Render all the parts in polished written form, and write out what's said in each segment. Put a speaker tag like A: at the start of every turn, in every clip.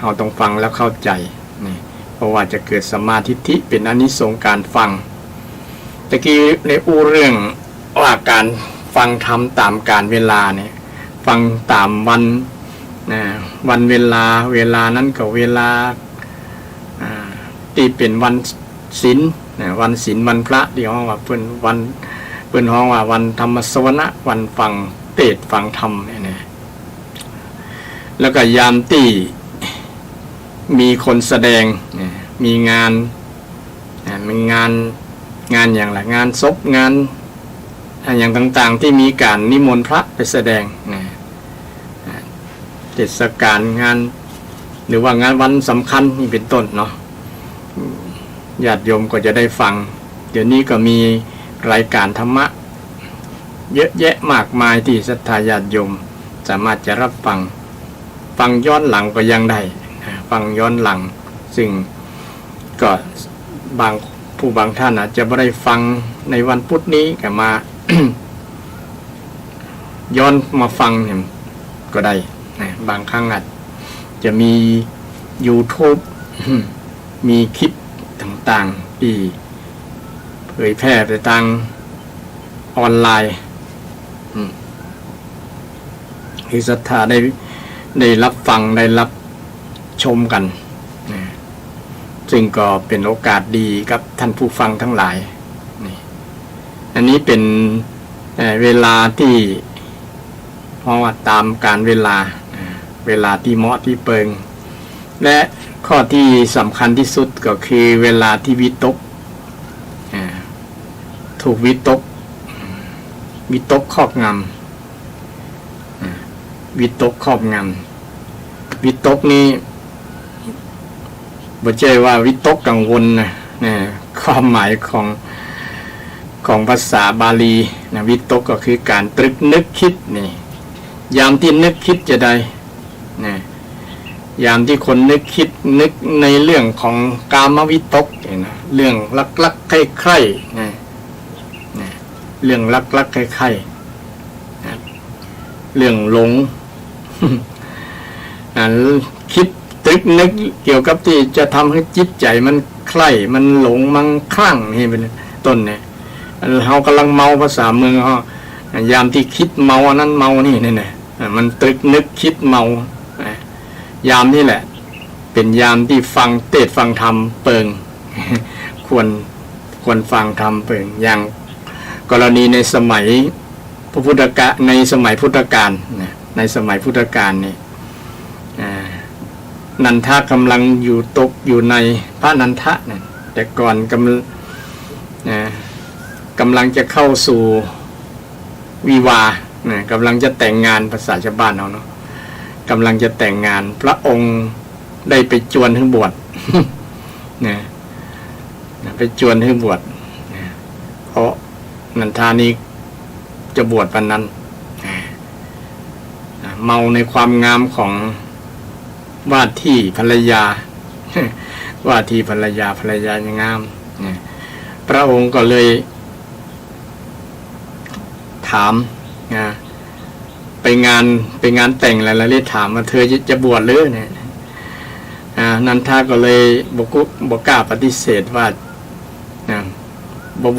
A: เราต้องฟังแล้วเข้าใจนี่เพราะว่าจะเกิดสัมมาทิฏฐิเป็นอานิสงส์การฟังตะกี้ในเรื่องว่าการฟังธรรมตามกาลเวลาเนี่ยฟังตามวันวันเวลานั้นก็เวลาที่เป็นวันศีลวันศีลวันพระที่ห้องว่าเพิ่นห้องว่าวันธรรมสวนะวันฟังเทศน์ฟังธรรมเนี่ยแล้วก็ยามที่มีคนแสดงมีงานอย่างไรงานศพงานอย่างต่างๆที่มีการนิมนต์พระไปแสดงเทศกาลงานหรือว่างานวันสำคัญนี่เป็นต้นเนาะญาติโยมก็จะได้ฟังเดี๋ยวนี้ก็มีรายการธรรมะเยอะแยะมากมายที่ศรัทธาญาติโยมสามารถจะรับฟังย้อนหลังก็ยังได้ฟังย้อนหลังซึ่งก็บางท่านอาจจะไม่ได้ฟังในวันพุธนี้ก็มา ย้อนมาฟังเนี่ยก็ได้บางครั้งอาจจะมี YouTube มีคลิปต่างๆที่เผยแพร่ไปทางออนไลน์ที่ศรัทธาได้รับฟังได้รับชมกันซึ่งก็เป็นโอกาสดีกับท่านผู้ฟังทั้งหลายอันนี้เป็นเวลาที่เพราะว่าตามการเวลาที่เหมาะที่เปิงและข้อที่สำคัญที่สุดก็คือเวลาที่วิตกถูกวิตกครอบงำวิตกครอบงำวิตกนี้บ่ใช่ว่าวิตกกังวลนะความหมายของภาษาบาลีนะวิตกก็คือการตรึกนึกคิดนี่ยามที่นึกคิดจะได้นะยามที่คนนึกในเรื่องของกามวิตกนะเรื่องลักๆใคร่ๆนะเรื่องลักๆใคร่ๆนะเรื่องหลง คิดตรึกนึกเกี่ยวกับที่จะทำให้จิตใจมันใคร่มันหลงมันคลั่งนี่เป็นต้นเนี่ยเรากำลังเมาภาษาเมืองเขายามที่คิดเมาอันนั้นเมานี่เนี่ยมันตรึกนึกคิดเมายามนี่แหละเป็นยามที่ฟังเทศน์ฟังธรรมเปิง ควรฟังธรรมเปิงอย่างกรณีในสมัยในสมัยพุทธกาลในสมัยพุทธกาลนี่นันทะกำลังอยู่ในพระนันทะเนี่ยแต่ก่อนกำลังจะเข้าสู่วิวาห์กำลังจะแต่งงานภาษาชาวบ้านเนาะกำลังจะแต่งงานพระองค์ได้ไปจวนให้บวช ไปจวนให้บวชเพราะนันทานี้จะบวชวันนั้นเมาในความงามของว่าที่ภรรยา ว่าที่ภรรยายังงามพระองค์ก็เลยถามไปงานแต่งอะไรแล้วเลยถามว่าเธอจะบวชหรือเนี่ยนันทาก็เลยบอกกล้าปฏิเสธว่า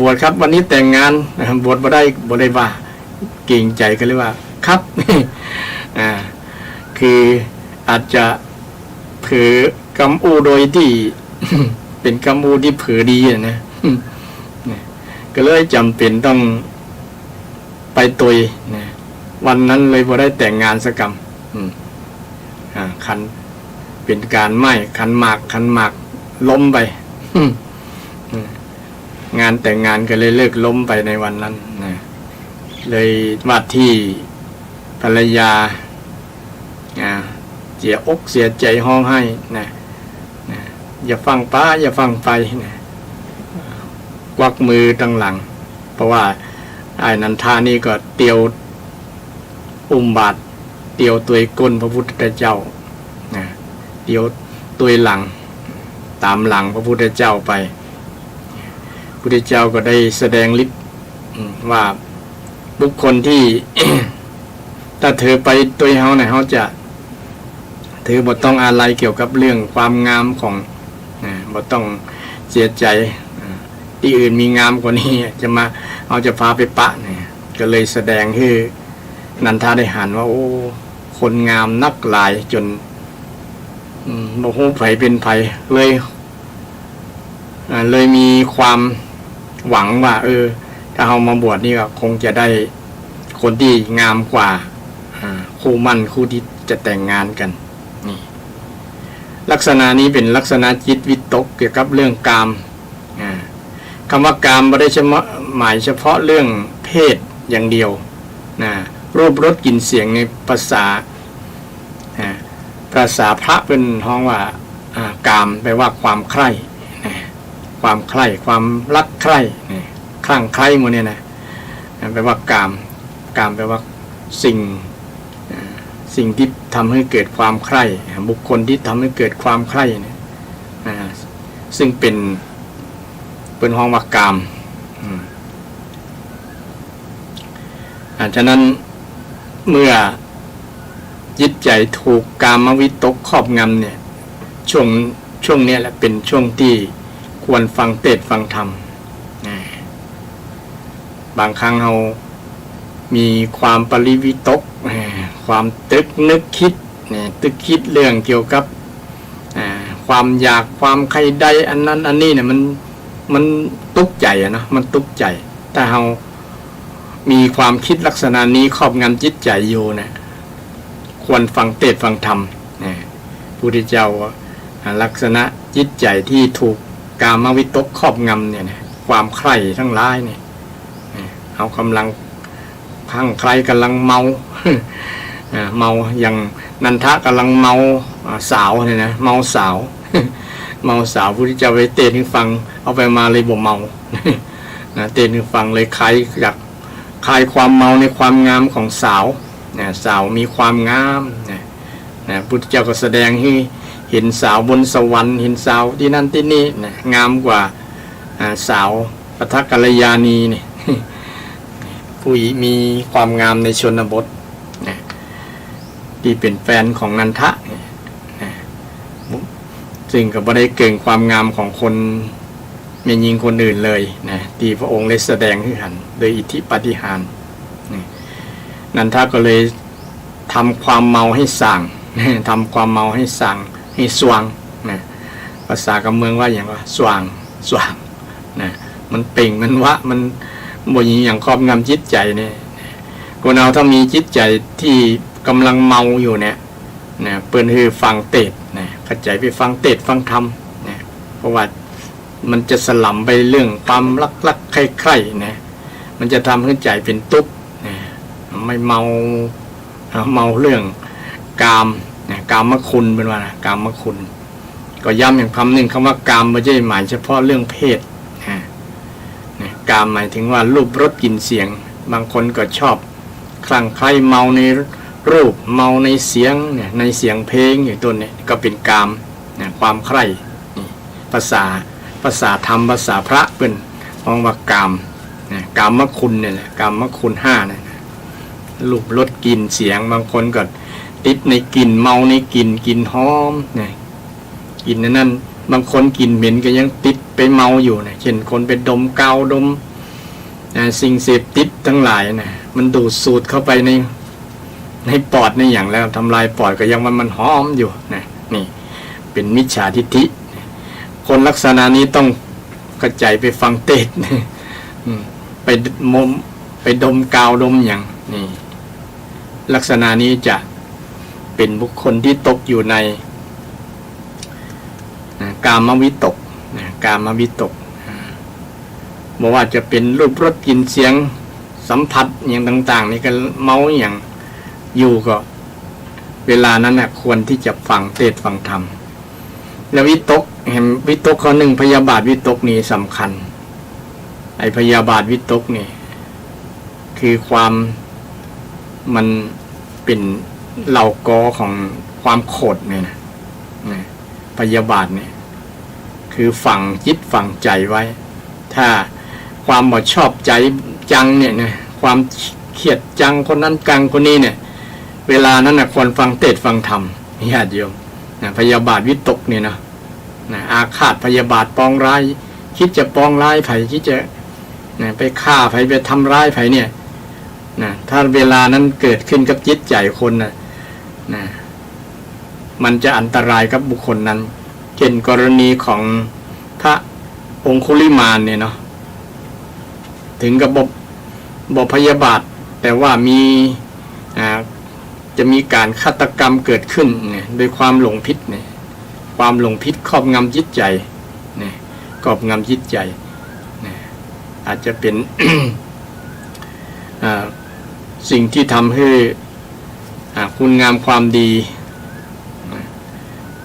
A: บวชครับวันนี้แต่งงานบวชบ่ได้ว่าเก่งใจก็เลยว่าครับ คืออาจจะเผลอกำอูโดยที่ เป็นกำอูที่เผลอดีนะ ก็เลยจำเป็นต้องไปตุยวันนั้นเลยบ่ได้แต่งงานสักกรรมคันเป็นการไม่คันหมากล้มไป งานแต่งงานก็เลยเลิกล้มไปในวันนั้นเลยว่าที่ภรรยาเสียอกเสียใจห้องให้อย่าฟังป้าอย่าฟังไปกวักมือตั้งหลังเพราะว่าไอ้นันทานี่ก็เตียวอุ้มบาทเตียวตัวก้นพระพุทธเจ้าเตียวตัวหลังตามหลังพระพุทธเจ้าไปพระพุทธเจ้าก็ได้แสดงฤทธิ์ว่าบุคคลที่ ถ้าเธอไปตัวเฮาเนี่ยเขาจะ ถือบ่ต้องอะไรเกี่ยวกับเรื่องความงามของบ่ต้องเสียใจที่อื่นมีงามกว่านี้จะมาเอาจะพาไปปะเนี่ยก็เลยแสดงให้นันทาได้หันว่าโอ้คนงามนักหลายจนบ่ฮู้ไผเป็นไผเลยมีความหวังว่าถ้าเรามาบวชนี่ก็คงจะได้คนที่งามกว่าคู่มั่นคู่ที่จะแต่งงานกันนี่ลักษณะนี้เป็นลักษณะจิตวิตกเกี่ยวกับเรื่องกามคำว่ากามไม่ได้หมายเฉพาะเรื่องเพศอย่างเดียวรูปรสกลิ่นเสียงในภาษาพระเป็นห้องว่ากามแปลว่าความใคร่ความใคร่ความรักใคร่คลั่งไคล้หมดเนี่ยนะแปลว่ากามแปลว่าสิ่งที่ทำให้เกิดความใคร่บุคคลที่ทำให้เกิดความใคร่เนี่ยซึ่งเป็นห้องว่ากามฉะนั้นเมื่อจิตใจถูกกามวิตกครอบงำเนี่ยช่วงนี้แหละเป็นช่วงที่ควรฟังเทศน์ฟังธรรมบางครั้งเรามีความปริวิตกความตึกนึกคิดเรื่องเกี่ยวกับความอยากความใครใดอันนั้นอันนี้เนี่ยมันตุกใจนะมันตุกใจถ้าเรามีความคิดลักษณะนี้ครอบงำจิตใจอยู่นะควรฟังเทศน์ฟังธรรมพระพุทธเจ้าลักษณะจิตใจที่ถูกกามวิตกครอบงำเนี่ยความใคร่ทั้งหลายเนี่ยเอากำลังพังใครกำลังเมาเมาอย่างนันทะกำลังเมาสาวเนี่ยนะเมาสาวเมาสาวพุทธเจ้าไปเทศน์ให้ฟังเอาไปมาเลยบ่เมาเทศน์ให้ฟังเลยอยากคลายความเมาในความงามของสาวสาวมีความงามพุทธเจ้าก็แสดงให้เห็นสาวบนสวรรค์เห็นสาวที่นั่นที่นี่งามกว่าสาวปัทกัลยาณีเนี่ยผู้มีความงามในชนบทที่เป็นแฟนของนันทะซึ่งก็ไม่ได้เก่งความงามของคนไม่ยิงคนอื่นเลยที่พระองค์ได้แสดงให้เห็นโดยอิทธิปาฏิหาริย์นันทะก็เลยทำความเมาให้สั่งทำความเมาให้สั่งให้สว่างภาษากำเมืองว่าอย่างว่าสว่างมันเป่งมันวะมันบ่ยิงอย่างครอบงำจิตใจเนี่ยคนเราถ้ามีจิตใจที่กำลังเมาอยู่เนี่ยเปิ้นคือฟังเทศน์เข้าใจไปฟังเทศน์ฟังธรรมเพราะว่ามันจะสลับไปเรื่องความรักใคร่ๆมันจะทำให้ใจเป็นทุกข์ไม่เมาเรื่องกามคุณเป็นว่ากามคุณก็ย้ำอย่างคำหนึ่งคำว่ากามไม่ใช่หมายเฉพาะเรื่องเพศกามหมายถึงว่ารูปรสกลิ่นเสียงบางคนก็ชอบคลั่งไคล้เมาในรูปเมาในเสียงในเสียงเพลงอย่างต้นเนี่ยก็เป็นกามความใคร่ภาษาธรรมภาษาพระเป็นมองว่ากามคุณเนี่ยแหละกามคุณห้าเนี่ยรูปรสกลิ่นเสียงบางคนก็ติดในกลิ่นเมาในกลิ่นหอมกลิ่นนั้นบางคนกลิ่นเหม็นก็ยังติดไปเมาอยู่เช่นคนไปดมกาวดมสิ่งเสพติดทั้งหลายมันดูดสูดเข้าไปในปอดในอย่างแล้วทำลายปอดก็ยังมันหอมอยู่นี่เป็นมิจฉาทิฏฐิคนลักษณะนี้ต้องกระจายไปฟังเทศน์ไปดมกาวดมอย่างนี่ลักษณะนี้จะเป็นบุคคลที่ตกอยู่ในกามวิตกบอกว่าจะเป็นรูปรสกลิ่นเสียงสัมผัสอย่างต่างๆนี่ก็เมาอย่างอยู่ก็เวลานั้นควรที่จะฟังเทศน์ฟังธรรมแล้ววิตกข้อหนึ่งพยาบาทวิตกนี่สำคัญพยาบาทวิตกนี่คือความมันเป็นเหล่ากอของความโกรธเนี่ยพยาบาทเนี่ยคือฝังจิตฝังใจไว้ถ้าความบ่ชอบใจจังเนี่ยความเขียดจังคนนั้นกังคนนี้เนี่ยเวลานั้นควรฟังเทศน์ฟังธรรม ญาติโยมนะพยาบาทวิตกเนี่ยนะอาฆาตพยาบาทปองร้ายคิดจะปองร้ายไผคิดจะไปฆ่าไผไปทำร้ายไผเนี่ยถ้าเวลานั้นเกิดขึ้นกับจิตใจคนมันจะอันตรายกับบุคคลนั้นเช่นกรณีของพระองคุลิมานเนี่ยเนาะถึงกับบพยาบาทแต่ว่าจะมีการฆาตกรรมเกิดขึ้นเนี่ยโดยความหลงผิดเนี่ยความหลงผิดครอบงำจิตใจเนี่ยครอบงำจิตใจเนี่ยอาจจะเป็น สิ่งที่ทำให้คุณงามความดี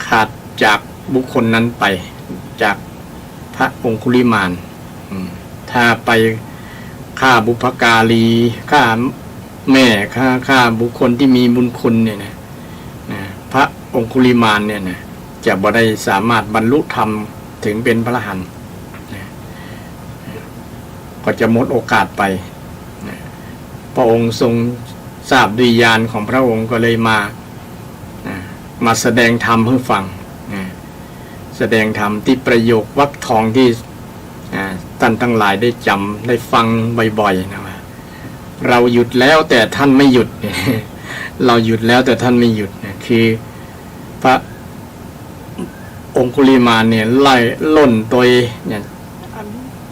A: ขาดจากบุคคลนั้นไปจากพระองคุลิมานถ้าไปฆ่าบุพการีฆ่าแม่ฆ่าบุคคลที่มีบุญคุณเนี่ยนะพระองคุลิมานเนี่ยนะจะบ่ได้สามารถบรรลุธรรมถึงเป็นพระอรหันต์ก็จะหมดโอกาสไปพระองค์ทรงทราบด้วยญาณของพระองค์ก็เลยมาแสดงธรรมให้ฟังแสดงธรรมที่ประโยควรรคทองที่ท่านทั้งหลายได้จำได้ฟังบ่อยๆนะว่าเราหยุดแล้วแต่ท่านไม่หยุด เราหยุดแล้วแต่ท่านไม่หยุดคือพระองคุลิมานเนี่ยไล่ล่นตัวเนี่ย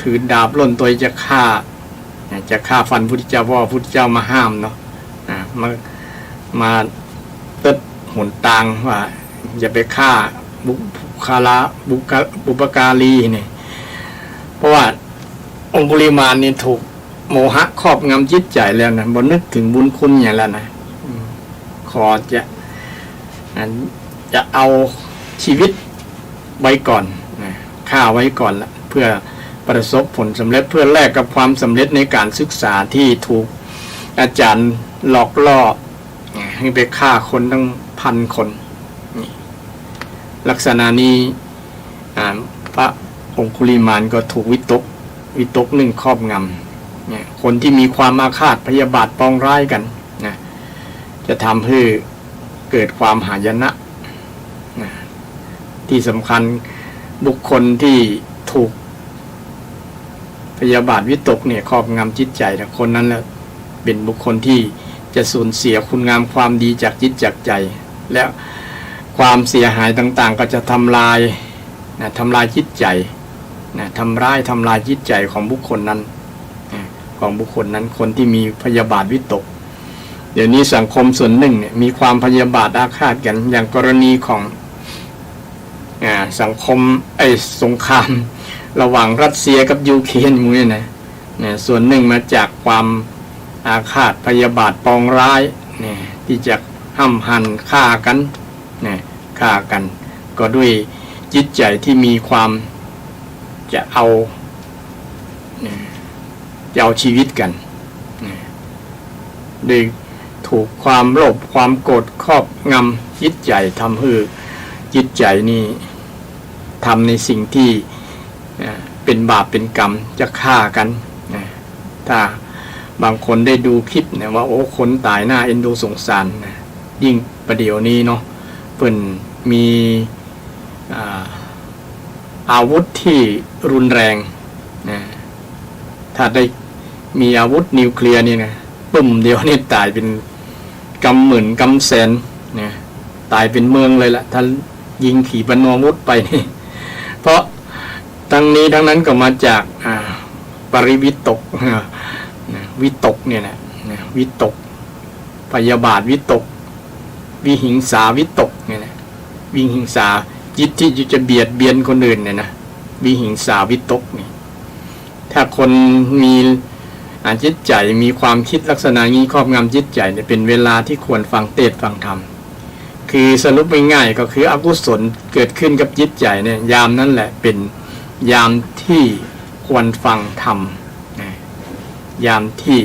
A: ถือดาบล่นตัวจะฆ่าฟันพุทธเจ้าเพราะพุทธเจ้ามาห้ามเนาะมาตึดหนตางว่าอย่าไปฆ่าบุปการีเนี่ยเพราะว่าองคุลิมานนี่ถูกโมหะครอบงำจิตใจแล้วนะบ่นึกถึงบุญคุณอย่างแล้วนะขอจะเอาชีวิตไว้ก่อนฆ่าไว้ก่อนละเพื่อประสบผลสำเร็จเพื่อแลกกับความสำเร็จในการศึกษาที่ถูกอาจารย์หลอกล่อให้ไปฆ่าคนตั้ง1,000 คนลักษณะนี้พระองคุลิมานก็ถูกวิตกหนึ่งครอบงำคนที่มีความอาฆาตพยาบาทปองร้ายกันจะทำให้เกิดความหายนะที่สำคัญบุคคลที่ถูกพยาบาทวิตกเนี่ยครอบงำจิตใจแต่คนนั้นแหละเป็นบุคคลที่จะสูญเสียคุณงามความดีจากจิตจากใจและความเสียหายต่างๆก็จะทำลายจิตใจทำลายจิตใจของบุคคลนั้นคนที่มีพยาบาทวิตกเดี๋ยวนี้สังคมส่วนหนึ่งเนี่ยมีความพยาบาทอาฆาตกันอย่างกรณีของสังคมสงครามระหว่างรัสเซียกับยูเครนมูนี่นะส่วนหนึ่งมาจากความอาฆาตพยาบาทปองร้ายที่จะห้ำหั่นฆ่ากันก็ด้วยจิตใจที่มีความจะเอาชีวิตกันโดยถูกความโลภความโกรธครอบงำจิตใจทำให้จิตใจนี่ทำในสิ่งที่เป็นบาปเป็นกรรมจะฆ่ากันถ้าบางคนได้ดูคลิปเนี่ยว่าโอ้คนตายหน้าเอ็นดูสงสารยิ่งประเดี๋ยวนี้เนาะเพิ่นมีอาวุธที่รุนแรงถ้าได้มีอาวุธนิวเคลียร์นี่นะปุ่มเดียวนี่ตายเป็นกำหมื่นกำแสนตายเป็นเมืองเลยล่ะถ้ายิงขีปนาวุธไปนี่เพราะทั้งนี้ทั้งนั้นก็มาจากปริวิตกวิตกเนี่ยนะวิตกพยาบาทวิตกวิหิงสาวิตกเนี่ยนะวิหิงสาจิตที่จะเบียดเบียนคนอื่นเนี่ยนะวิหิงสาวิตกนี่ถ้าคนมีจิตใจมีความคิดลักษณะนี้ครอบงำจิตใจเนี่ยเป็นเวลาที่ควรฟังเทศน์ฟังธรรมคือสรุปง่ายๆก็คืออกุศลเกิดขึ้นกับจิตใจเนี่ยยามนั้นแหละเป็นยามที่ควรฟังธรรมยามที่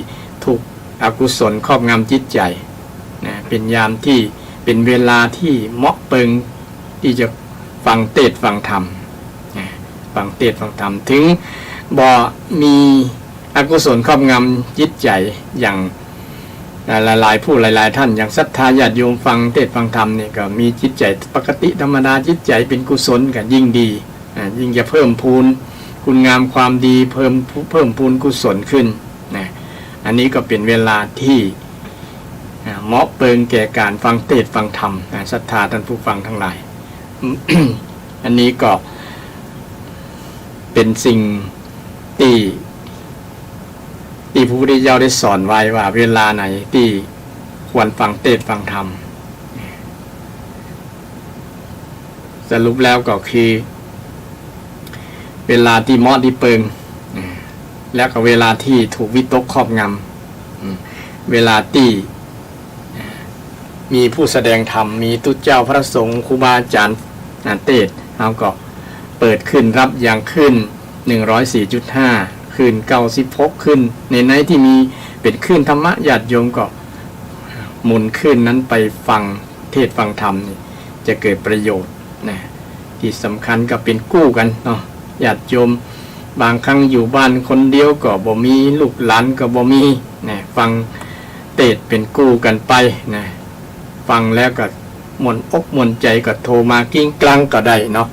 A: ถูกอกุศลครอบงำจิตใจเป็นยามที่เป็นเวลาที่เหมาะเปิงที่จะฟังเทศน์ฟังธรรมฟังเทศน์ฟังธรรมถึงบ่มีอกุศลครอบงำจิตใจอย่าง หลายๆผู้หลายๆท่านอย่างศรัทธาญาติโยมฟังเทศฟังธรรมเนี่ยก็มีจิตใจปกติธรรมดาจิตใจเป็นกุศลกันยิ่งดียิ่งจะเพิ่มพูนคุณงามความดีเพิ่มพูนกุศลขึ้นนะอันนี้ก็เป็นเวลาที่เหมาะเปิงแก่การฟังเทศฟังธรรมศรัทธาท่านผู้ฟังทั้งหลาย อันนี้ก็เป็นสิ่งที่พระพุทธเจ้าได้สอนไว้ว่าเวลาไหนที่ควรฟังเทศฟังธรรมสรุปแล้วก็คือเวลาที่เหมาะที่เปิงแล้วก็เวลาที่ถูกวิตกครอบงำเวลาที่มีผู้แสดงธรรมมีตุเจ้าพระสงฆ์ครูบาอาจารย์เทศเราก็เปิดขึ้นรับอย่างขึ้น 104.5 ขึ้น96ขึ้นในไหนที่มีเป็นขึ้นธรรมะญาติโยมก็หมุนขึ้นนั้นไปฟังเทศฟังธรรมนี่จะเกิดประโยชน์นะที่สำคัญก็เป็นกู้กันเนาะญาติโยมบางครั้งอยู่บ้านคนเดียวก็บ่มีลูกหลานก็บ่มีนะฟังเทศเป็นกู้กันไปนะฟังแล้วก็มวนอกมวนใจก็โทรมากิ้งกลางก็ได้เนาะ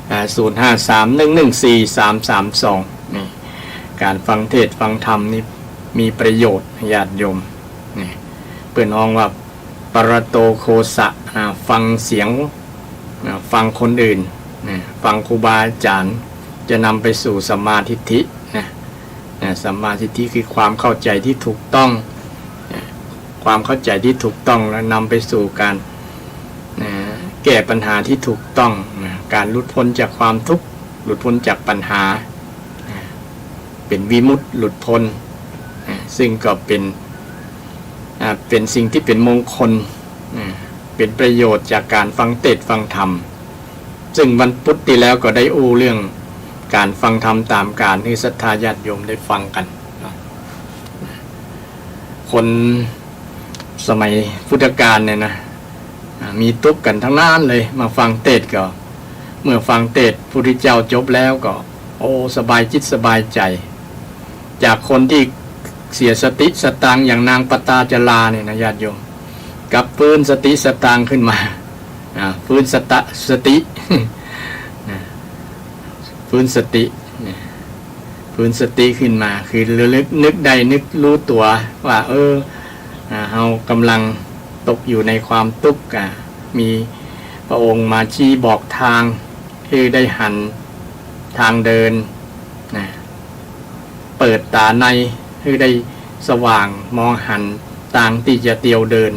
A: 0531143332นี่การฟังเทศฟังธรรมนี่มีประโยชน์ญาติโยมนี่เปิ้นฮ้องว่าปรโตโคสะฟังเสียงฟังคนอื่นฟังครูบาอาจารย์จะนำไปสู่สัมมาทิฏฐิสัมมาทิฏฐิคือความเข้าใจที่ถูกต้องความเข้าใจที่ถูกต้องแล้วนำไปสู่การแก้ปัญหาที่ถูกต้องการหลุดพ้นจากความทุกข์หลุดพ้นจากปัญหาเป็นวิมุตติหลุดพ้นซึ่งก็เป็นสิ่งที่เป็นมงคลเป็นประโยชน์จากการฟังเทศฟังธรรมซึ่งวันพุธที่แล้วก็ได้อู้เรื่องการฟังธรรมตามการที่ศรัทธาญาติโยมได้ฟังกันคนสมัยพุทธกาลเนี่ยนะมีตุกกันทั้งนั้นเลยมาฟังเทศก็เมื่อฟังเทศพระพุทธเจ้าจบแล้วก็โอ้สบายจิตสบายใจจากคนที่เสียสติสตางค์อย่างนางปตาจลาเนี่ยนะญาติโยมกลับฟื้นสติสตางค์ขึ้นมาฟื้นสติ ฟื้นสติฟื้นสติขึ้นมาคือระลึกนึกได้นึกรู้ตัวว่าเรากำลังตกอยู่ในความทุกข์มีพระองค์มาชี้บอกทางคือได้หันทางเดินเปิดตาในคือได้สว่างมองหันทางที่จะเตียวเดิน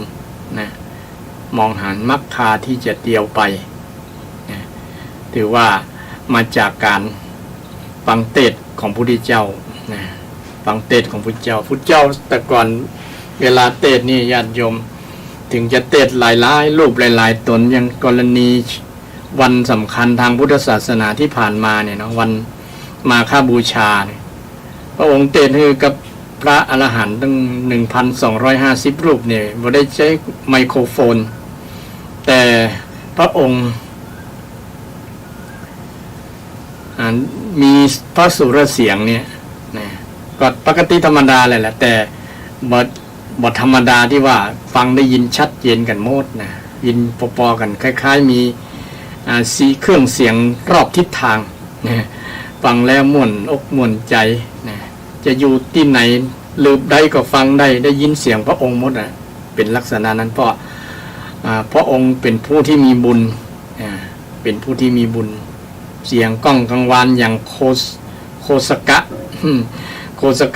A: มองหันมรรคาที่จะเตียวไปถือว่ามาจากการฟังเทศของพระพุทธเจ้าฟังเทศของพระพุทธเจ้าแต่ก่อนเวลาเทศนี่ญาติโยมถึงจะเทศหลายๆรูปหลายๆตนอย่างกรณีวันสำคัญทางพุทธศาสนาที่ผ่านมาเนี่ยนะวันมาฆบูชาเนี่ยพระองค์เทศให้กับพระอรหันต์ตั้ง 1,250 รูปเนี่ยบ่ได้ใช้ไมโครโฟนแต่พระองค์มีพระสุรเสียงเนี่ยก็ปกติธรรมดาเลยแหละแต่บทธรรมดาที่ว่าฟังได้ยินชัดเจนกันหมดนะยินปอๆกันคล้ายๆมีเครื่องเสียงรอบทิศทางฟังแล้วม่วนอกม่วนใจจะอยู่ที่ไหนลืบได้ก็ฟังได้ยินเสียงพระองค์หมดเป็นลักษณะนั้นเพราะพระองค์เป็นผู้ที่มีบุญเป็นผู้ที่มีบุญเสียงก้องกังวานอย่างโคสก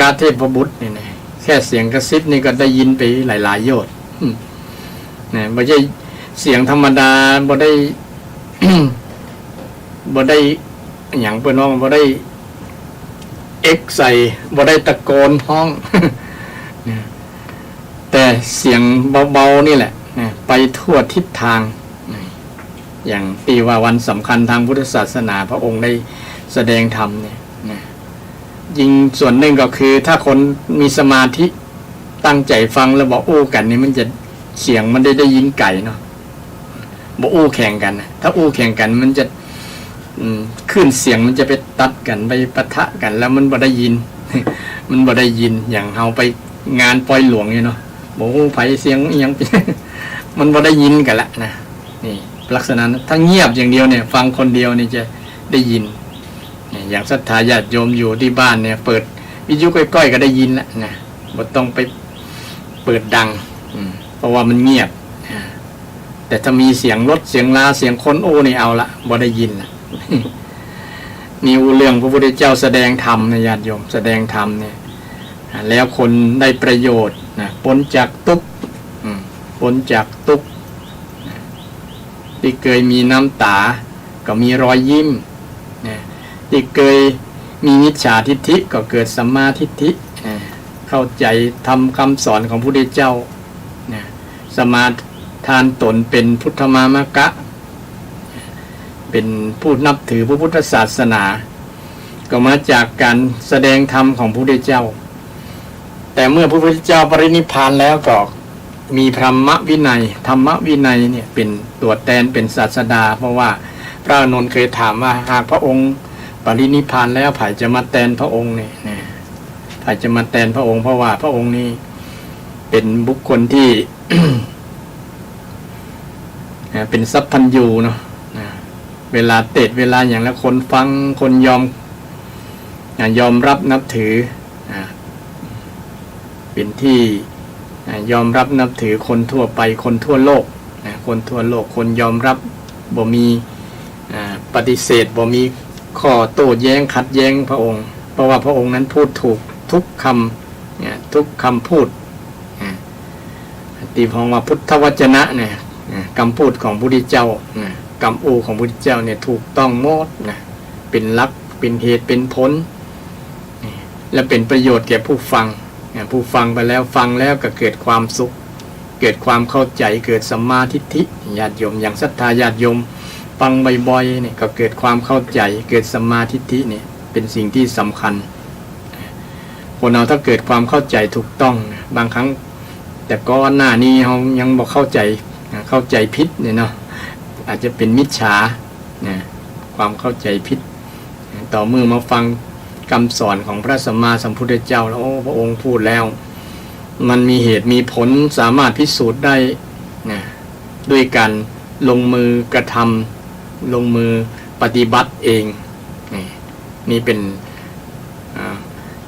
A: ะเทพบุตรนี่แค่เสียงกระซิบนี่ก็ได้ยินไปหลายๆโยชน์ไม่ใช่เสียงธรรมดาบ่ได้ บ่ได้อย่างเปิ้นน้องบ่ได้ใส่บ่ได้ตะโกนห้อง แต่เสียงเบาๆนี่แหละไปทั่วทิศทางอย่างที่ว่าวันสำคัญทางพุทธศาสนาพระองค์ได้แสดงธรรมเนี่ยยิ่งส่วนหนึ่งก็คือถ้าคนมีสมาธิตั้งใจฟังแล้วบอกอู้กันนี่มันจะเสียงมันได้ยินไก่เนาะบอกอู้แข่งกันถ้าอู้แข่งกันมันจะขึ้นเสียงมันจะไปตัดกันไปปะทะกันแล้วมันบ่ได้ยิน มันบ่ได้ยินอย่างเฮาไปงานปล่อยหลวงนี่เนาะ บ่ฮู้ไผเสียงอีหยัง มันบ่ได้ยินกันละนะนี่ลักษณะนั้นถ้าเงียบอย่างเดียวเนี่ยฟังคนเดียวนี่จะได้ยินอย่างศรัทธาญาติโยมอยู่ที่บ้านเนี่ยเปิดวิทยุก้อยๆก็ได้ยินแล้วนะบ่ต้องไปเปิดดังเพราะว่ามันเงียบแต่ถ้ามีเสียงรถเสียงลาเสียงคนโอ้นี่เอาละบ่ได้ยินละ นี่เรื่องพระพุทธเจ้าแสดงธรรมนะญาติโยมแสดงธรรมเนี่ยแล้วคนได้ประโยชน์นะพ้นจากทุกข์พ้นจากทุกข์ที่เคยมีน้ำตาก็มีรอยยิ้มนะที่เคยมีมิจฉาทิฏฐิก็เกิดสัมมาทิฏฐิเข้าใจทำคำสอนของพระพุทธเจ้านะสมาทานตนเป็นพุทธมามกะเป็นผู้นับถือพระพุทธศาสนาก็มาจากการแสดงธรรมของพระพุทธเจ้าแต่เมื่อพระพุทธเจ้าปรินิพพานแล้วก็มีธรรมวินัยธรรมวินัยเนี่ยเป็นตัวแทนเป็นศาสดาเพราะว่าพระอานนท์เคยถามว่าหากพระองค์ปรินิพพานแล้วไผจะมาแทนพระองค์เนี่ยไผจะมาแทนพระองค์เพราะว่าพระองค์นี้เป็นบุคคลที่ เป็นสัพพัญญูเนาะเวลาเทศเวลาอย่างแล้วคนฟังคนยอมรับนับถือเป็นที่ยอมรับนับถือคนทั่วไปคนทั่วโลกคนทั่วโลกคนยอมรับบ่มีปฏิเสธบ่มีข้อโต้แย้งขัดแย้งพระองค์เพราะว่าพระองค์นั้นพูดถูกทุกคำทุกคำพูดตีพองว่าพุทธวจนะเนี่ยคำพูดของพระพุทธเจ้าคำอูของพระพุทธเจ้าเนี่ยถูกต้องหมดนะเป็นหลักเป็นเหตุเป็นผลและเป็นประโยชน์แก่ผู้ฟังผู้ฟังไปแล้วฟังแล้วก็เกิดความสุขเกิดความเข้าใจเกิดสัมมาทิฏฐิญาติโยมอย่างศรัทธาญาติโยมฟังบ่อยๆเนี่ยก็เกิดความเข้าใจเกิดสัมมาทิฏฐิเนี่ยเป็นสิ่งที่สำคัญคนเราถ้าเกิดความเข้าใจถูกต้องบางครั้งแต่ก่อนหน้านี้เรายังบอกเข้าใจผิดเนี่ยเนาะอาจจะเป็นมิจฉาความเข้าใจผิดต่อเมื่อมาฟังคำสอนของพระสัมมาสัมพุทธเจ้าแล้วพระองค์พูดแล้วมันมีเหตุมีผลสามารถพิสูจน์ได้ด้วยการลงมือกระทำลงมือปฏิบัติเองนี่เป็น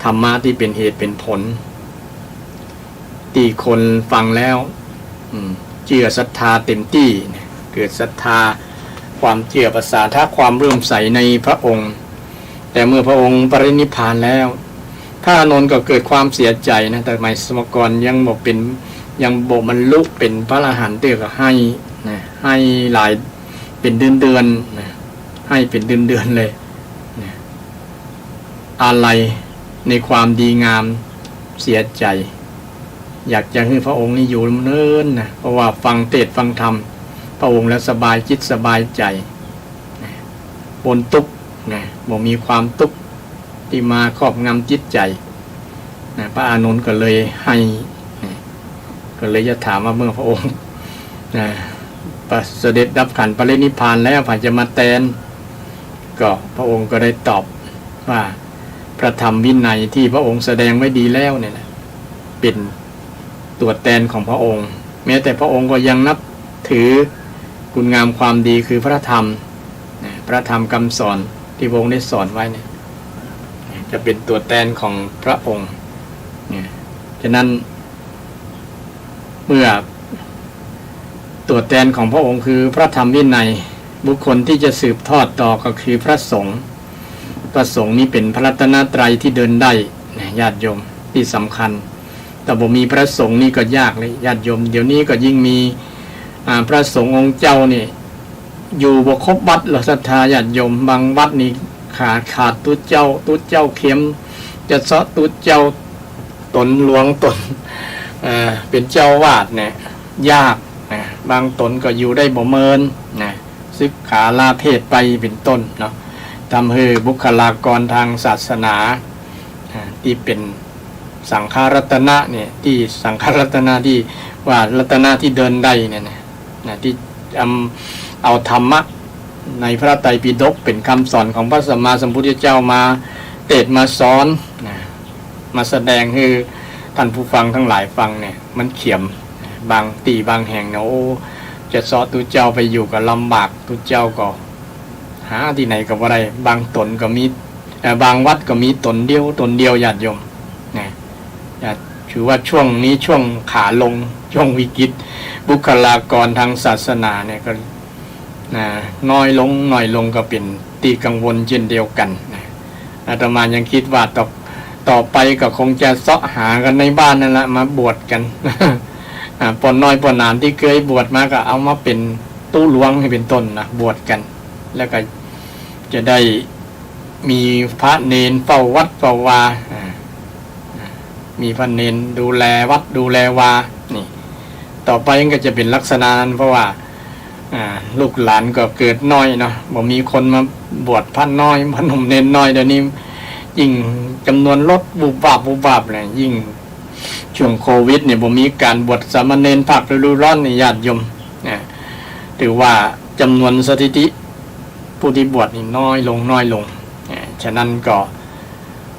A: ธรรมะที่เป็นเหตุเป็นผลที่คนฟังแล้วเชื่อศรัทธาเต็มที่เกิดศรัทธาความเชื่อประสาทะความเริ่มใสในพระองค์แต่เมื่อพระองค์ปรินิพพานแล้วพระอานนท์ก็เกิดความเสียใจนะแต่สมัยก่อนยังบอกเป็นยังบอกมันลุกเป็นพระอรหันต์เตก็ให้หลายเป็นเดือนให้เป็นเดือนเลยอะไรในความดีงามเสียใจอยากจะให้พระองค์นี้อยู่เนิ่นนะเพราะว่าฟังเทศน์ฟังธรรมพระองค์แล้วสบายจิตสบายใจบนทุกข์บ่มีความทุกข์ที่มาครอบงำจิตใจพระอานนท์ก็เลยให้ก็เลยจะถามว่าเมื่อพระองค์เสด็จดับขันธ์ปรินิพพานแล้วผ่านจะมาแทนก็พระองค์ก็ได้ตอบว่าพระธรรมวินัยที่พระองค์แสดงไว้ดีแล้วเนี่ยเป็นตัวแทนของพระองค์แม้แต่พระองค์ก็ยังนับถือคุณงามความดีคือพระธรรมคำสอนที่พระองค์ได้สอนไว้เนี่ยจะเป็นตัวแทนของพระองค์ฉะนั้นเมื่อตัวแทนของพระองค์คือพระธรรมวินัยบุคคลที่จะสืบทอดต่อก็คือพระสงฆ์นี้เป็นพระรัตนตรัยที่เดินได้ญาติโยมที่สำคัญแต่บ่มีพระสงฆ์นี่ก็ยากเลยญาติโยมเดี๋ยวนี้ก็ยิ่งมีพระสงฆ์องค์เจ้านี่อยู่บ่ครบวัดหรอกศรัทธาญาติโยมบางวัดนี่ขาดตุ๊เจ้าเข็มจะเสาะตุ๊เจ้าตนหลวงตนเป็นเจ้าวาดเนี่ยยากบางตนก็อยู่ได้บ่เมินศึกขาลาเพศไปเป็นต้นเนาะทำให้บุคลากรทางศาสนาที่เป็นสังฆรัตนะเนี่ยที่สังฆรัตนะที่ว่ารัตนะที่เดินได้เนี่ยที่เอาธรรมะในพระไตรปิฎกเป็นคำสอนของพระสัมมาสัมพุทธเจ้ามาเทศน์มาสอนมาแสดงคือ ท่านผู้ฟังทั้งหลายฟังเนี่ยมันเขียมบางตีบางแห่งเนาะจะซอตุเจ้าไปอยู่ก็ลำบากตุเจ้าก็หาที่ไหนก็บ่ได้บางตนก็มีบางวัดก็มีตนเดียวญาติโยมนะถือว่าช่วงนี้ช่วงขาลงช่วงวิกฤตบุคลากรทางศาสนาเนี่ยก็น้อยลงก็เป็นตีกังวลเช่นเดียวกันนะอาตมายังคิดว่าต่อไปก็คงจะเสาะหากันในบ้านนั่นแหละมาบวชกันปนน้อยปนหนานที่เคยบวชมาก็เอามาเป็นตู้หลวงให้เป็นต้นนะบวชกันแล้วก็จะได้มีพระเนนเฝ้าวัดเฝ้าวามีพระเนนดูแลวัดดูแลวานี่ต่อไปก็จะเป็นลักษณะนั้นเพราะว่าลูกหลานก็เกิดน้อยเนาะบ่มีคนมาบวชพระน้อยพระหนุ่มเนนน้อยเดี๋ยวนี้ยิ่งจำนวนลดบุบบับเลยยิ่งช่วงโควิดเนี่ยบ่มีการบวชสามเณรภาคฤดูร้อนในญาติโยมถือว่าจำนวนสถิติผู้ที่บวชนี่น้อยลงฉะนั้นก็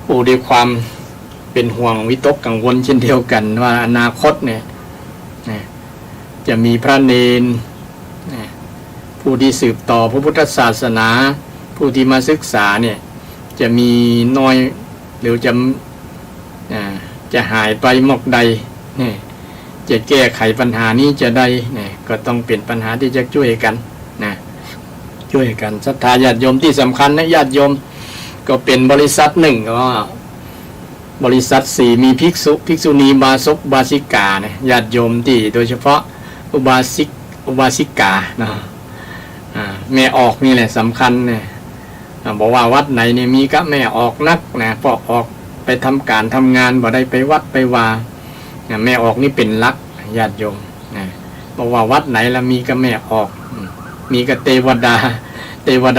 A: ผู้ด้วยความเป็นห่วงวิตกกังวลเช่นเดียวกันว่าอนาคตเนี่ยจะมีพระเนนผู้ที่สืบต่อพระพุทธศาสนาผู้ที่มาศึกษาเนี่ยจะมีน้อยหรือจะหายไปหมกใดเนี่ยจะแก้ไขปัญหานี้จะได้เนี่ยก็ต้องเป็นปัญหาที่จะช่วยกันนะช่วยกันศรัทธาญาติโยมที่สำคัญนะญาติโยมก็เป็นบริษัทหนึ่งก็บริษัทสี่มีภิกษุณีบาศกบาสิกาเนี่ยญาติโยมที่โดยเฉพาะอุบาสิกานะแม่ออกนี่แหละสำคัญเนี่ยบอกว่าวัดไหนเนี่ยมีก็แม่ออกนักนะพอออกไปทำการทำงานบ่ได้ไปวัดไปวาแม่ออกนี่เป็นหลักญาติโยมนะบอกว่าวัดไหนละมีก็แม่ออกมีก็เทวด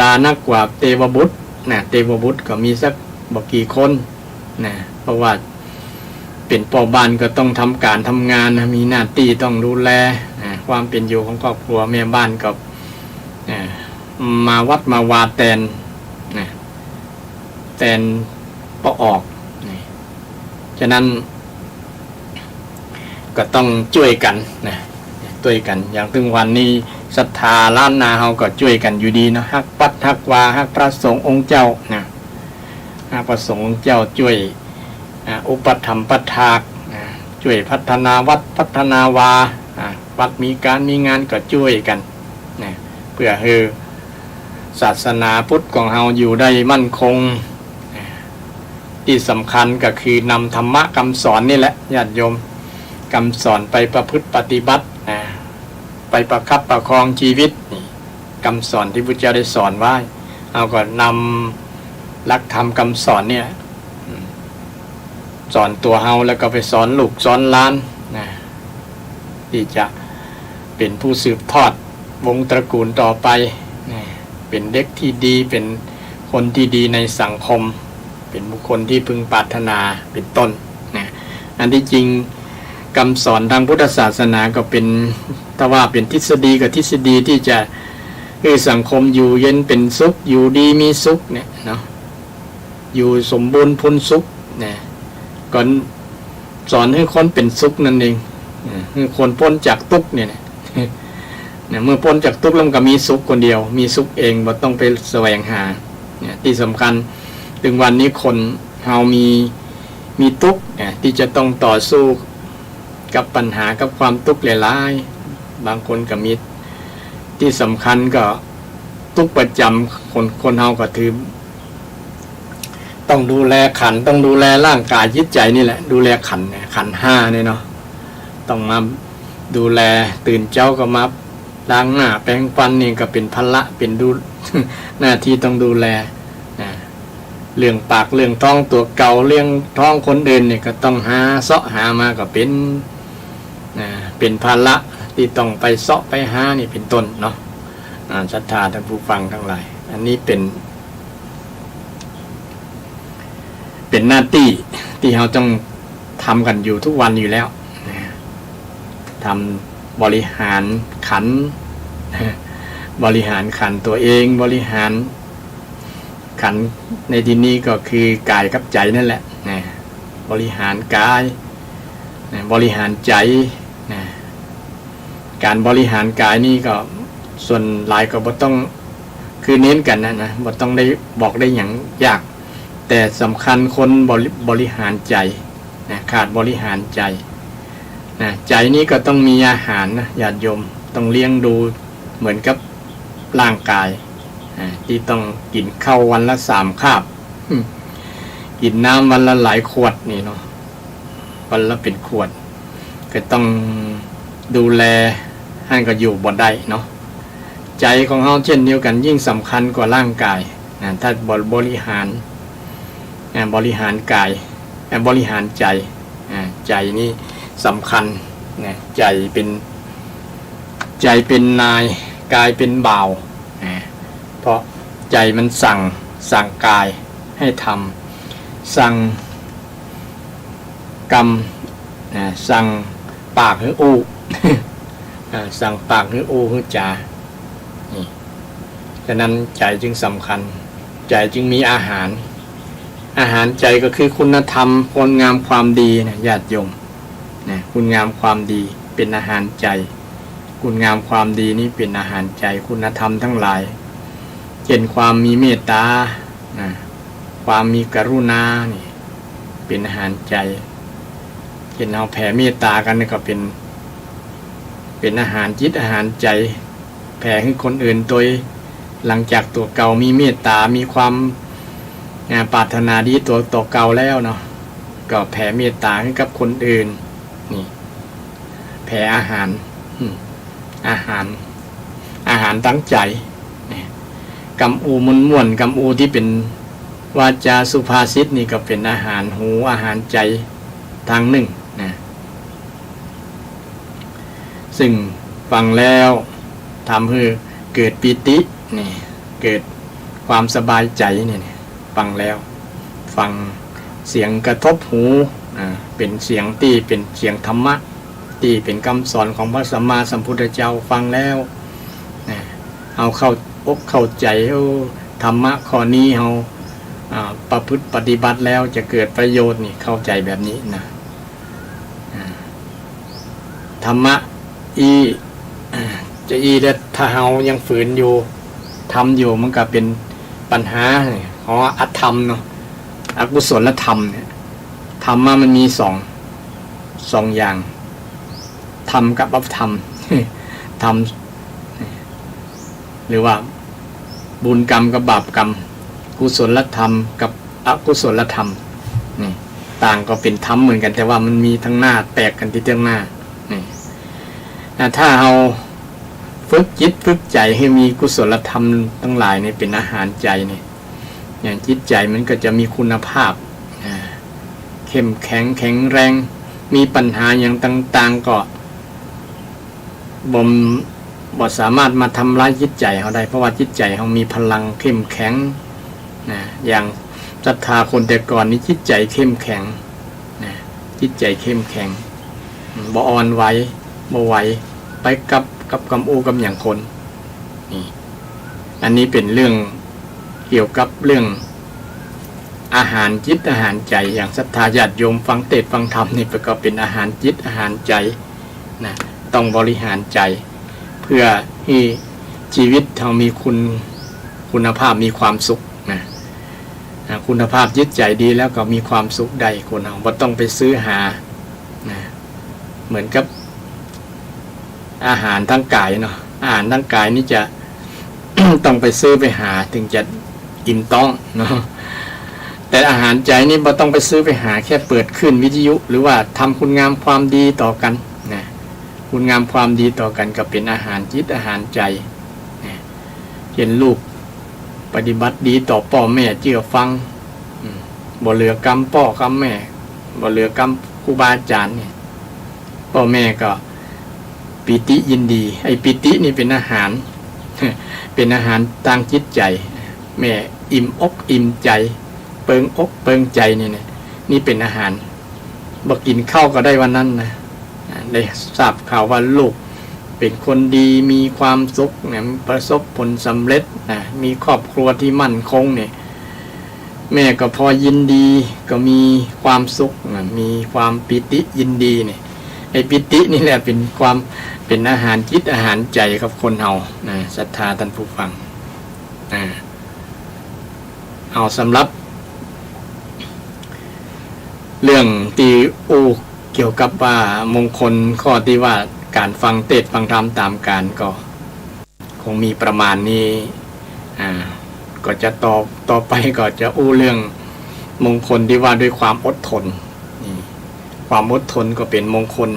A: านักกว่าเทวบุตรนะเทวบุตรก็มีสักบ่กี่คนนะเพราะว่าเป็นพ่อบ้านก็ต้องทำการทำงานนะมีหน้าที่ต้องดูแลความเป็นอยู่ของครอบครัวแม่บ้านก็มาวัดมาวาแตนปออกฉะนั้นก็ต้องช่วยกันนะช่วยกันอย่างถึงวันนี้ศรัทธาล้านนาเฮาก็ช่วยกันอยู่ดีนะฮักปัดฮักวาฮักพระสงฆ์องค์เจ้านะฮักพระสงฆ์องค์เจ้าช่วยอุปถัมภ์ประทากช่วยพัฒนาวัดพัฒนาวาวัดมีการมีงานก็ช่วยกันนะเพื่อให้ศาสนาพุทธของเฮาอยู่ได้มั่นคงที่สำคัญก็คือนำธรรมะคำสอนนี่แหละญาติโยมคำสอนไปประพฤติปฏิบัติไปประคับประคองชีวิตนี่คำสอนที่พุทธเจ้าได้สอนไว้เอาก็นำหลักธรรมคำสอนเนี่ยสอนตัวเฮาแล้วก็ไปสอนลูกสอนหลานนะที่จะเป็นผู้สืบทอดวงตระกูลต่อไปนะเป็นเด็กที่ดีเป็นคนที่ดีในสังคมเป็นบุคคลที่พึงปรารถนาเป็นต้นนะอันที่จริงคำสอนทางพุทธศาสนาก็เป็นถ้าว่าเป็นทฤษฎีกับทฤษฎีที่จะให้สังคมอยู่เย็นเป็นสุขอยู่ดีมีสุขเนี่ยเนาะอยู่สมบูรณ์พ้นสุขเนี่ยก่อนสอนให้คนเป็นสุขนั่นเองให้คนพ้นจากทุกข์เนี่ยเมื่อพ้นจากทุกข์แล้วก็มีสุขคนเดียวมีสุขเองบ่ต้องไปแสวงหาเนี่ยที่สำคัญถึงวันนี้คนเฮามีทุกข์ที่จะต้องต่อสู้กับปัญหากับความทุกข์หลายๆบางคนก็มีที่สำคัญก็ทุกข์ประจำคนเฮาก็ถือต้องดูแลขันต้องดูแลร่างกายจิตใจนี่แหละดูแลขันห้าเนี่ยเนาะต้องมาดูแลตื่นเช้าก็มาล้างหน้าแปรงฟันนี่ก็เป็นภาระเป็นดูหน้าที่ต้องดูแลเรื่องปากเรื่องท้องตัวเก่าเรื่องท้องคนอื่นเนี่ยก็ต้องหาเสาะหามาก็เป็นภาระที่ต้องไปเสาะไปหานี่เป็นต้นเนาะศรัทธาท่านผู้ฟังทั้งหลายอันนี้เป็นหน้าที่เราต้องทำกันอยู่ทุกวันอยู่แล้วทำบริหารขันบริหารขันตัวเองบริหารขันในที่นี้ก็คือกายกับใจนั่นแหละบริหารกาย บริหารใจนะการบริหารกายนี่ก็ส่วนหลายก็บ่ต้องคือเน้นกันนะบ่ต้องได้บอกได้อย่างยากแต่สำคัญคนบริหารใจนะขาดบริหารใจนะใจนี้ก็ต้องมีอาหารนะญาติโยมต้องเลี้ยงดูเหมือนกับร่างกายที่ต้องกินข้าววันละ3 คาบกินน้ำวันละหลายขวดนี่เนาะวันละเป็นขวดก็ต้องดูแลให้ก็อยู่บ่ได้เนาะใจของเราเช่นเดียวกันยิ่งสำคัญกว่าร่างกายถ้าบริหารกายบริหารใจใจนี่สำคัญใจเป็นนายกายเป็นบ่าวเพราะใจมันสั่งกายให้ทำสั่งกรรมสั่งปากให้อู้ สั่งปากให้อู้ให้จานี่ฉะนั้นใจจึงสำคัญใจจึงมีอาหารใจก็คือคุณธรรมคุณงามความดีนะญาติโยมคุณงามความดีเป็นอาหารใจคุณงามความดีนี้เป็นอาหารใจคุณธรรมทั้งหลายเช่นความมีเมตตาความมีกรุณานี่เป็นอาหารใจเช่นเอาแผ่เมตตากันนี่ก็เป็นอาหารจิตอาหารใจแผ่ให้คนอื่นโดยหลังจากตัวเก่ามีเมตตามีความปรารถนาดีตัวเก่าแล้วเนาะก็แผ่เมตตาให้กับคนอื่นนี่แผ่อาหารตั้งใจกำอูม่วนกำอูที่เป็นวาจาสุภาษิตนี่ก็เป็นอาหารหูอาหารใจทางหนึ่งนะซึ่งฟังแล้วทำให้เกิดปิตินี่เกิดความสบายใจนี่ฟังแล้วฟังเสียงกระทบหูเป็นเสียงที่เป็นเสียงธรรมะที่เป็นคำสอนของพระสัมมาสัมพุทธเจ้าฟังแล้วเอาเข้าอกเข้าใจธรรมะข้อนี้เราประพฤติปฏิบัติแล้วจะเกิดประโยชน์นี่เข้าใจแบบนี้นะธรรมะจะแล้วถ้าเรายังฝืนอยู่ทำอยู่มันก็เป็นปัญหาของอธรรมเนาะอกุศลธรรมเนี่ยธรรมมันมีสองอย่างธรรมกับอธรรมธรรมหรือว่าบุญกรรมกับบาปกรรมกุศลธรรมกับอกุศลธรรมนี่ต่างก็เป็นธรรมเหมือนกันแต่ว่ามันมีทั้งหน้าแตกกันที่เตื้องหน้านี่ถ้าเราฝึกจิตฝึกใจให้มีกุศลธรรมทั้งหลายนี่เป็นอาหารใจนี่อย่างจิตใจมันก็จะมีคุณภาพเข้มแข็งแรงมีปัญหาอย่างต่างๆก็บ่สามารถมาทำร้ายจิตใจเขาได้เพราะว่าจิตใจเขามีพลังเข้มแข็งอย่างศรัทธาคนแต่ก่อนนี้จิตใจเข้มแข็งจิตใจเข้มแข็งบ่อ่อนไหวบ่ไหวไปกับกำอูกับอย่างคนนี่อันนี้เป็นเรื่องเกี่ยวกับเรื่องอาหารจิตอาหารใจอย่างศรัทธาญาติโยมฟังเทศน์ฟังธรรมนี่ก็เป็นอาหารจิตอาหารใจต้องบริหารใจเพื่อให้ชีวิตเรามีคุณภาพมีความสุขคุณภาพจิตใจดีแล้วก็มีความสุขได้คนเราบ่ต้องไปซื้อหาเหมือนกับอาหารทั้งกายเนาะอาหารทั้งกายนี่จะ ต้องไปซื้อไปหาถึงจะอิ่มต้องเนาะแต่อาหารใจนี่บ่ต้องไปซื้อไปหาแค่เปิดขึ้นวิทยุหรือว่าทำคุณงามความดีต่อกันคุณงามความดีต่อกันก็เป็นอาหารจิตอาหารใจเห็นลูกปฏิบัติดีต่อพ่อแม่เชื่อฟังบ่เหลือกรรมพ่อกรรมแม่บ่เหลือกรรมครูบาอาจารย์เนี่ยพ่อแม่ก็ปิติยินดีไอ้ปิตินี่เป็นอาหาร เป็นอาหารทางจิตใจแม่อิ่มอกอิ่มใจเปิงอกเปิงใจนี่เป็นอาหารบ่กินข้าวก็ได้วันนั้นนะได้ทราบข่าวว่าลูกเป็นคนดีมีความสุขประสบผลสำเร็จมีครอบครัวที่มั่นคงเนี่ยแม่ก็พอยินดีก็มีความสุขมีความปิติยินดีเนี่ย ไอ้ปิตินี่แหละเป็นความเป็นอาหารจิตอาหารใจครับคนเฮานะศรัทธาท่านผู้ฟังเอาสำหรับเรื่องที่เกี่ยวกับว่ามงคลข้อที่ว่าการฟังเทศน์ฟังธรรมตามการก็คงมีประมาณนี้ก็จะต่อไปก็จะเรื่องมงคลที่ว่าด้วยความอดทนความอดทนก็เป็นมงคล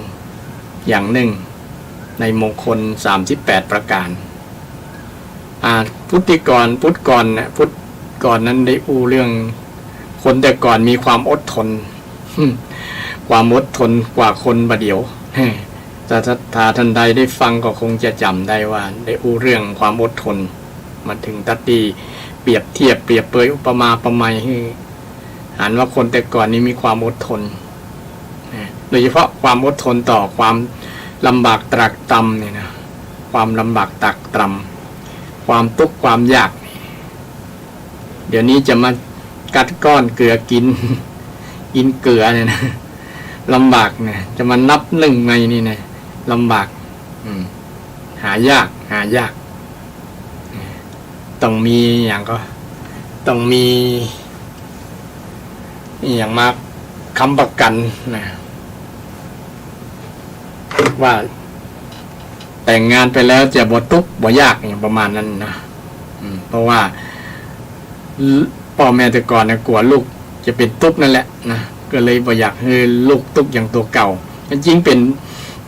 A: อย่างหนึ่งในมงคล38ประการพุทธก่อนนั้นได้เรื่องคนแต่ก่อนมีความอดทนความอดทนกว่าคนบัดเดี๋ยวถ้าท่านใดได้ฟังก็คงจะจำได้ว่าได้เรื่องความอดทนมาถึงตัดตีเปรียบเทียบเปรียบเปรยอุปมาประไมยให้อ่านว่าคนแต่ก่อนนี้มีความอดทนโดยเฉพาะความอดทนต่อความลำบากตรากตรำเนี่ยนะความลำบากตรากตรำความทุกข์ความยากเดี๋ยวนี้จะมากัดก้อนเกลือกินเกลือเนี่ยนะลำบากเนี่ยจะมานับหนึ่งไงนี่นะลำบากหายากต้องมีอย่างก็ต้องมีอย่างมากค้ำประกันนะว่าแต่งงานไปแล้วจะบ่ทุกข์บ่ยากอย่างประมาณนั้นนะเพราะว่าพ่อแม่แต่ก่อนนะกลัวลูกจะเป็นทุกข์นั่นแหละนะก็เลยบ่อยากให้ลูกทุกข์อย่างตัวเก่าจริงเป็น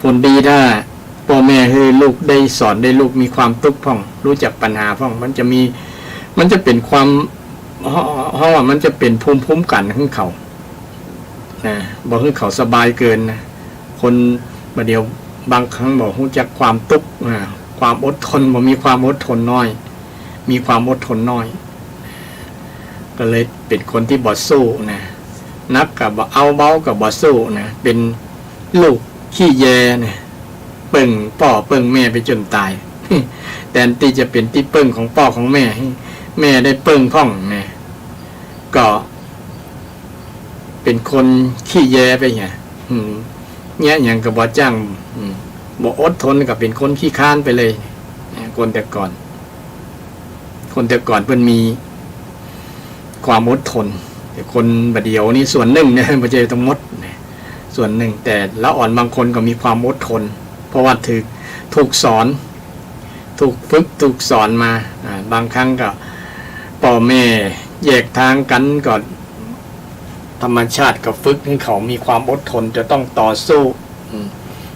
A: ผลดีถ้าพ่อแม่ให้ลูกได้สอนได้ลูกมีความทุกข์พ่องรู้จักปัญหาพ่องมันจะเป็นความเพราะว่ามันจะเป็นภูมิคุ้มกันขึ้นเขานะบอกให้เขาสบายเกินนะคนประเดี๋ยวบางครั้งบอกรู้จักความทุกข์ความอดทนบอกมีความอดทนน้อยมีความอดทนน้อยก็เลยเป็นคนที่บ่สู้นะนักกับบ่เอาเบากับบ่สู้นะเป็นลูกขี้แยนะเปิ่งพ่อเปิ่งแม่ไปจนตายแต่ที่จะเป็นที่เปิ่งของพ่อของแม่แม่ได้เปิ่งพ่องนะก็เป็นคนขี้แยไปเนี่ยอย่างกับบ่จ้างบ่อดทนกับเป็นคนขี้ค้านไปเลยคนแต่ก่อนเพิ่นมีความอดทนแต่คนบัดเดียวนี่ส่วนหนึ่งเนี่ยบ่ใช่ทั้งหมดส่วนหนึ่งแต่ละอ่อนบางคนก็มีความอดทนเพราะว่าถูกสอนถูกฝึกถูกสอนมาบางครั้งก็พ่อแม่แยกทางกันก็ธรรมชาติก็ฝึกให้เขามีความอดทนจะต้องต่อสู้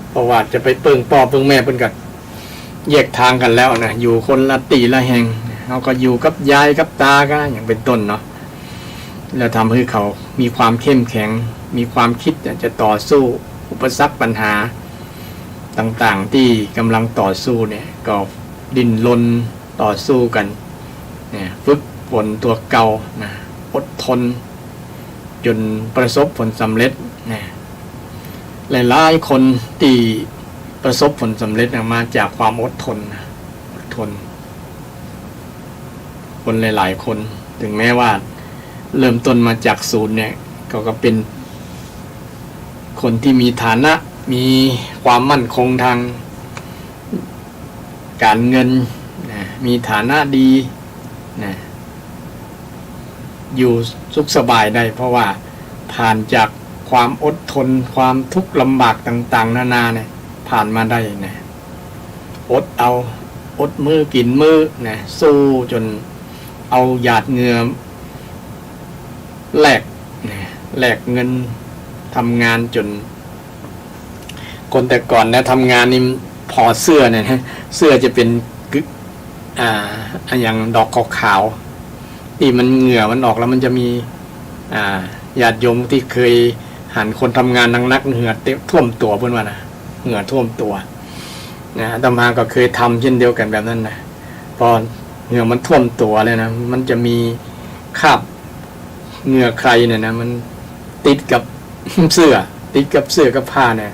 A: เพราะว่าจะไปเปิ่งพ่อเปิ่งแม่เพิ่นก็แยกทางกันแล้วนะอยู่คนละตีละแห่งเขาก็อยู่กับยายกับตาก็อย่างเป็นต้นเนาะแล้วทำให้เขามีความเข้มแข็งมีความคิดจะต่อสู้อุปสรรคปัญหาต่างๆที่กำลังต่อสู้เนี่ยก็ดิ้นรนต่อสู้กันเนี่ยฝึกฝนตัวเก่านะอดทนจนประสบผลสำเร็จนะหลายๆคนที่ประสบผลสำเร็จมาจากความอดทนคนหลายๆคนถึงแม้ว่าเริ่มต้นมาจากศูนย์เนี่ยก็เป็นคนที่มีฐานะมีความมั่นคงทางการเงินนะมีฐานะดีนะอยู่สุขสบายได้เพราะว่าผ่านจากความอดทนความทุกข์ลำบากต่างๆนานาเนี่ยผ่านมาได้นะอดมือกินมือนะสู้จนเอาหยาดเหงื่อแลกเงินทำงานจนคนแต่ก่อนนะทำงานนี่พอเสื้อเนี่ยเสื้อจะเป็นอย่างดอกขาวๆที่มันเหงื่อมันออกแล้วมันจะมีญาติโยมที่เคยหันคนทำงานนักเหงื่อท่วมตัวเพื่อนว่านะเหงื่อท่วมตัวนะอาตมาก็เคยทำเช่นเดียวกันแบบนั้นนะพอเหงื่อมันท่วมตัวเลยนะมันจะมีคราบเหงื่อใครเนี่ยนะมันติดกับเสื้อกับผ้าเนี่ย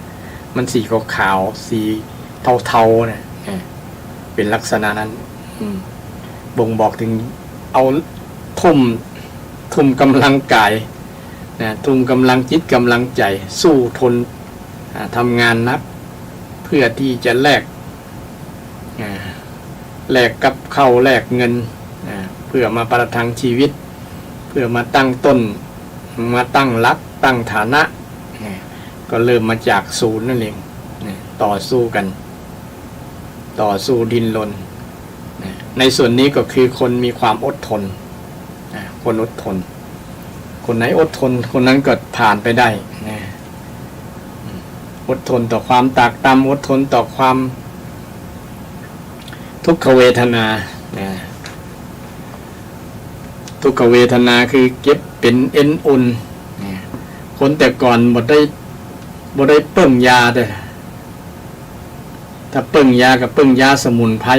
A: มันสีขาวๆสีเทาๆเนี่ยเป็นลักษณะนั้นบ่งบอกถึงเอาทุ่มกำลังกายนะทุ่มกำลังจิตกำลังใจสู้ทน ทำงานนักเพื่อที่จะแลกกับข้าวแลกเงินเพื่อมาประทังชีวิตเพื่อมาตั้งต้นมาตั้งหลักตั้งฐานะก็เริ่มมาจากศูนย์นั่นเองต่อสู้กันต่อสู้ดิ้นรนในส่วนนี้ก็คือคนมีความอดทนคนอดทนคนไหนอดทนคนนั้นก็ผ่านไปได้อดทนต่อความตากตำอดทนต่อความทุกขเวทนาทุกขเวทนาคือเก็บเป็นเอ็นอุ่นคนแต่ก่อนบ่ได้เปิ้งยาแต่ถ้าเปิ้งยากับเปิ้งยาสมุนไพร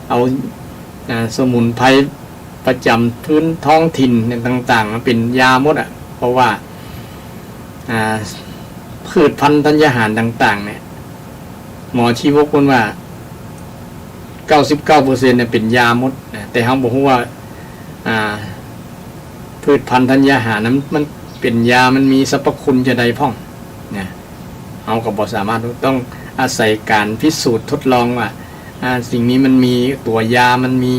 A: เอาสมุนไพรประจำพื้นท้องถิ่นต่างๆมาเป็นยาหมดเพราะว่าพืชพันธุ์ธัญญาหารต่างๆเนี่ยหมอชี้บอกว่า 99% เนี่ยเป็นยาหมดแต่เขาบอกว่าพืชพันธุ์ธัญญาหารนั้นมันเป็นยามันมีสรรพคุณจะใดพ่องเนี่ยเอาก็บ่สามารถต้องอาศัยการพิสูจน์ทดลองว่าสิ่งนี้มันมีตัวยามันมี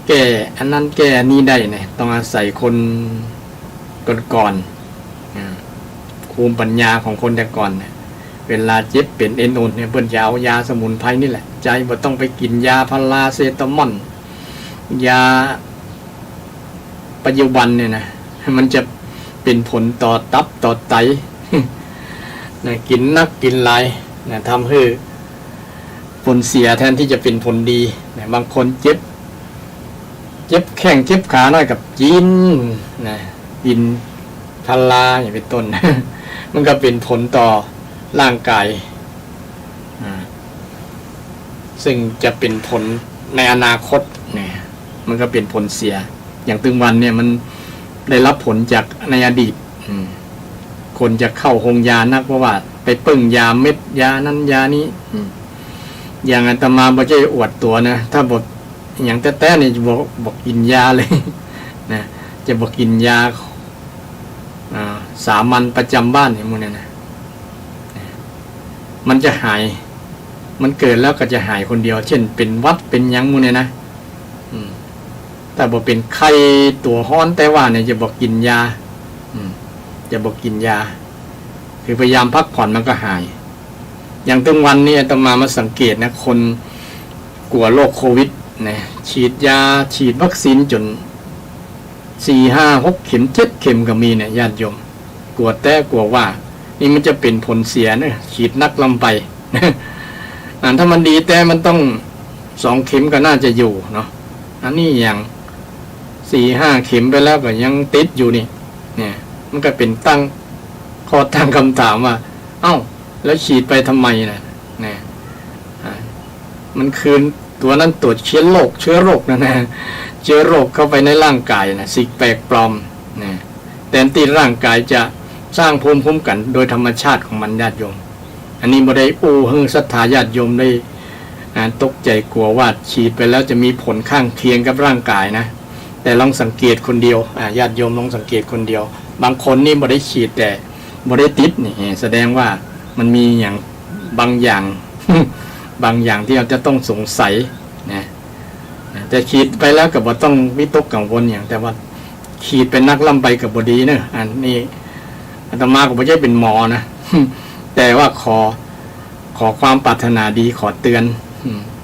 A: แก้อันนั้นแก้นี้ได้เนี่ยต้องอาศัยคนก่อนภูมิปัญญาของคนแต่ก่อนเนี่ยเวลาเจ็บเป็นเอ็นโอนเนี่ยเพิ่นจะเอายาสมุนไพรนี่แหละใจบ่ต้องไปกินยาพาราเซตามอลยาปัจจุบันเนี่ยนะมันจะเป็นผลต่อตับต่อไตนะกินนักกินหลายนะทำให้ผลเสียแทนที่จะเป็นผลดีนะบางคนเจ็บแข้งเจ็บขาหน่อยกับกินพาราอย่างเป็นต้น มันก็เป็นผลต่อร่างกายซึ่งจะเป็นผลในอนาคตเนี่ยมันก็เป็นผลเสียอย่างตึงวันเนี่ยมันได้รับผลจากในอดีตคนจะเข้าโรงยานักเพราะว่าไปปึ้งยาเม็ดยานั้นยานี้อย่างอาตมาบ่ใช่อวดตัวนะถ้าบอกอย่างแต้ๆเนี่ยจะบอกกินยาเลยนะจะบอกกินยาสามัญประจำบ้านอย่างนี้นะมันจะหายมันเกิดแล้วก็จะหายคนเดียวเช่นเป็นวัดเป็นยังมูเนี่ยนะแต่บอกเป็นไข้ตัวฮ้อนแต่ว่าเนี่ยจะบอกกินยาจะบอกกินยาคือพยายามพักผ่อนมันก็หายอย่างตึงวันนี้อาตมาสังเกตนะคนกลัวโรคโควิดนะฉีดยาฉีดวัคซีนจน4-5-6 เข็ม7 เข็มก็มีเนี่ยญาติโยมกลัวแต่กลัวว่านี่มันจะเป็นผลเสียนะฉีดนักลำไปถ้ามันดีแต่มันต้อง2 เข็มก็น่าจะอยู่เนาะอันนี้อย่าง4-5 เข็มไปแล้วก็ยังติดอยู่นี่เนี่ยมันก็เป็นตั้งข้อตั้งคำถามว่าเอ้าแล้วฉีดไปทำไมนะเนี่ยมันคืนตัวนั้นตรวจเชื้อโรคนะเชื้อโรคเข้าไปในร่างกายนะสิ่งแปลกปลอมนะแต่ที่ร่างกายจะสร้างภูมิคุ้มกันโดยธรรมชาติของมันญาติโยมอันนี้บ่ได้หึงศรัทธาญาติโยมได้ตกใจกลัวว่าฉีดไปแล้วจะมีผลข้างเคียงกับร่างกายนะแต่ลองสังเกตคนเดียวญาติโยมลองสังเกตคนเดียวบางคนนี่บ่ได้ฉีดแต่บ่ได้ติดนี่แสดงว่ามันมีอย่างบางอย่าง บางอย่างที่เราจะต้องสงสัยนะแต่ฉีดไปแล้วก็บ่ต้องวิตกกังวลอย่างแต่ว่าฉีดเป็นนักล่ำไปกับบดีเนอะอันนี้อาตมาก็ไม่ใช่เป็นหมอนะ แต่ว่าขอความปรารถนาดีขอเตือน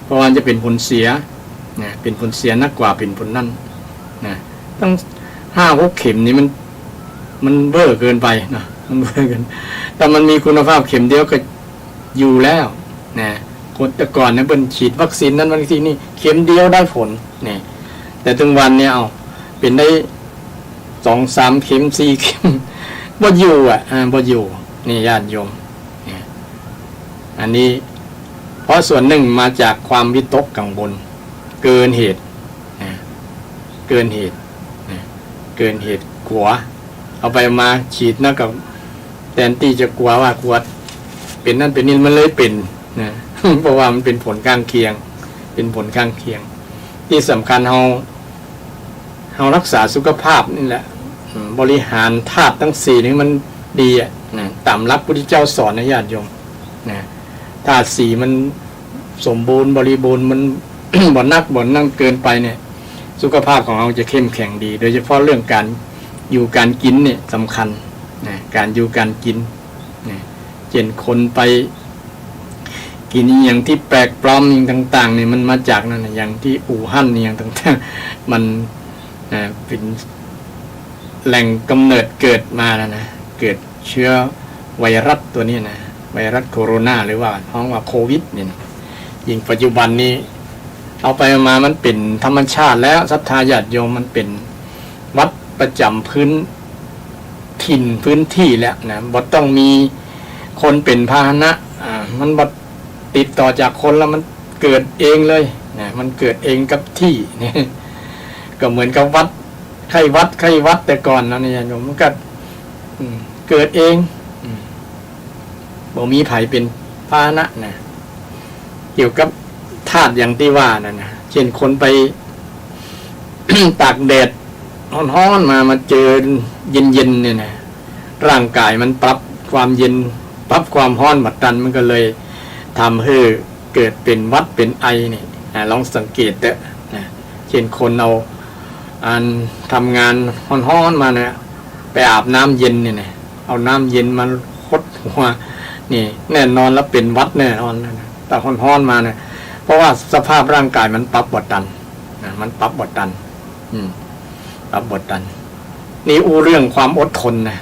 A: เพราะว่าจะเป็นผลเสียนะเป็นผลเสียนักกว่าเป็นผลนั่นนะตั้ง5-6 เข็มนี้มันเบ้อเกินไปนะมันเบ้อเกินแต่มันมีคุณภาพเข็มเดียวก็อยู่แล้วนะคนแต่ก่อนเนี่ยเป็นฉีดวัคซีนนั้นวัคซีนนี่เข็มเดียวได้ผลเนี่ยแต่ถึงวันเนี่ยเอาเป็นได้2-3 เข็ม4 เข็มบ่อยู่บ่อยู่นี่ญาติโยมเนี่ยอันนี้เพราะส่วนหนึ่งมาจากความวิตกกังวลเกินเหตุเกินเหตุกลัวเอาไปมาฉีดนะกับแทนที่จะกลัวว่ากลัวเป็นนั่นเป็นนี่มันเลยเป็นนะ เพราะว่ามันเป็นผลข้างเคียงที่สำคัญเรารักษาสุขภาพนี่แหละบริหารธาตุทั้ง4นี้มันดี นะตามหลักพุทธเจ้าสอนนะญาติโยมนะธาตุสี่มันสมบูรณ์บริบูรณ์มัน บ่นักบ่นั่งเกินไปเนี่ยสุขภาพของเราจะเข้มแข็งดี โดยเฉพาะเรื่องการอยู่การกินเนี่ยสำคัญนะการอยู่การกินนะเช่นคนไปกินอย่างที่แปลกปลอมอย่างต่างๆเนี่ยมันมาจากนั่นนะอย่างที่อู่ฮั่นอย่างต่างๆมันเป็นแหล่งกำเนิดเกิดมาแล้วนะเกิดเชื้อไวรัสตัวนี้นะไวรัสโคโรนาหรือว่าท้องว่าโควิดเนี่ยยิ่งปัจจุบันนี้เอาไปมามันเป็นธรรมชาติแล้วศรัทธาญาติโยมมันเป็นวัดประจำพื้นถิ่นพื้นที่แล้วนะบ่ต้องมีคนเป็นพาหนะมันบ่ติดต่อจากคนแล้วมันเกิดเองเลยนะมันเกิดเองกับที่นี่ก็เหมือนกับวัดไข้วัดแต่ก่อนนะเนี่ยโยมมันก็เกิดเองบ่มีไผเป็นพาหนะนะเกี่ยวกับธาตุอย่างที่ว่านั่นนะเช่นคนไป ตากแดดร้อนๆมาเจอเย็นๆเนี่ยนะร่างกายมันปรับความเย็นปรับความร้อนบัดนั้นมันก็เลยทำให้เกิดเป็นหวัดเป็นไอเนี่ยลองสังเกตเถอะนะเช่นคนเอาทำงานร้อนๆมาเนี่ยไปอาบน้ำเย็นเนี่ยนะเอาน้ำเย็นมาคดหัวนี่แน่นอนแล้วเป็นหวัดแน่นอนนะแต่ร้อนๆมาเนี่ยเพราะว่าสภาพร่างกายมันปรับบดดันนะมันปรับบดดันปรับบดดันนี่เรื่องความอดทนนะ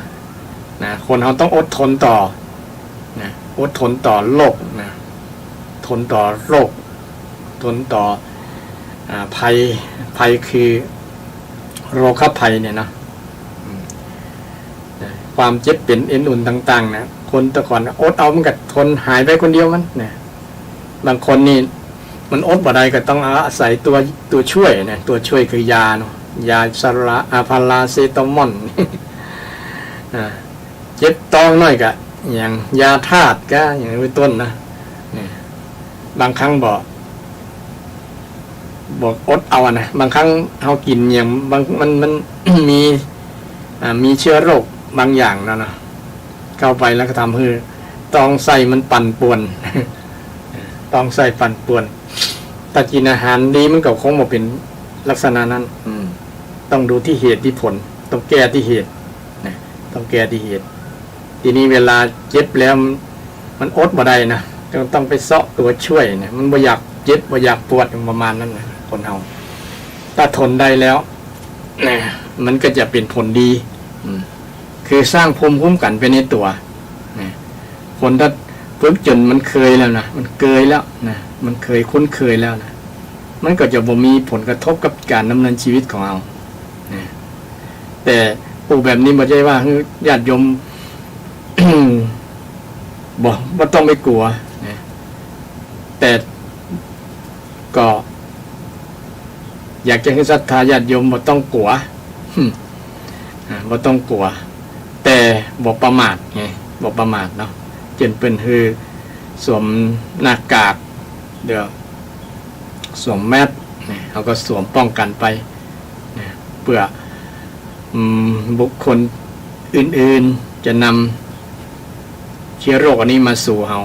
A: คนเขาต้องอดทนต่อนะอดทนต่อโรคนะทนต่อโรคทนต่อภัยคือโรคภัยเนี่ยนะความเจ็บเป็นเอ็นอุ่นต่างๆนะคนแต่ก่อนอดเอามันก็ทนหายไปคนเดียวมันนะบางคนนี่มันอดบ่ได้ก็ต้องอาศัยตัวช่วยนะตัวช่วยคือยาเนาะยาพาราเซตามอลเจ็บต้องน้อยกะอย่างยาธาตุก็อย่างนี้เป็นต้นนะบางครั้งบอกอดเอานะบางครั้งเขากินอย่างบางมัน มีเชื้อโรคบางอย่างนะเข้าไปแล้วก็ทำให้ต้องใส่มันปั่นป่วน ต้องใส่ปั่นป่วนแต่กินอาหารดีมันก็คงมาเป็นลักษณะนั้นต้องดูที่เหตุที่ผลต้องแก้ที่เหตุนะต้องแก้ที่เหตุทีนี้เวลาเจ็บแล้วมันอดบ่ได้นะต้องไปเสาะตัวช่วยนะมันบ่อยากเจ็บบ่อยากปวดประมาณนั้นนะคนเราถ้าทนได้แล้วนะมันก็จะเป็นผลดีคือสร้างภูมิคุ้มกันไปในตัวนะคนถ้าฝึกจนมันเคยแล้วนะมันเกยแล้วนะมันเคยคุ้นเคยแล้วนะมันก็จะบ่มีผลกระทบกับการดำเนินชีวิตของเรานะแต่ปลูกแบบนี้บ่ใช่ว่าญาติโยม บ่ต้องไปกลัวนะแต่ก็อยากจะให้ศรัทธาญาติโยมบ่ต้องกลัวบ่ต้องกลัวแต่บ่ประมาทไงบ่ประมาทเนาะเจนเป็นคือสวมหน้ากากเดี๋ยวสวมแมสเนี่ยเขาก็สวมป้องกันไปเนี่ยเพื่อบุคคลอื่นๆจะนำเชื้อโรคอันนี้มาสู่เรา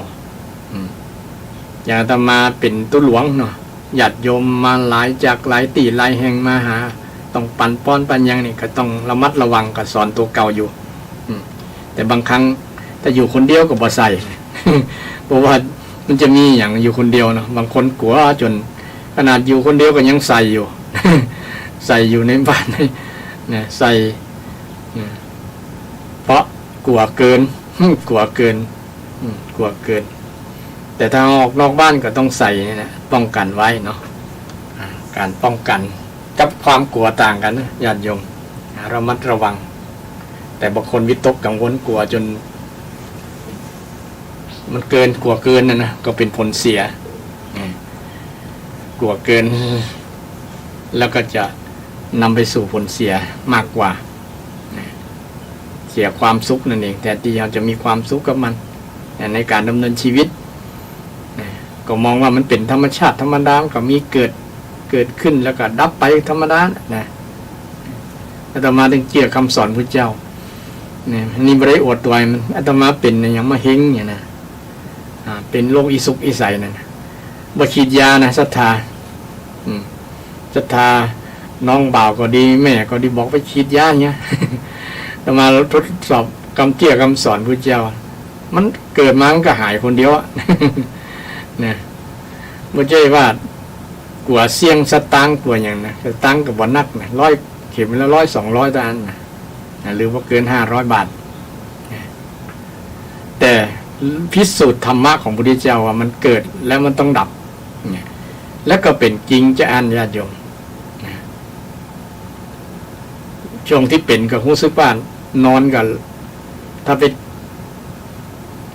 A: อย่างอาตมาเป็นตุหลวงเนาะญาติโยมมาหลายจากหลายตีหลายแห่งมาหาต้องปั่นป้อนปัญญังนี่ก็ต้องระมัดระวังกับสอนตัวเก่าอยู่แต่บางครั้งถ้าอยู่คนเดียวก็บ่ใส่ เพราะว่ามันจะมีอย่างอยู่คนเดียวเนาะบางคนกลัวจนขนาดอยู่คนเดียวก็ยังใส่อยู่ ใส่อยู่ในบ้านเนี่ยใส่เพราะกลัวเกิน กลัวเกินกลัวเกินแต่ถ้าออกนอกบ้านก็ต้องใส่นี่นะป้องกันไว้เนาะการป้องกันกับความกลัวต่างกันนะญาติโยมระมัดระวังแต่บางคนวิตกกังวลกลัวจนมันเกินกลัวเกินนะก็เป็นผลเสียกลัวเกินแล้วก็จะนำไปสู่ผลเสียมากกว่าเสียความสุขนั่นเองแต่ที่เราจะมีความสุขกับมันในการดำเนินชีวิตก็มองว่ามันเป็นธรรมชาติธรรมดาก็มีเกิดขึ้นแล้วก็ดับไปธรรมดานะอาตมาถึงเกี่ยวคำสอนพระเจ้า เนี่ยนี่ไม่ได้อวดตัวมันอาตมาเป็นอย่างมาเฮงเนี่ยนะเป็นโรคอีสุกอีใสนั่นบ่ฉีดยานะศรัทธาศรัทธาน้องบ่าวก็ดีแม่ก็ดีบอกไปฉีดยาเนี่ยอาตมาทดสอบคำเตี้ยคำสอนพุทธเจ้ามันเกิดมามันก็หายคนเดียวเนี่ยไม่ใช่ว่ากลัวเสี่ยงสตางค์กลัวอย่างนะสตางค์กับวันนักนะ100เข็มละ100-200ตันนะหรือว่าเกิน500 บาทแต่พิสูจน์ธรรมะของพระพุทธเจ้าว่ามันเกิดแล้วมันต้องดับเนี่ยแล้วก็เป็นจริงจะอ่านญาติโยมช่วงที่เป็นก็รู้สึกว่านอนกันถ้าไป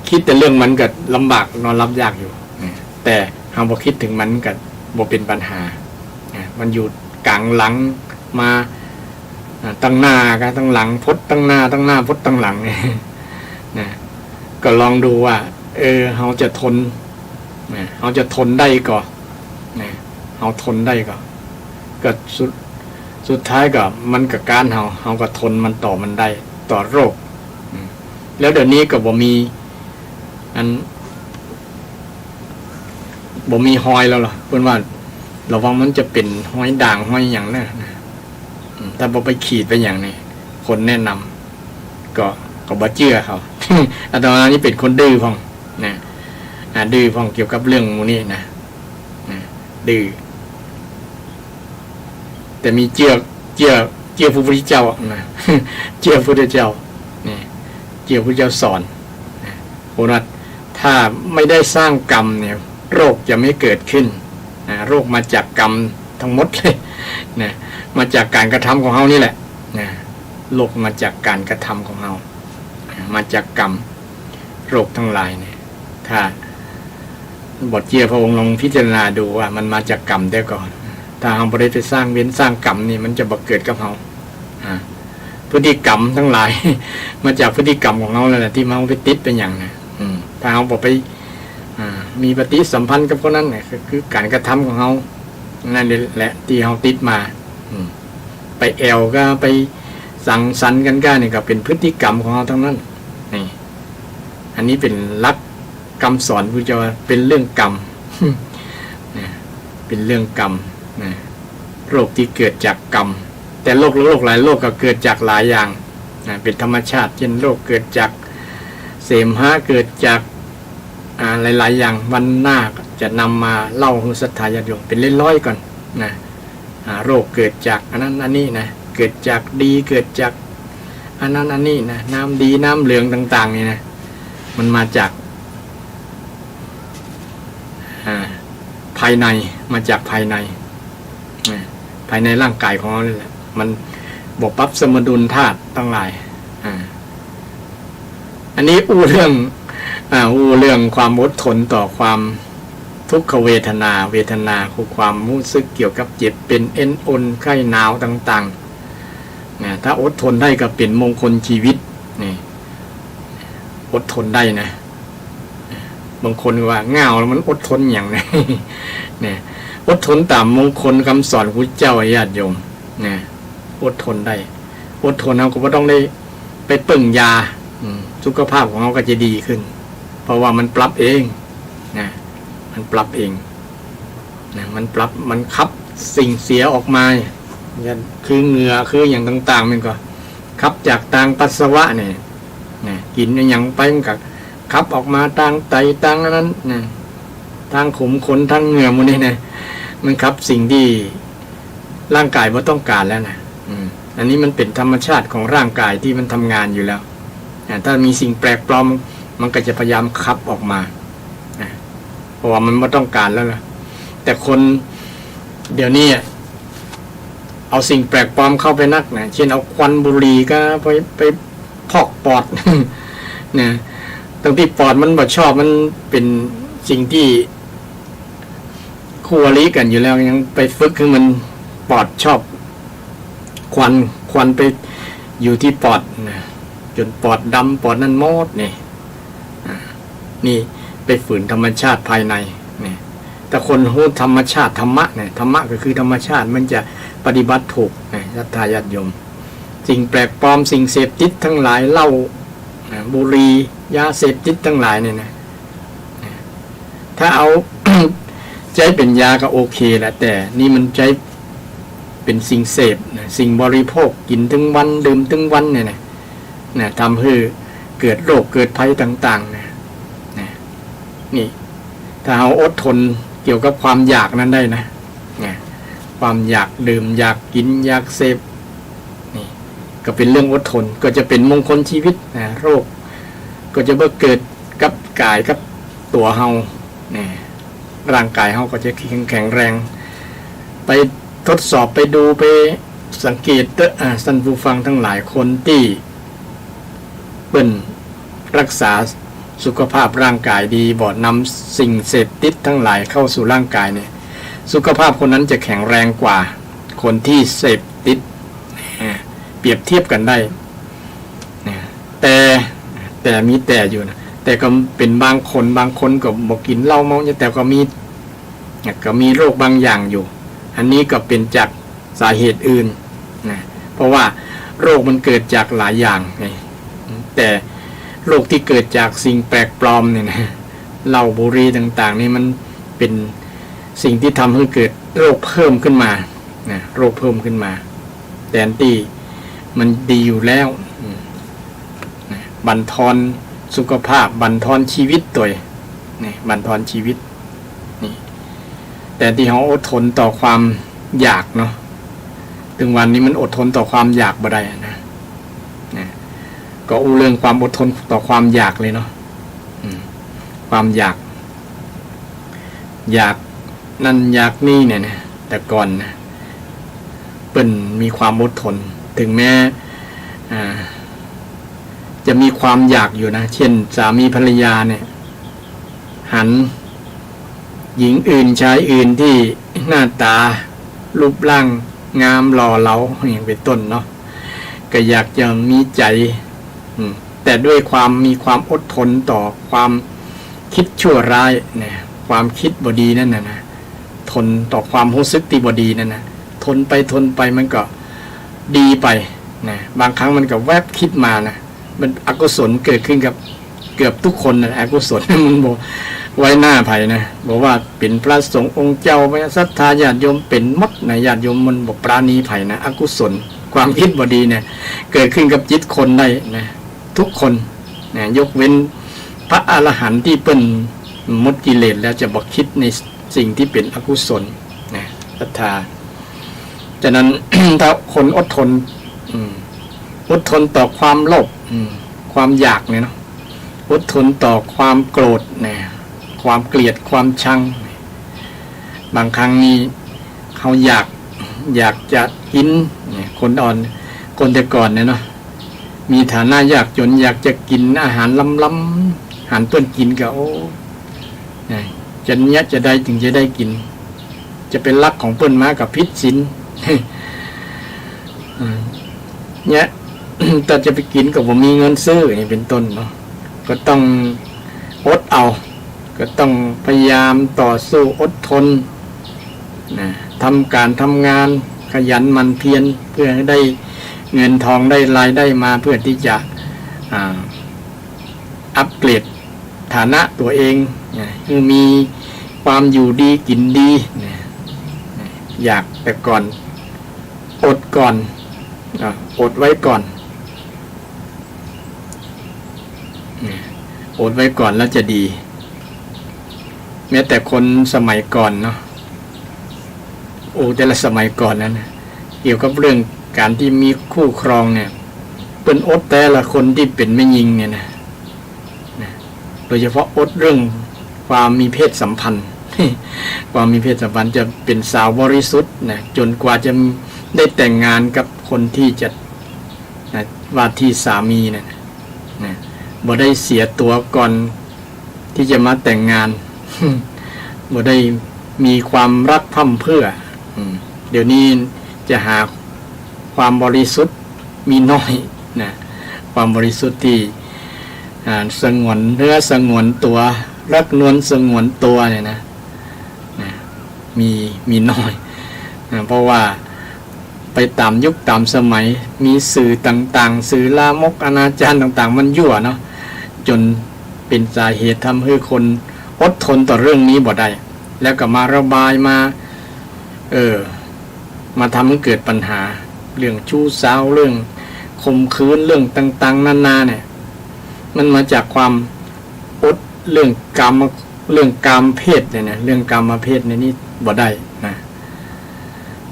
A: คิดแต่เรื่องมันก็ลำบากนอนรับยากอยู่แต่หากบ่คิดถึงมันก็บ่เป็นปัญหามันอยู่กลางหลังมาตั้งหน้ากันตั้งหลังพดตั้งหน้าพดตั้งหลังเนี่ยก็ลองดูว่าเราจะทนเราจะทนได้ก่อนเราทนได้ก็สุดท้ายก็มันกับการเราก็ทนมันต่อมันได้ต่อโรคแล้วเดี๋ยวนี้ก็บ่มีบ่มีหอยแล้วหรอเพื่อนว่าระวังมันจะเป็นหอยด่างหอยอย่างนั้นถ้าบ่ไปขีดไปอย่างนี้คนแนะนำก็บ่เชื่อเขาอาตมานี่เป็นคนดื้อพ่องนะดื้อพ่องเกี่ยวกับเรื่องมูนี่นะดื้อแต่มีเชื่อพระพุทธเจ้านะเชื่อพระพุทธเจ้านี่เชื่อพระพุทธเจ้าสอนโหนะถ้าไม่ได้สร้างกรรมเนี่ยโรคจะไม่เกิดขึ้นโรคมาจากกรรมทั้งหมดเลยนะมาจากการกระทำของเรานี่แหละนะโรคมาจากการกระทำของเรามาจากกรรมโรคทั้งหลายเนี่ยถ้าบทเจียพระองค์ลองพิจารณาดูว่ามันมาจากกรรมได้ก่อนถ้าเราไม่ได้ไปสร้างเว้นสร้างกรรมนี่มันจะบังเกิดกับเราพฤติกรรมทั้งหลาย มาจากพฤติกรรมของเราแหละที่เราไปติดเป็นอย่างนะถ้าเราบอกไปมีปฏิสัมพันธ์กับคนนั้นเนี่ยคือการกระทำของเรานั่นแหละที่เราติดมาไปแอวก็ไปสังสรรค์กันก็เนี่ยก็เป็นพฤติกรรมของเราทั้งนั้นนี่อันนี้เป็นหลักคำสอนพุทธเจ้าเป็นเรื่องกรรมเป็นเรื่องกรรมโรคที่เกิดจากกรรมแต่โรคหลายโรคก็เกิดจากหลายอย่างเป็นธรรมชาติเช่นโรคเกิดจากเสมหะเกิดจากหลายๆอย่างวันหน้าจะนำมาเล่าให้ศรัทธาญาติโยมเป็นร้อยๆก่อนนะโรคเกิดจากอันนั้นอันนี้นะเกิดจากดีเกิดจากอันนั้นอันนี้นะน้ำดีน้ำเหลืองต่างๆนี่นะมันมาจากภายในมาจากภายในร่างกายของเราเลยแหละมันบอกปรับสมดุลธาตุทั้งหลายอันนี้อู้เรื่องความอดทนต่อความทุกขเวทนาคือความรู้สึกเกี่ยวกับเจ็บเป็นเอ็นอนไข้หนาวต่างๆถ้าอดทนได้ก็เป็นมงคลชีวิตนี่อดทนได้นะบางคนว่าง่าวแล้วมันอดทนอย่างไรเนี่ยอดทนตามมงคลคำสอนพุทธเจ้าญาติโยมเนี่ยอดทนได้อดทนเราก็ไม่ต้องได้ไปปึ่งยาสุขภาพของเราก็จะดีขึ้นเพราะว่ามันปรับเองนะมันปรับเองนะมันปรับมันขับสิ่งเสียออกมาคือเหงื่อคืออย่างต่างๆมันก็ขับจากทางปัสสาวะเนี่ยกินอย่างไปมันก็ขับออกมาทางไตทางนั้นนะทางขมขนทางเหงื่อมันนี่นะมันขับสิ่งที่ร่างกายไม่ต้องการแล้วนะอันนี้มันเป็นธรรมชาติของร่างกายที่มันทำงานอยู่แล้วถ้ามีสิ่งแปลกปลอมมันก็จะพยายามขับออกมาเพราะว่ามันไม่ต้องการแล้วล่ะแต่คนเดี๋ยวนี้เอาสิ่งแปลกปลอมเข้าไปนักนะเช่นเอาควันบุหรี่ก็ไปพอกปอดเนี่ยตั้งที่ปอดมันบ่ชอบมันเป็นสิ่งที่คู่อริกันอยู่แล้วยังไปฝึกให้มันปอดชอบควันไปอยู่ที่ปอดนะจนปอดดำปอดนั่นมอดนี่ไปฝืนธรรมชาติภายในนี่แต่คนรู้ธรรมชาติธรรมะเนี่ยธรรมะก็คือธรรมชาติมันจะปฏิบัติถูกนะศรัทธาญาติโยม สิ่งแปลกปลอมสิ่งเสพติดทั้งหลายเหล้าบุหรี่ยาเสพติดทั้งหลายเนี่ยนะถ้าเอา ใช้เป็นยาก็โอเคแหละแต่นี่มันใช้เป็นสิ่งเสพสิ่งบริโภคกินถึงวันดื่มถึงวันเนี่ยนะทำให้เกิดโรคเกิดภัยต่างๆนะนี่ถ้าเอาอดทนเกี่ยวกับความอยากนั้นได้นะความอยากดื่มอยากกินอยากเสพนี่ก็เป็นเรื่องอดทนก็จะเป็นมงคลชีวิตนะโรคก็จะเกิดกับกายกับตัวเฮาเนี่ยร่างกายเฮาก็จะแข็งแรงไปทดสอบไปดูไปสังเกตท่านผู้ฟังทั้งหลายคนที่เป็นรักษาสุขภาพร่างกายดีบ่นำสิ่งเสพติดทั้งหลายเข้าสู่ร่างกายเนี่ยสุขภาพคนนั้นจะแข็งแรงกว่าคนที่เสพติดเปรียบเทียบกันได้แต่มีแต่อยู่นะแต่ก็เป็นบางคนก็บอกกินเหล้าเมาแต่ก็มีโรคบางอย่างอยู่อันนี้ก็เป็นจากสาเหตุอื่นนะเพราะว่าโรคมันเกิดจากหลายอย่างไงแต่โรคที่เกิดจากสิ่งแปลกปลอมเนี่ยนะเหล้าบุหรี่ต่างๆนี่มันเป็นสิ่งที่ทำให้เกิดโรคเพิ่มขึ้นมานะโรคเพิ่มขึ้นมาแต่ที่มันดีอยู่แล้วนะบั่นทอนสุขภาพบั่นทอนชีวิตตัวนี่บั่นทอนชีวิตนี่แต่ที่เขาอดทนต่อความอยากเนาะถึงวันนี้มันอดทนต่อความอยากบ่ได้นะก็อู้เรื่องความอดทนต่อความอยากเลยเนาะความอยากนั่นอยากนี่เนี่ยนะแต่ก่อนนะเปิ้นมีความอดทนถึงแม้จะมีความอยากอยู่นะเช่นสามีภรรยาเนี่ยหันหญิงอื่นชายอื่นที่หน้าตารูปร่างงามหล่อเหลาอย่างเป็นต้นเนาะก็อยากจะมีใจแต่ด้วยความมีความอดทนต่อความคิดชั่วร้ายเนี่ยความคิดบดีนั่นนะทนต่อความรู้สึกที่บดีนั่นนะทนไปมันก็ดีไปนะบางครั้งมันก็แวบคิดมานะมันอกุศลเกิดขึ้นกับเกือบทุกคนนะอกุศลมันบอกไว้หน้าไผ่นะบอกว่าเป็นพระสงฆ์องค์เจ้าไม่ศรัทธาญาติโยมเป็นมัดนะญาติโยมมันบอกปราณีไผ่นะอกุศลความคิดบดีเนี่ยเกิดขึ้นกับจิตคนได้นะทุกคนนะยกเว้นพระอรหันต์ที่เป็นหมดกิเลสแล้วจะบอกคิดในสิ่งที่เป็นอกุศลนะศรัทธาฉะนั้น ถ้าคนอดทนต่อความโลภความอยากเนี่ยเนาะอดทนต่อความโกรธเนี่ยความเกลียดความชังบางครั้งนี่เขาอยากจะกินเนี่ยคนอ่อนคนแต่ก่อนเนี่ยเนาะมีฐานะยากจนอยากจะกินอาหารล้ำๆอาหารเปิ้นกินก็โอ้จะเนี้ยจะได้ถึงจะได้กินจะเป็นลักของเปิ้นมากับพิษสินเนี่ยแต่จะไปกินก็บ่มีเงินซื้อนี่เป็นต้นเนาะก็ต้องอดเอาก็ต้องพยายามต่อสู้อดทนนะทำการทำงานขยันหมั่นเพียรเพื่อให้ได้เงินทองได้รายได้มาเพื่อที่จะอัปเกรดฐานะตัวเองให้มีความอยู่ดีกินดีอยากแต่ก่อนอดก่อนอดไว้ก่อนอดไว้ก่อนแล้วจะดีแม้แต่คนสมัยก่อนเนาะแต่ละสมัยก่อนนั้นเกี่ยวกับเรื่องการที่มีคู่ครองเนี่ยเป็นอดแต่ละคนที่เป็นแม่หญิงเนี่ยนะโดยเฉพาะอดเรื่องความมีเพศสัมพันธ์ ความมีเพศสัมพันธ์จะเป็นสาวบริสุทธิ์นะจนกว่าจะได้แต่งงานกับคนที่จะว่าที่สามีนะบ่ได้เสียตัวก่อนที่จะมาแต่งงาน บ่ได้มีความรักพร่ำเพรื่อเดี๋ยวนี้จะหาความบริสุทธิ์มีน้อยนะความบริสุทธิ์ที่สงวนเนื้อสงวนตัวรักนวลสงวนตัวเนี่ยนะมีน้อยเพราะว่า ไปตามยุคตามสมัยมีสื่อต่างๆสื่อลามกอนาจารต่างๆมันยั่วเนาะจนเป็นสาเหตุทำให้คนอดทนต่อเรื่องนี้บ่ได้แล้วก็มาระบายมามาทำให้เกิดปัญหาเรื่องชู้สาวเรื่องข่มขืนเรื่องต่างๆนานาเนี่ยมันมาจากความอดเรื่องกามเพศเนี่ยนะเรื่องกามเพศในนี้บ่ได้นะ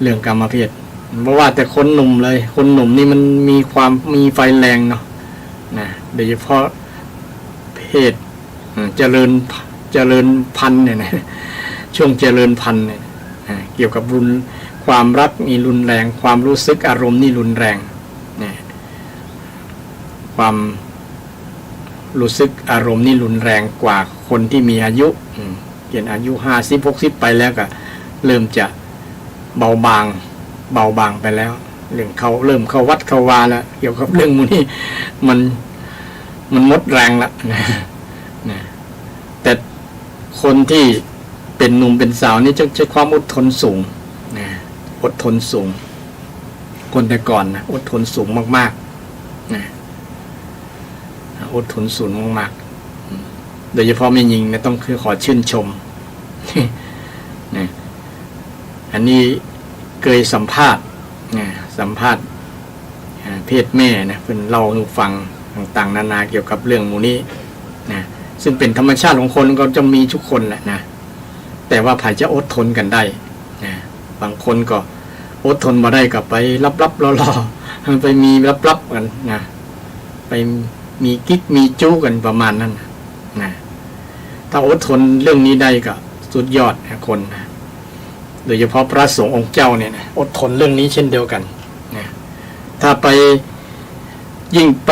A: เรื่องกามเพศเพราะว่าแต่คนหนุ่มเลยคนหนุ่มนี่มันมีไฟแรงเนาะนะโดยเฉพาะเพศเจริญพันธุ์เนี่ยนะช่วงเจริญพันธุ์เนี่ยเกี่ยวกับความรักมีรุนแรงความรู้สึกอารมณ์นี่รุนแรงเนี่ยความรู้สึกอารมณ์นี่รุนแรงกว่าคนที่มีอายุเกี่ยนอายุ50-60ไปแล้วก็เริ่มจะเบาบางไปแล้วเรื่องเขาเริ่มเข้าวัดเข้าวาแล้วเกี่ยวกับเรื่องมูนี่มันหมดแรงละนะแต่คนที่เป็นหนุ่มเป็นสาวนี่จะใช้ความอดทนสูงนะอดทนสูงคนแต่ก่อนนะอดทนสูงมากๆนะอดทนสูงมากๆโดยเฉพาะแม่หญิงเนี่ยต้องคือขอชื่นชมนะอันนี้เคยสัมภาษณ์เพศแม่นะเพิ่นเล่าให้ฟังต่างๆนานาเกี่ยวกับเรื่องหมู่นี้นะซึ่งเป็นธรรมชาติของคนก็จะมีทุกคนแหละนะแต่ว่าไผจะอดทนกันได้นะบางคนก็อดทนมาได้ก็ไปลับๆรอๆไปมีลับๆกันนะไปมีกิ๊กมีจู้กันประมาณนั้นนะถ้าอดทนเรื่องนี้ได้ก็สุดยอดนะคนนะโดยเฉพาะพระสงฆ์องค์เจ้าเนี่ยนะอดทนเรื่องนี้เช่นเดียวกันนะถ้าไปยิ่งไป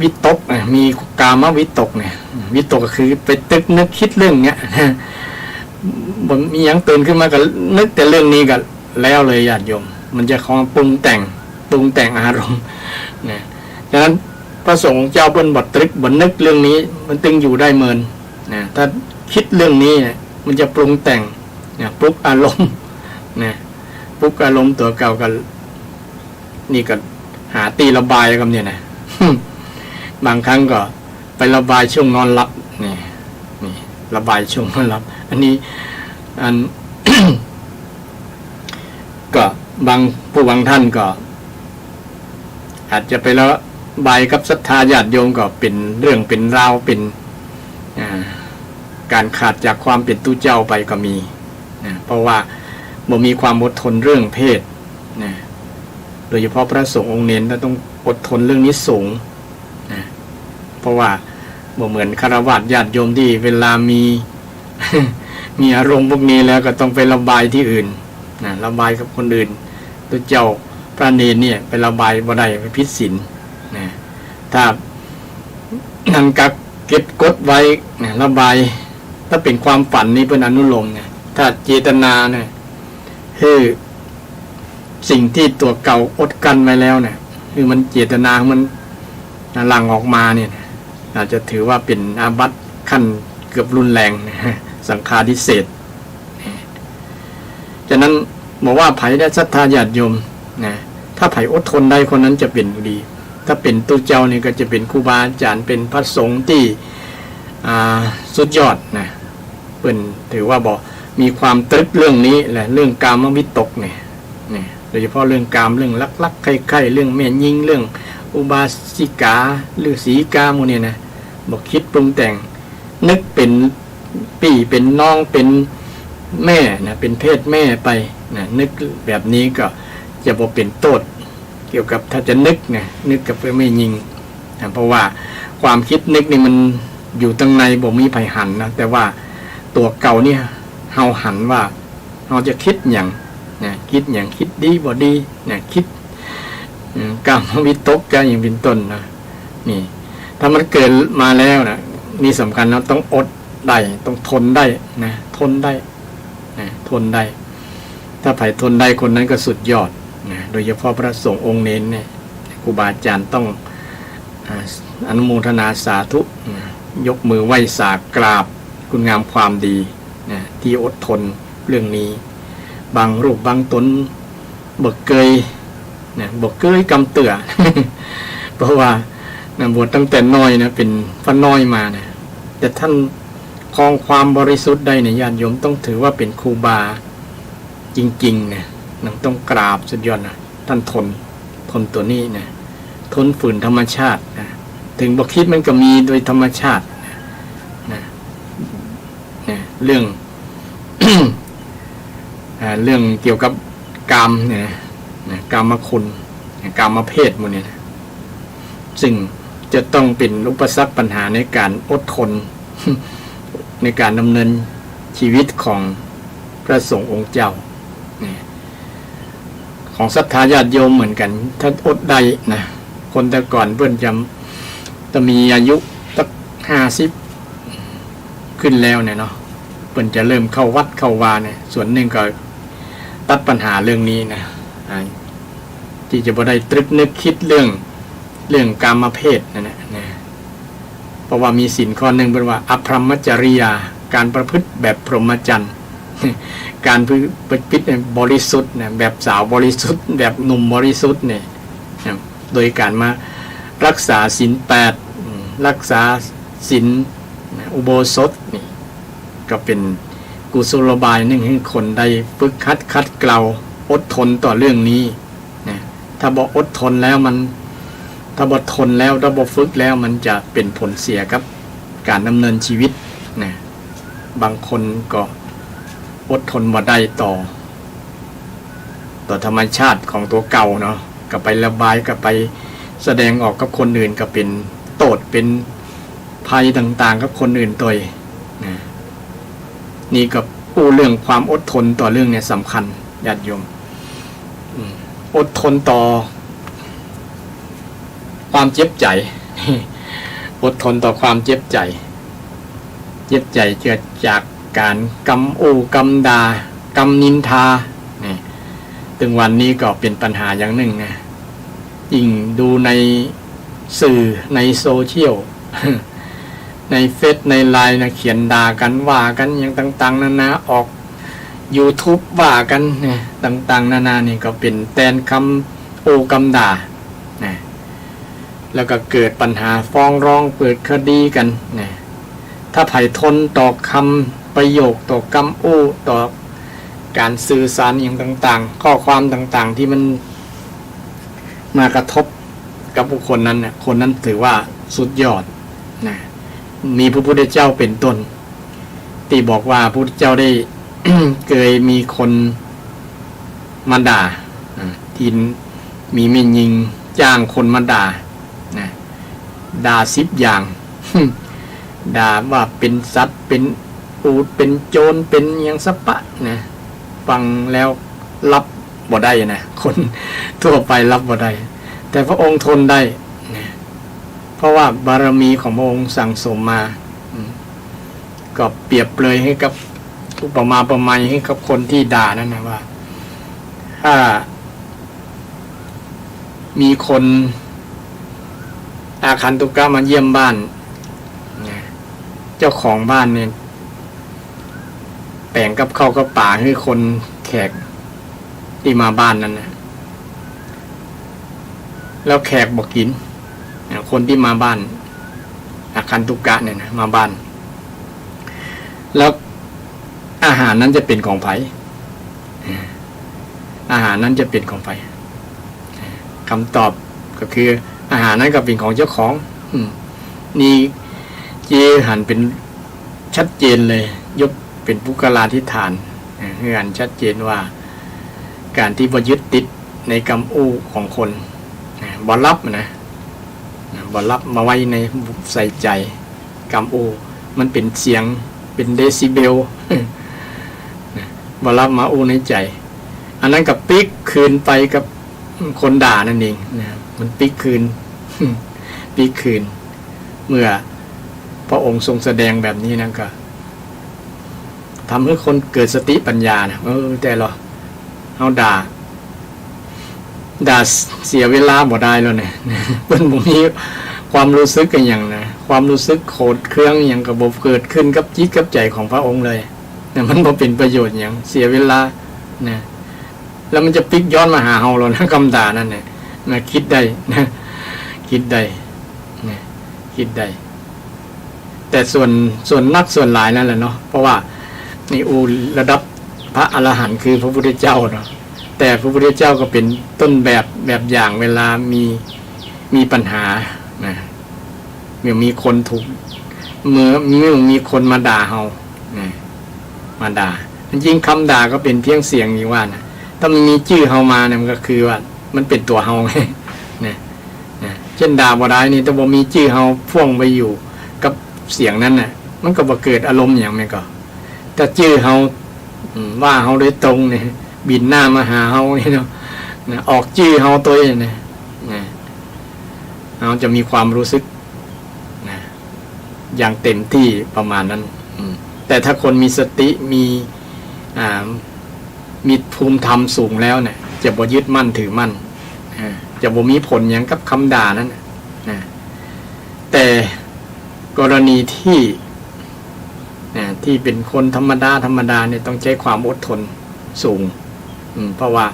A: วิตกมีกามวิตกเนี่ยวิตกก็คือไปตึกนึกคิดเรื่องเนี้ยผมมีอย่างตื่นขึ้นมาก็นึกแต่เรื่องนี้กันแล้วเลยญาติโยมมันจะของปรุงแต่งอารมณ์นะฉะนั้นพระสงฆ์เจ้าเปิ้นบทตรึกบทนึกเรื่องนี้มันตึงอยู่ได้เมินนะถ้าคิดเรื่องนี้มันจะปรุงแต่งนะปลุกอารมณ์นะปลุกอารมณ์ตัวเก่ากันนี่ก็หาตีระบายกันเนี่ยนะบางครั้งก็ไประบายช่วงนอนหลับนี่ระบายช่วงนอนหลับอันนี้ก็บางท่านก็อาจจะไประบายกับศรัทธาญาติโยมก็เป็นเรื่องเป็นราวเป็นการขาดจากความเป็นตู้เจ้าไปก็มีเพราะว่าบ่มีความอดทนเรื่องเพศโดยเฉพาะพระสงฆ์องค์เน้นต้องอดทนเรื่องนี้สูงเพราะว่าบ่เหมือนฆราวาสญาติโยมที่เวลามีอารมณ์พวกนี้แล้วก็ต้องไประบายที่อื่นระบายกับคนอื่นตัวเจ้าพระเนรเนี่ยไประบายบ่ได้ไปผิดศีลถ้านั่นกักเก็บกดไว้ระบายถ้าเป็นความฝันนี่เป็นอนุโลมเนี่ยถ้าเจตนาเนี่ยคือสิ่งที่ตัวเก่าอดกันไว้แล้วเนี่ยคือมันเจตนามันหลั่งออกมาเนี่ยอาจจะถือว่าเป็นอาบัติขั้นเกือบรุนแรงสังฆาทิเศษฉะนั้นบอกว่าไผ่ได้ศรัทธาญาติโยมนะถ้าไผ่อดทนได้คนนั้นจะเป็นดีถ้าเป็นตู้เจ้านี่ก็จะเป็นครูบาอาจารย์เป็นพระสงฆ์ที่สุดยอดนะเป็นถือว่าบอกมีความตรึกเรื่องนี้แหละเรื่องกามวิตกเนี่ยโดยเฉพาะเรื่องกามเรื่องลักๆใครๆเรื่องแม่ยิงเรื่องอุบาสิกาหรือสีกาโมเนี่ยนะบอกคิดปรุงแต่งนึกเป็นปี่เป็นน้องเป็นแม่นะเป็นเพศแม่ไปนะนึกแบบนี้ก็จะบอกเป็นโทษเกี่ยวกับถ้าจะนึกกับไม่ยิงนะเพราะว่าความคิดนึกนี่มันอยู่ตั้งในบอกมีไผหันนะแต่ว่าตัวเก่าเนี่ยเฮาหันว่าเฮาจะคิดอย่างคิดอย่างคิดดีบ่ดีคิดกามวิตกกันอย่างเป็นต้นนะนี่ถ้ามันเกิดมาแล้วนะนี่สำคัญนะต้องอดได้ต้องทนได้นะทนได้ถ้าไผ่ทนได้คนนั้นก็สุดยอดนะโดยเฉพาะพระสงฆ์องค์เน้นเนี่ยครูบาอาจารย์ต้องอนุโมทนาสาธุยกมือไหว้สากราบคุณงามความดีนะที่อดทนเรื่องนี้บางรูปบางตนบ่เคย นะบอกเกยกำเตื่อ เพราะว่านะบวชตั้งแต่น้อยนะเป็นพระน้อยมานะแต่ท่านครองความบริสุทธิ์ได้เนี่ยญาติโยมต้องถือว่าเป็นครูบาจริงๆนะต้องกราบสุดยอดนะท่านทนตัวนี้นะทนฝืนธรรมชาตินะถึงบอกคิดมันก็มีโดยธรรมชาตินะเรื่อง เรื่องเกี่ยวกับกามเนี่ยนะกามคุณกามเพศหมดเนี่ยนะซึ่งจะต้องเป็นอุปสรรคปัญหาในการอดทน ในการดำเนินชีวิตของพระสงฆ์องค์เจ้าของศรัทธาญาติโยมเหมือนกันถ้าอดได้นะคนแต่ก่อนเพื่อนจะมีอายุสัก50ขึ้นแล้วเนี่ยเนาะเพื่อนจะเริ่มเข้าวัดเข้าวาเนี่ยส่วนหนึ่งก็ตัดปัญหาเรื่องนี้นะที่จะบ่ได้ตรึกนึกคิดเรื่องกามเพศนั่นแหละนะเพราะว่ามีศีลข้อหนึ่งเป็นว่าอภรรมจริยาการประพฤติแบบพรหมจรรย์ การประพฤติบริสุทธิ์นะแบบสาวบริสุทธิ์แบบหนุ่มบริสุทธิ์เนี่ยโดยการมารักษาศีล8รักษาศีลอุโบสถนี่ก็เป็นกุศโลบายหนึ่งให้คนได้ฝึกคัดเกลาอดทนต่อเรื่องนี้นะถ้าบอกอดทนแล้วถ้าบ่ทนแล้วถ้าบ่ฝึกแล้วมันจะเป็นผลเสียกับการดำเนินชีวิตนะบางคนก็อดทนบ่ได้ต่อธรรมชาติของตัวเก่าเนาะก็ไประบายก็ไปแสดงออกกับคนอื่นก็เป็นโทษเป็นภัยต่างๆกับคนอื่นตัวนะนี่ก็เรื่องความอดทนต่อเรื่องเนี่ยสำคัญญาติโยมอดทนต่อความเจ็บใจ อดทนต่อความเจ็บใจเกิดจากการกำด่ากำนินทาเนี่ยถึงวันนี้ก็เป็นปัญหาอย่างหนึ่งนะยิ่งดูในสื่อในโซเชียล ในเฟซในไลน์นะเขียนด่ากันว่ากันอย่างต่างๆนานาออก YouTube ว่ากันเนี่ยต่างๆนานานี่ก็เป็นแตนคำกำด่านะแล้วก็เกิดปัญหาฟ้องร้องเปิดคดีกันนะถ้าไผ่ทนต่อคำประโยคต่อกำต่อการสื่อสารอย่างต่างๆข้อความต่างๆที่มันมากระทบกับบุคคลนั้นเนี่ยคนนั้นถือว่าสุดยอดนะมีพระพุทธเจ้าเป็นต้นที่บอกว่าพระพุทธเจ้าได้ เคยมีคนมาด่าที่มีแม่หญิงจ้างคนมาด่านะด่า10อย่าง ด่าว่าเป็นสัตว์เป็นอูฐเป็นโจรเป็นอย่างสปะนะฟังแล้วรับบ่ได้นะคนทั่วไปรับบ่ได้แต่พระองค์ทนได้นะเพราะว่าบารมีของพระองค์สั่งสมมาก็เปรียบเลยให้กับอุปมาประไมยให้กับคนที่ด่านั่นนะว่าถ้ามีคนอาคันตุกะมาเยี่ยมบ้านเจ้าของบ้านเนี่ยแป่งกับข้าวกับป่าให้คนแขกที่มาบ้านนั้นนะแล้วแขกบอกกินคนที่มาบ้านอาคันตุกะเนี่ยนะมาบ้านแล้วอาหารนั้นจะเป็นของไผอาหารนั้นจะเป็นของไผคำตอบก็คืออาหารนั้นก็เป็นของเจ้าของนี่เจหันเป็นชัดเจนเลยยกเป็นปุกลาธิฐานเฮือนชัดเจนว่าการที่บ่ยึดติดในกรรมของคนบ่รับนะบ่รับมาไว้ในใส่ใจกรรมมันเป็นเสียงเป็นเดซิเบล บ่รับมาในใจอันนั้นกับปิ๊กคืนไปกับคนด่านั่นเองนะมันปิ๊กคืน ปิ๊กคืนเมื่อพระองค์ทรงแสดงแบบนี้นะก็ทำให้คนเกิดสติปัญญานะแต่เราเอาด่าเสียเวลาบ่ได้แล้วเนี่ยเป็นบ่มีความรู้สึกกันอย่างนะความรู้สึกโกรธเคืองอย่างกระบบเกิดขึ้นกับจิตกับใจของพระองค์เลยเนี่ยมันบ่เป็นประโยชน์อย่างเสียเวลานะแล้วมันจะพลิกย้อนมาหาเฮาแล้วนะคำด่านั่นเนี่ย นะคิดได้นะคิดได้นะคิดได้ แต่ส่วนนักส่วนหลายนั่นแหละเนาะเพราะว่านี่ระดับพระอรหันต์คือพระพุทธเจ้าเนาะแต่พระพุทธเจ้าก็เป็นต้นแบบอย่างเวลามีปัญหานะเมื่อมีคนถูกเมื่อมีคนมาด่าเฮานะมาด่าจริงๆคำด่าก็เป็นเพียงเสียงอย่างว่านะถ้ามันมีชื่อเฮามาเนี่ยมันก็คือว่ามันเป็นตัวเฮาไงนะเช่นด่าบ่ได้นี่ถ้าบ่มีชื่อเฮาพ่วงไปอยู่กับเสียงนั้นน่ะมันก็บ่เกิดอารมณ์อย่างนั้นก็ถ้าชื่อเฮาว่าเฮาโดยตรงเนี่ยบินหน้ามาหาเฮานี่เนาะนะออกชื่อเฮาตัวเองนะเฮาจะมีความรู้สึกนะอย่างเต็มที่ประมาณนั้นแต่ถ้าคนมีสติมีภูมิธรรมสูงแล้วเนี่ยจะบ่ยึดมั่นถือมั่นจะบ่มีผลอย่างกับคำด่านั้นนะแต่กรณีที่เป็นคนธรรมดาเนี่ยต้องใช้ความอดทนสูงเพราะว่า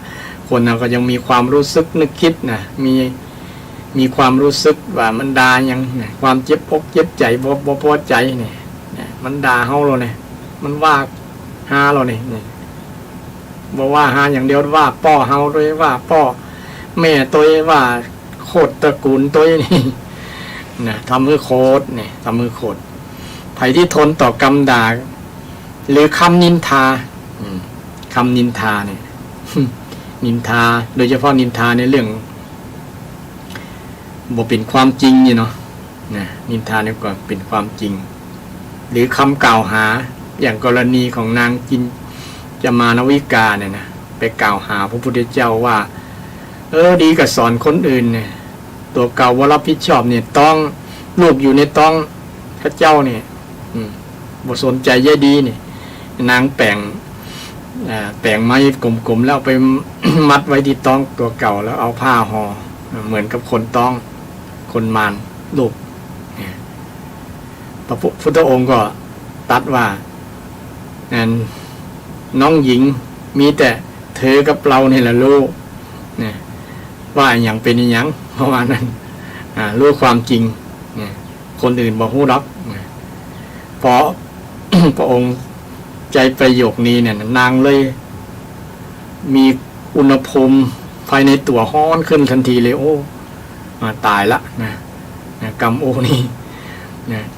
A: คนเราก็ยังมีความรู้สึกนึกคิดนะมีความรู้สึกว่ามันด่ายังความเจ็บอกเจ็บใจบ่พอใจเนี่ยมันด่าเฮาเราเนี่ยมันว่าหาเราเนี่ยบอกว่าหาอย่างเดียวว่าป้อเฮาด้วยว่าป้อแม่ตัวว่าโคตรตระกูลตัวนี่นะทำมือโคตรเนี่ยทำมือโคตรไผที่ทนต่อกรรมด่าหรือคำนินทาคำนินทาเนี่ยนินทาโดยเฉพาะนินทาในเรื่องบ่เป็นความจริงนี่เนาะนินทาเนี่ยก็เป็นความจริงหรือคำกล่าวหาอย่างกรณีของนางจามานวิกาเนี่ยนะไปกล่าวหาพระพุทธเจ้าว่าดีกับสอนคนอื่นเนี่ยตัวเก่าว่ารับผิดชอบเนี่ยต้องลูกอยู่ในต้องพระเจ้าเนี่ยบ่สนใจแย่ดีเนี่ยนางแปลงไม้กลมๆแล้วไป มัดไว้ที่ต้องตัวเก่าแล้วเอาผ้าห่อเหมือนกับคนต้องคนมารลูกพระพุทธองค์ก็ตัดว่าน้องหญิงมีแต่เธอกับเราเนี่ยแหละลูกว่าอย่างเป็นอย่างเพราะว่านั้นรู้ความจริงคนอื่นบอกฮู้รักเพราะ พระองค์ใจประโยคนี้เนี่ยนางเลยมีอุณหภูมิภายในตัวร้อนขึ้นทันทีเลยโอ้ตายละกรรมโอนี่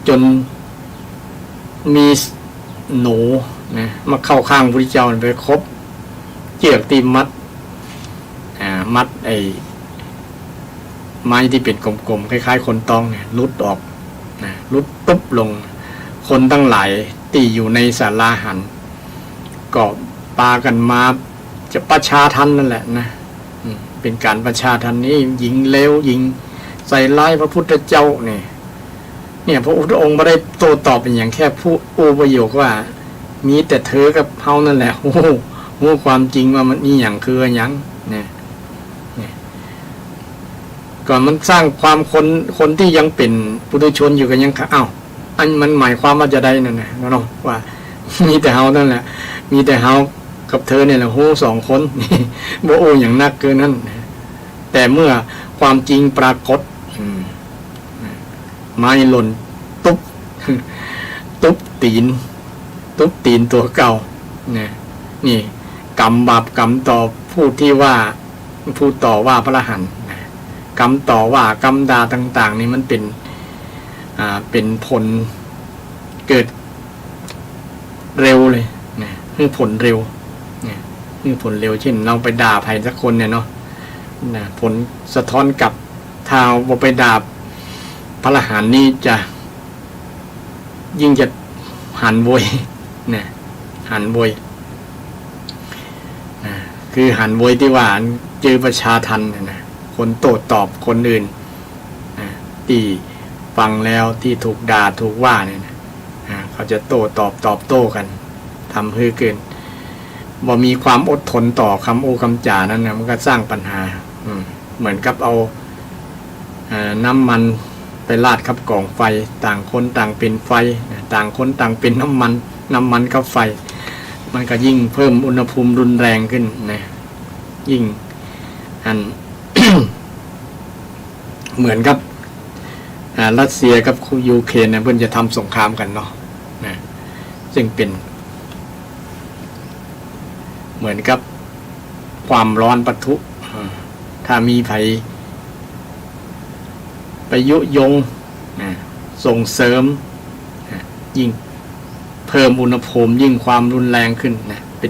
A: จนมีหนูมาเข้าข้างพระพุทธเจ้าไปครบเจียกตีมัดไอ้ไม้ที่เป็นกลมๆคล้ายๆคนตองเนี่ยลุดออกลุดตุ๊บลงคนตั้งหลายตีอยู่ในศาลาหันก็ปากันมาจะประชาทันนั่นแหละนะเป็นการประชาทันนี้หญิงเลวหญิงใส่ร้ายพระพุทธเจ้าเนี่ยพระพุทธองค์ไม่ได้โต้ตอบเป็นอย่างแค่พูดประโยคว่ามีแต่เธอกับเฮานั่นแหละโอ้ความจริงว่ามันมีอย่างคืออย่างเนี่ยก่อนมันสร้างความคนที่ยังเป็นปุถุชนอยู่กันยังอ้าวอันมันหมายความว่าจะได้นั่นนะน้องว่ามีแต่เฮานั่นแหละมีแต่เฮากับเธอเนี่ยแหละสองคนบ่โอ้อย่างนักเกินนั้นแต่เมื่อความจริงปรากฏไม้หล่นตุ๊บตีนตัวเก่านี่กรรมบาปกรรมต่อผู้ที่ว่าผู้ต่อว่าพระอรหันต์กรรมต่อว่ากรรมด่าต่างๆนี่มันเป็นผลเกิดเร็วเลยคือผลเร็วคือผลเร็วเช่นเราไปด่าใครสักคนเนี่ยเนาะผลสะท้อนกลับถ้าเราไปด่าพระอรหันต์นี่จะยิ่งจะหันโวยหันโวยคือหันโวยที่ว่าเจอประชาทันคนโต้ตอบคนอื่นที่ฟังแล้วที่ถูกด่าถูกว่าเนี่ยเขาจะโต้ตอบโต้กันทำให้เกินบ่มีความอดทนต่อคำโอ้คำจ่านั้นนะมันก็สร้างปัญหาเหมือนกับเอาน้ำมันไปราดกับกองไฟต่างคนต่างเป็นไฟต่างคนต่างเป็นน้ำมันกับไฟมันก็ยิ่งเพิ่มอุณหภูมิรุนแรงขึ้นยิ่ง เหมือนกับรัสเซียกับยูเครนเนี่ยเพิ่นจะทำสงครามกันเนาะนะซึ่งเป็นเหมือนกับความร้อนปะทุถ้ามีภัยไปยุยงส่งเสริมยิ่งเพิ่มอุณหภูมิยิ่งความรุนแรงขึ้นนะเป็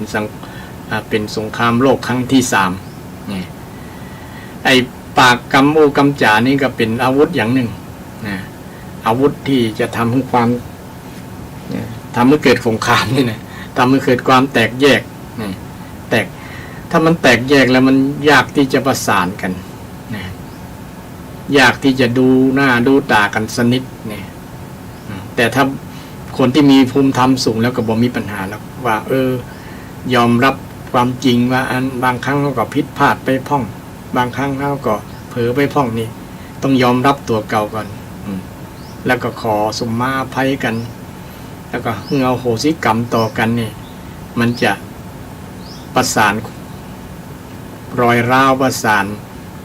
A: นสงครามโลกครั้งที่3นี่ไอ้ปากกำอูกำจ่านี่ก็เป็นอาวุธอย่างหนึ่งนะอาวุธที่จะทำให้ทำให้เกิดสงครามนี่นะทำให้เกิดความแตกแยกนะถ้ามันแตกแยกแล้วมันยากที่จะประสานกันนะยากที่จะดูหน้าดูตากันสนิทเนี่ยแต่ถ้าคนที่มีภูมิธรรมสูงแล้วก็บ่มีปัญหาแล้วว่ายอมรับความจริงว่าบางครั้งเราก็ผิดพลาดไปพ่องบางครั้งเราก็เผลอไปพ่องนี่ต้องยอมรับตัวเก่าก่อนแล้วก็ขอสมมาอภัยกันแล้วก็เอาโหสิกรรมต่อกันนี่มันจะประสานรอยร้าวประสาน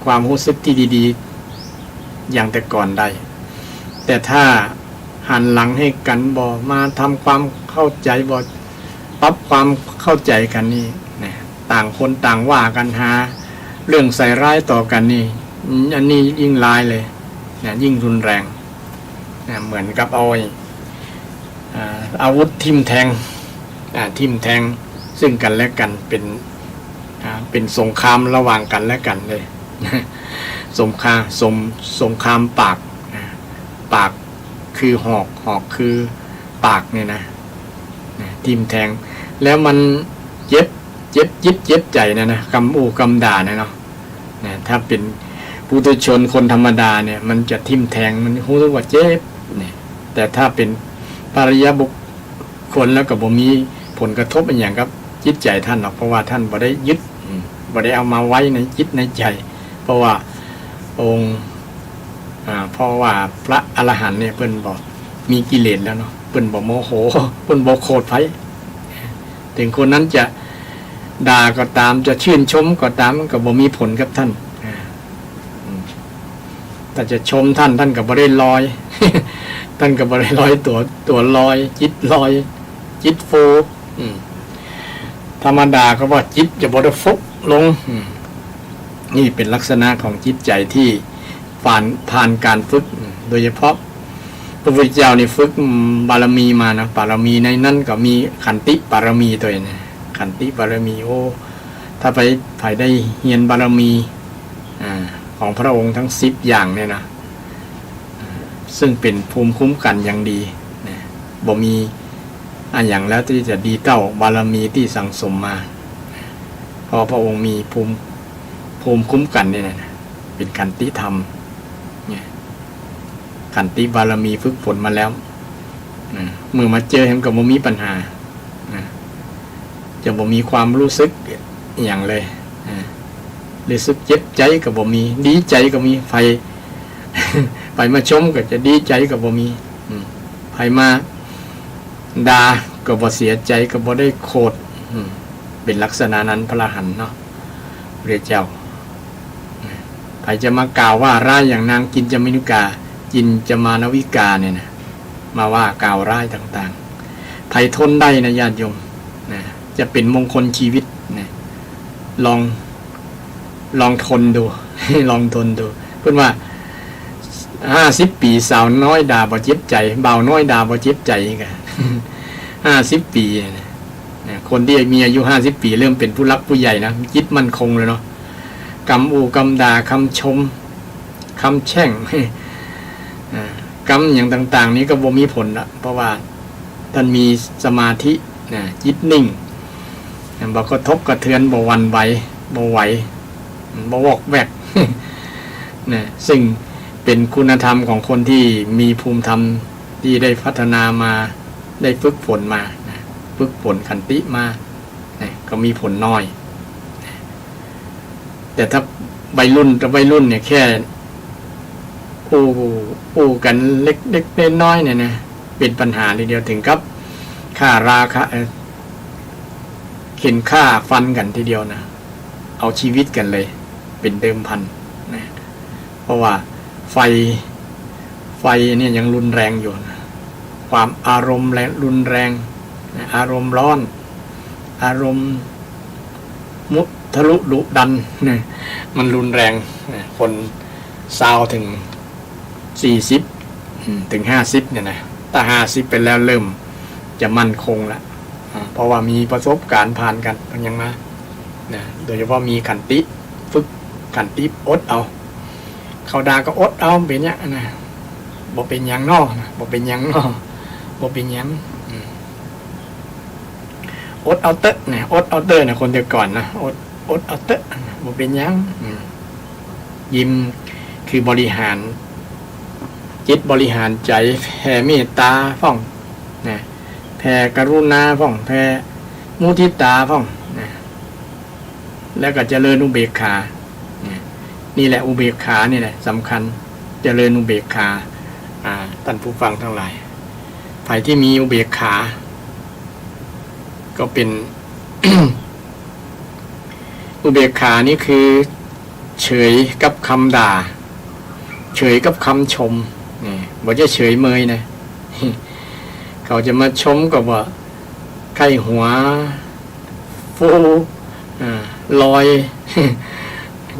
A: ความรู้สึกที่ดีๆอย่างแต่ก่อนได้แต่ถ้าหันหลังให้กันบ่มาทำความเข้าใจบ่ปรับความเข้าใจกันนี่นะต่างคนต่างว่ากันหาเรื่องใส่ร้ายต่อกันนี่อันนี้ยิ่งร้ายเลยนะยิ่งรุนแรงนะเหมือนกับเอาอาวุธทิ่มแทงซึ่งกันและกันเป็นสงครามระหว่างกันและกันเลยสงครามปากคือหอกคือปากเนี่ยนะทิ่มแทงแล้วมันเจ็บใจนะกำอูกำด่าเนาะถ้าเป็นปุถุชนคนธรรมดาเนี่ยมันจะทิ่มแทงมันรู้สึกว่าเจ็บเนี่ยแต่ถ้าเป็นปริยบุคคลแล้วก็บ่มีผลกระทบเป็นอย่างกับจิตใจท่านหรอกเพราะว่าท่านบ่ได้ยึดบ่ได้เอามาไว้ในจิตในใจเพราะว่าองค์เพราะว่าพระอรหันต์เนี่ยเพิ่นบอกมีกิเลสแล้วเนาะเพิ่นบ่โมโหเพิ่นบ่โกรธไผถึงคนนั้นจะด่าก็ตามจะชื่นชมก็ตามมันก็บ่มีผลกับท่านแต่จะชมท่านก็บ่ได้ลอย ท่านก็บ่ได้ลอยตัวลอยจิตลอยจิตฟูธรรมดาก็ว่าจิตจะบ่ได้ฟุบลงนี่เป็นลักษณะของจิตใจที่ผ่านการฝึกโดยเฉพาะพระพุทธเจ้านี่ฝึกบารมีมานะบารมีในนั้นก็มีขันติบารมีตัวนี้ขันติบารมีถ้าไปได้เรียนบารมีของพระองค์ทั้ง10อย่างเนี่ยนะซึ่งเป็นภูมิคุ้มกันอย่างดีบ่มีอย่างแล้วที่จะดีเต้าบารมีที่สั่งสมมาเพราะพระองค์มีภูมิคุ้มกันเนี่ยนะเป็นขันติธรรมขันติบารมีฝึกฝนมาแล้วเมื่อมาเจอเห็นกับบ่มีปัญหาจะบ่มีความรู้สึกอย่างเลยรู้สึกเจ็บใจกับบ่มีดีใจก็มีไปมาชมก็จะดีใจกับบ่มีไปมาด่าก็บ่เสียใจก็บ่ได้โกรธเป็นลักษณะนั้นพระอรหันต์เนาะพระเจ้าใครจะมากล่าวว่าร้ายอย่างนางกินจามินุกาจินจมานวิกาเนี่ยนะมาว่ากล่าวร้ายต่างๆใครทนได้นะญาติโยมนะจะเป็นมงคลชีวิตนะลองทนดู ลองทนดูเพื่อนว่า50 ปีสาวน้อยด่าบ่เจ็บใจบ่าวน้อยด่าบ่เจ็บใจกัน50 ปีนะคนที่มีอายุ50 ปีเริ่มเป็นผู้รักผู้ใหญ่นะจิตมั่นคงเลยเนาะกำอูกำด่าคำชมคำแช่งกรรมอย่างต่างๆนี้ก็บ่มีผลละเพราะว่าท่านมีสมาธิจิตนิ่งบ่กระทบกระเทือนบ่หวั่นไหวบ่ไหวบ่วอกแวกซึ่งเป็นคุณธรรมของคนที่มีภูมิธรรมที่ได้พัฒนามาได้ฝึกฝนมาฝึกฝนขันติมาก็มีผลน้อยแต่ถ้าวัยรุ่นเนี่ยแค่อู้กันเล็กๆน้อยๆเนี่ยนะเป็นปัญหาทีเดียวถึงกับค่าราคะเข็นฆ่าฟันกันทีเดียวนะเอาชีวิตกันเลยเป็นเดิมพันนะเพราะว่า ไฟเนี่ยยังรุนแรงอยู่นะความอารมณ์รุนแรงอารมณ์ร้อนอารมณ์มุทะลุดุดันเนี่ยมันรุนแรงคนซาวถึง40ถึง50เนี่ยนะถ้า50ไปแล้วเริ่มจะมั่นคงละเพราะว่ามีประสบการณ์ผ่านกันยังมานะโดยเฉพาะมีขันติฝึกขันติอดเอาเขาด่าก็อดเอาเป็นอย่างนะบ่เป็นอย่างนอบ่เป็นอย่างนอบ่เป็นอย่างอดเอาเตะเนี่ยอดเอาเตะเนี่ยคนเดียวก่อนนะอดเอาเตะบ่เป็นอย่างยิ้มคือบริหารจิตบริหารใจแผ่เมตตาพ่องนะแผ่กรุณาพ่องแผ่มุทิตาพ่องนะแล้วก็เจริญอุเบกขานี่แหละอุเบกขานี่แหละสำคัญเจริญอุเบกขาท่านผู้ฟังทั้งหลายฝ่ายที่มีอุเบกขาก็เป็น อุเบกขานี่คือเฉยกับคำด่าเฉยกับคำชมนี่บ่จะเฉยเมยนะ เขาจะมาชมกับว่าไข้หัวฟูลอย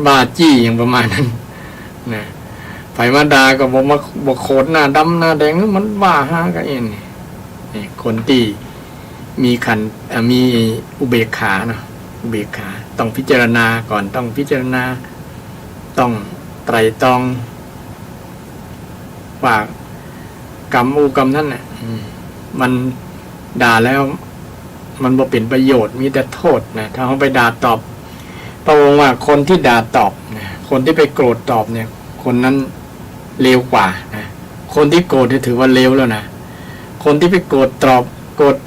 A: บาจี้อย่างประมาณนั้นนะไผมาด่าก็บ่โคตรหน้าดำหน้าแดงมันบ้าฮาก็เองนี่คนที่มีมีอุเบกขาเนาะอุเบกขาต้องพิจารณาก่อนต้องพิจารณาต้องไตร่ตรองว่ากรรมนั่นน่ะมันด่าแล้วมันบ่เป็นประโยชน์มีแต่โทษนะถ้าเขาไปด่าตอบพระองค์ว่าคนที่ด่าตอบนะคนที่ไปโกรธตอบเนี่ยคนนั้นเลวกว่านะคนที่โกรธถือว่าเลวแล้วนะคนที่ไปโกรธ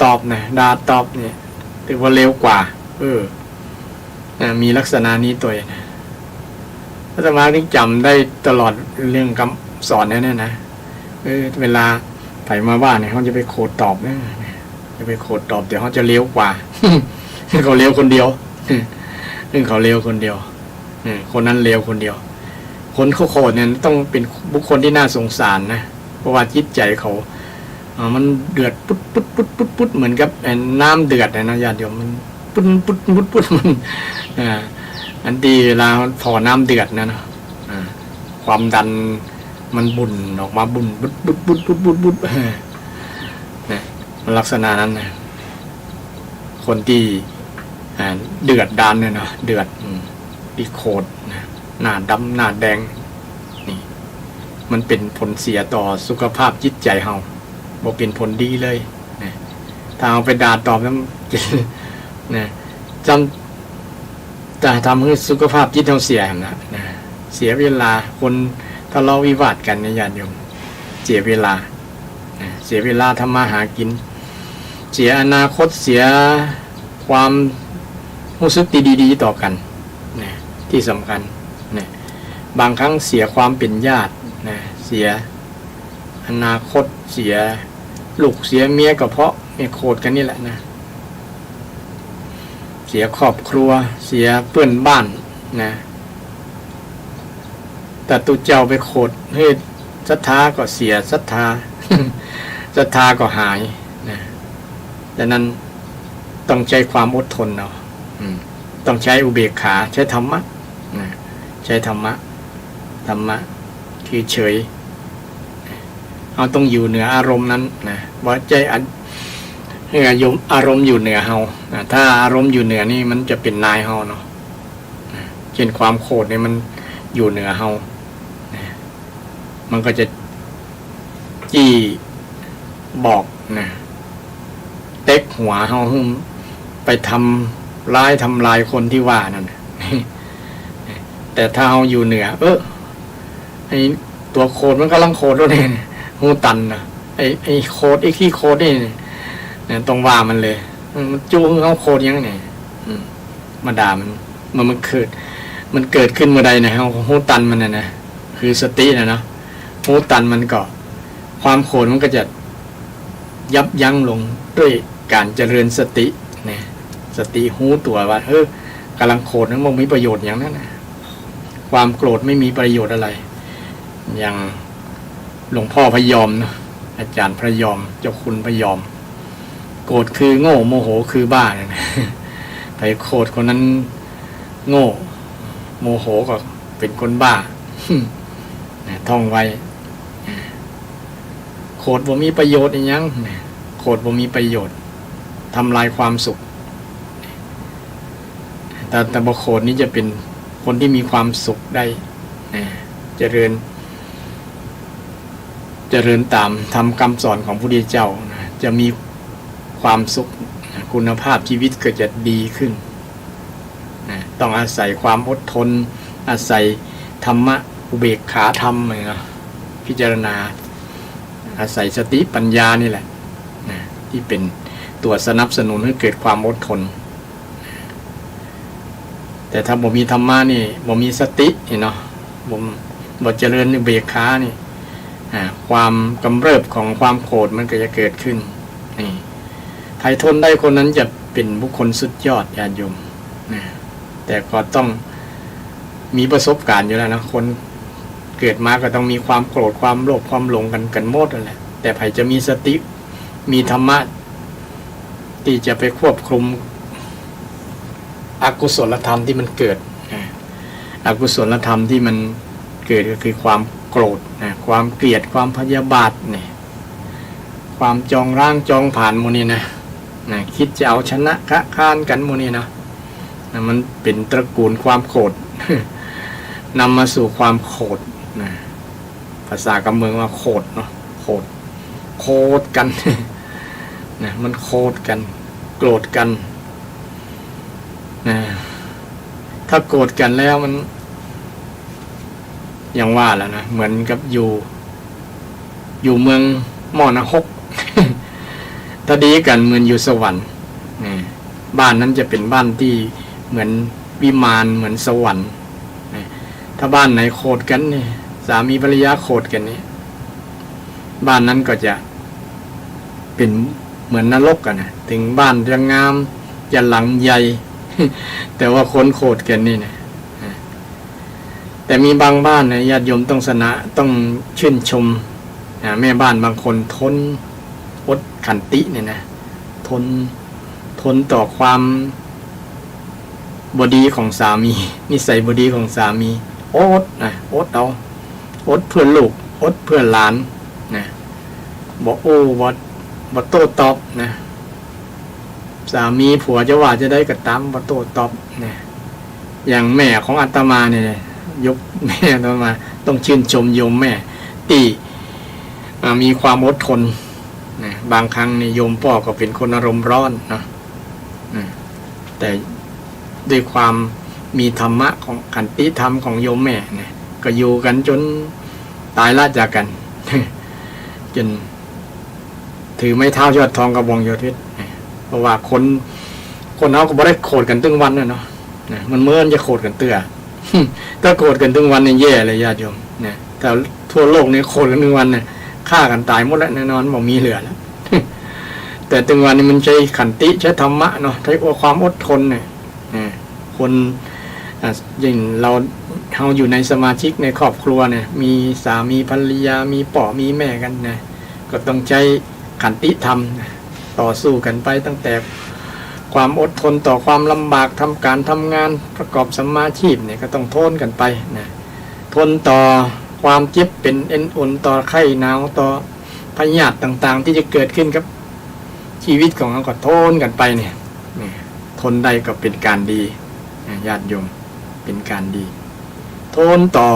A: ตอบนะด่าตอบเนี่ยถือว่าเลวกว่ามีลักษณะนี้ตัวนะพระสมมาที่จำได้ตลอดเรื่องคำสอนนี่นะเวลาไผมาว่าเนี่ยเขาจะไปโกรธตอบนะจะไปโกรธตอบเดี๋ยวเขาจะเลวกว่า เขาเลวคนเดียวเขาเลวคนเดียวคนนั้นเลวคนเดียวคนเขาโกรธเนี่ยต้องเป็นบุคคลที่น่าสงสารนะเพราะว่าจิตใจเขามันเดือดปุ๊ดเหมือนกับน้ำเดือดนะญาติโยมมันปุ๊ดมันอันที่เวลาพอน้ำเดือดนะความดันมันบุ่นออกมาบุ่นบุดนะมันลักษณะนั้นนะคนที่เดือดดานเนี่ยเนาะเดือดที่โคตรนะหน้าดำหน้าแดงนี่มันเป็นผลเสียต่อสุขภาพจิตใจเฮาบ่เป็นผลดีเลยนะถ้าเอาไปด่าตอบแล้วนะจะทำให้สุขภาพจิตเราเสียนะเสียเวลาคนทะเลาะวิวาทกันในญาติโยมเสียเวลาเสียเวลาทำมาหากินเสียอนาคตเสียความรู้สึกดีๆต่อกันนะที่สำคัญนะบางครั้งเสียความเป็นญาตินะเสียอนาคตเสียลูกเสียเมียก็เพราะไม่โคตรกันนี่แหละนะเสียครอบครัวเสียเพื่อนบ้านนะแต่ตุเจ้าไปโคตรให้ศรัทธาก็เสียศรัทธา ศรัทธาก็หายนะดังนั้นต้องใช้ความอดทนเนาะต้องใช้อุเบกขาใช้ธรรมะนะใช้ธรรมะคือเฉยเราต้องอยู่เหนืออารมณ์นั้นนะว่าใจอารมณ์อยู่เหนือเฮาถ้าอารมณ์อยู่เหนือนี่มันจะเป็นนายเฮาเนาะเช่นความโกรธนี่มันอยู่เหนือเฮามันก็จะจี้บอกนะเต็กหัวเฮาไปทำลายคนที่ว่านั่นแต่ถ้าเฮาอยู่เหนือไอ้ตัวโคดมันกำลังโคดแล้วเนี่ยหูตันนะไอ้โคดไอ้ขี้โคดนี่ต้องว่ามันเลยมันจูงเขาโคดยังไงมาด่ามันเกิดขึ้นเมื่อใดนะเขาหูตันมันนะคือสตินะหูตันมันก็ความโคดมันก็จะยับยั้งลงด้วยการเจริญสติเนี่ยสติหูตัวว่ากำลังโคดนั้นมันมีประโยชน์อย่างนั้นนะความโกรธไม่มีประโยชน์อะไร อย่างหลวงพ่อพยอมนะอาจารย์พระยอมเจ้าคุณพยอมโกรธคือโง่โมโหคือบ้าเนี่ยนะไปโกรธคนนั้นโง่โมโหก็เป็นคนบ้าท่องไว้โกรธบ่มีประโยชน์อีหยังโกรธบ่มีประโยชน์ทำลายความสุขแต่บ่โกรธนี้จะเป็นคนที่มีความสุขได้เจริญตามทำคำสอนของพระพุทธเจ้าจะมีความสุขคุณภาพชีวิตก็จะดีขึ้นต้องอาศัยความอดทนอาศัยธรรมะอุเบกขาธรรมนะพิจารณาอาศัยสติปัญญานี่แหละที่เป็นตัวสนับสนุนให้เกิดความอดทนแต่ถ้าบ่มีธรรมะนี่บ่มีสติเนาะบ่เจริญอุเบกขานี่ความกำเริบของความโกรธมันก็จะเกิดขึ้นนี่ใครทนได้คนนั้นจะเป็นบุคคลสุดยอดญาติโยมแต่ก็ต้องมีประสบการณ์อยู่แล้วนะคนเกิดมาก็ต้องมีความโกรธความโลภความหลงกันหมดนั่นแหละแต่ใครจะมีสติมีธรรมะที่จะไปควบคุมอกุศลธรรมที่มันเกิดอกุศลธรรมที่มันเกิดก็คือความโกรธความเกลียดความพยาบาทเนี่ยความจองร่างจองผ่านโมนี่นะคิดจะเอาชนะค้านกันโมนี่นะมันเป็นตระกูลความโกรธนำมาสู่ความโกรธภาษากำเมืองว่าโกรธเนาะโกรธกันมันโกรธกันโกรธกันถ้าโกรธกันแล้วมันอย่างว่าแล้วนะเหมือนกับอยู่เมืองมอนะฮก ถ้าดีกันเหมือนอยู่สวรรค์บ้านนั้นจะเป็นบ้านที่เหมือนวิมานเหมือนสวรรค์ถ้าบ้านไหนโกรธกันนี่สามีภรรยาโกรธกันนี่บ้านนั้นก็จะเป็นเหมือนนรกกันนะถึงบ้านจะงามจะหลังใหญ่ แต่ว่าคนโกรธกันนี่นะแต่มีบางบ้านนะญาติโยมต้องชื่นชมแม่บ้านบางคนทนอดขันติเนี่ยนะทนต่อความบดีของสามีนิสัยบดีของสามีอดเอาอดเพื่อลูกอดเพื่อหลานนะบอกโอ้บ่โต้ตอบนะสามีผัวจะว่าจะได้กระตามบ่โต้ตอบนะอย่างแม่ของอาตมาเนี่ยยกแม่อาตมาต้องชื่นชมโยมแม่ที่มีความอดทนนะบางครั้งนี่โยมพ่อก็เป็นคนอารมณ์ร้อนนะแต่ด้วยความมีธรรมะของขันติธรรมของโยมแม่นะก็อยู่กันจนตายละจากกัน จนถือไม้เท้ายอดทองกระบองยอดเพชรเพราะว่าคนเขาก็บ่ได้โกรธกันตึงวันเนาะมันเมื่อจะโกรธกันเตื้อ ถ้าโกรธกันตึงวันเนี่ยแย่เลยญาติโยมเนี่ยแต่ทั่วโลกเนี่ยโกรธกันตึงวันเนี่ยฆ่ากันตายหมดแล้วแน่นอนบ่มีเหลือแล้ว แต่ตึงวันนี้มันใช้ขันติใช้ธรรมะเนาะใช้ความอดทนเนี่ยคนยิ่งเราอยู่ในสมาชิกในครอบครัวเนี่ยมีสามีภรรยามีพ่อมีแม่กันนะก็ต้องใช้ขันติธรรมต่อสู้กันไปตั้งแต่ความอดทนต่อความลำบากทำการทำงานประกอบสัมมาชีพเนี่ยก็ต้องทนกันไปนะทนต่อความเจ็บเป็นเอ็นอุ่นต่อไข้หนาวต่อพยาธิต่างๆที่จะเกิดขึ้นกับชีวิตของเราก็ทนกันไปเนี่ยทนได้ก็เป็นการดีญาติโยมเป็นการดีทนต่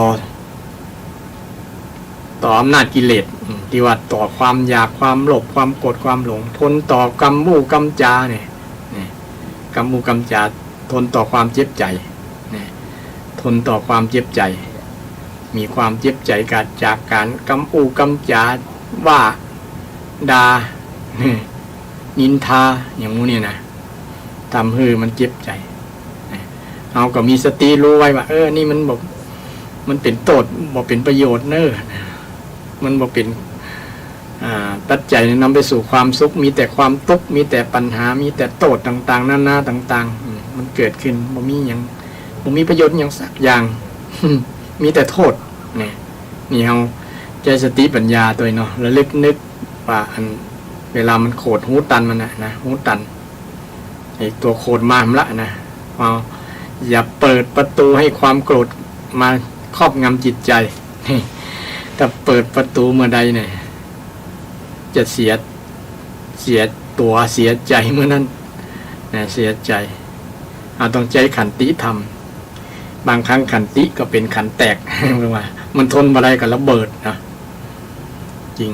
A: ออำนาจกิเลสที่ว่าต่อความอยากความโลภความโกรธความหลงทนต่อกรรมบูกรรมจาเนี่ยกรรมบูกรรมจาทนต่อความเจ็บใจทนต่อความเจ็บใจมีความเจ็บใจจากการกรรมบูกรรมจาว่าดานินทาอย่างงู้นี่นะทำให้มันเจ็บใจเราก็มีสติรู้ไว้ว่านี่มันบอกมันเป็นโทษบอกเป็นประโยชน์เนอะมันบอกเป็นปัจจัยนำไปสู่ความสุขมีแต่ความทุกข์มีแต่ปัญหามีแต่โทษต่างๆนานาต่างๆมันเกิดขึ้นบ่มีประโยชน์อย่างสักอย่าง มีแต่โทษเนี่ย นี่เฮาใจสติปัญญาตัวเนาะระลึกนึกว่าอันเวลามันโขดหูตันมันนะหูตันไอ้ตัวโขดมาละนะเอาอย่าเปิดประตูให้ความโกรธมาครอบงำจิตใจถ้าเปิดประตูเมื่อใดเนี่ยจะเสียตัวเสียใจเมื่อนั้นนะเสียใจต้องใจขันติธรรมบางครั้งขันติก็เป็นขันแตกว่ามันทนมาได้กับระเบิดนะจริง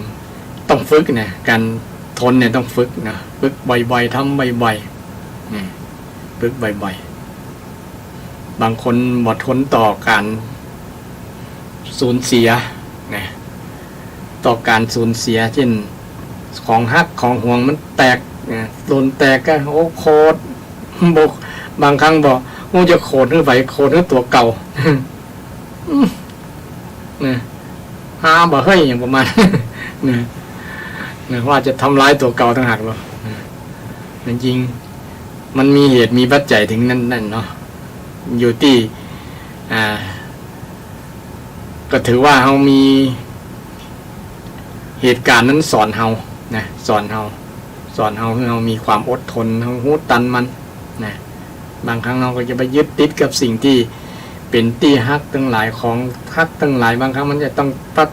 A: ต้องฝึกนะการทนเนี่ยต้องฝึกนะฝึกบ่อยๆทำบ่อยๆนี่ฝึกบ่อยๆบางคนหมดทนต่อการสูญเสียนะต่อการสูญเสียเช่นของฮักของห่วงมันแตกโดนแตกก็โอ้โคตรบกบางครั้งบอกกูจะโคตรหรือไปโคตรหรือตัวเก่าเนี่ยหาบ่เฮ้ยอย่างประมาณเนี่ยว่าจะทำร้ายตัวเก่าทั้งหักหรอจริงๆมันมีเหตุมีปัจจัยถึงนั่นเนาะอยู่ที่ก็ถือว่าเรามีเหตุการณ์นั้นสอนเรานะสอนเราให้เรามีความอดทนเราหูตันมันนะบางครั้งเราก็จะไปยึดติดกับสิ่งที่เป็นที่ฮักทั้งหลายของฮักทั้งหลายบางครั้งมันจะต้อง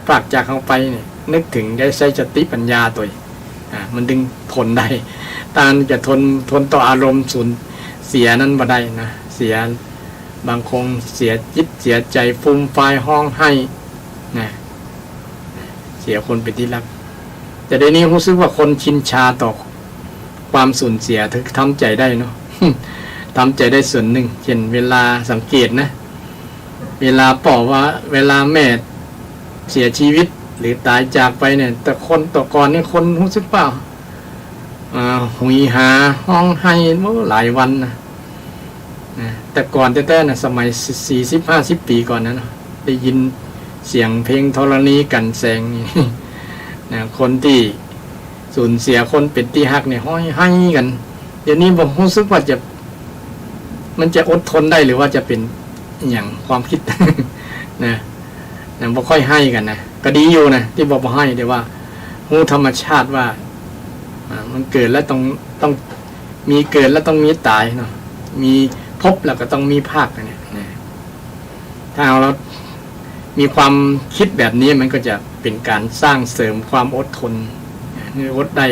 A: ปลักจากเราไปเนี่ยนึกถึงได้ใช้สติปัญญาตัวมันดึงทนได้ตาจะทนต่ออารมณ์สูญเสียนั้นบ่ได้นะเสียบางคงเสียจิตเสียใจฟูมไฟห้องให้นะเสียคนเป็นที่รักแต่ในนี้รู้สึกว่าคนชินชาต่อความสูญเสียถึงทำใจได้เนาะ ทำใจได้ส่วนหนึ่งเช่นเวลาสังเกตนะเวลาบอกว่าเวลาแม่เสียชีวิตหรือตายจากไปเนี่ยแต่คนต่อก่อนนี่คนรู้สึกเปล่าหุยหาห้องให้เมื่อหลายวันนะแต่ก่อนแต่ๆนะสมัย40-50 ปีก่อนนะได้ยินเสียงเพลงธรณีกันแสงนี่นะคนที่สูญเสียคนเป็นที่ฮักเนี่ยห้อยให้กันเดี๋ยวนี้ผมรู้สึกว่ามันจะอดทนได้หรือว่าจะเป็นอย่างความคิด นะบ่ค่อยให้กันนะก็ดีอยู่นะที่บอกให้แต่ว่ารู้ธรรมชาติว่ามันเกิดแล้วต้องมีเกิดแล้วต้องมีตายเนาะมีพบแล้วก็ต้องมีภาคเนี่ยถ้าเรามีความคิดแบบนี้มันก็จะเป็นการสร้างเสริมความอดทนอดได้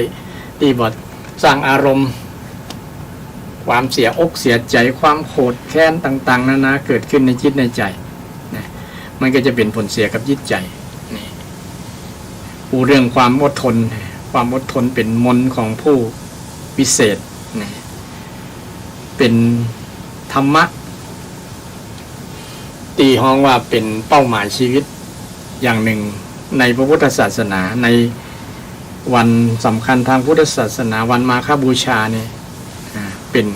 A: ที่บทสร้างอารมณ์ความเสียอกเสียใจความโกรธแค้นต่างๆนานาเกิดขึ้นในจิตในใจนะมันก็จะเป็นผลเสียกับจิตใจนี่เรื่องความอดทนเป็นมนต์ของผู้วิเศษนะเป็นธรรมะตีห้องว่าเป็นเป้าหมายชีวิตอย่างหนึ่งในพระพุทธศาสนาในวันสำคัญทางพุทธศาสนาวันมาฆบูชาเนี่ยเป็น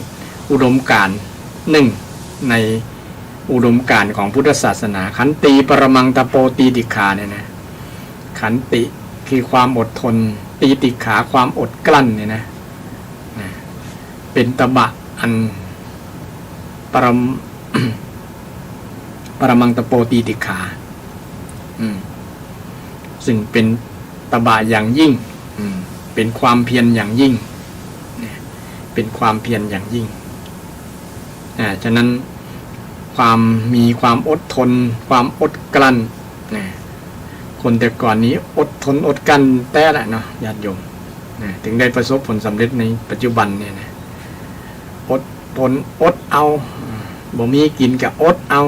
A: อุดมการณ์หนึ่งในอุดมการณ์ของพุทธศาสนาขันติปรมังตโปตีติขาเนี่ยนะขันติคือความอดทนตีติขาความอดกลั้นเนี่ยนะเป็นตบะอันปรมังตโปตีติขาซึ่งเป็นตบะอย่างยิ่งเป็นความเพียรอย่างยิ่งเป็นความเพียรอย่างยิ่งฉะนั้นมีความอดทนความอดกลั้นคนแต่ก่อนนี้อดทนอดกลั้นแต่ละเนาะญาติโยมถึงได้ประสบผลสำเร็จในปัจจุบันเนี่ยนะอดทนอดเอาบ่มีกินก็อดเอา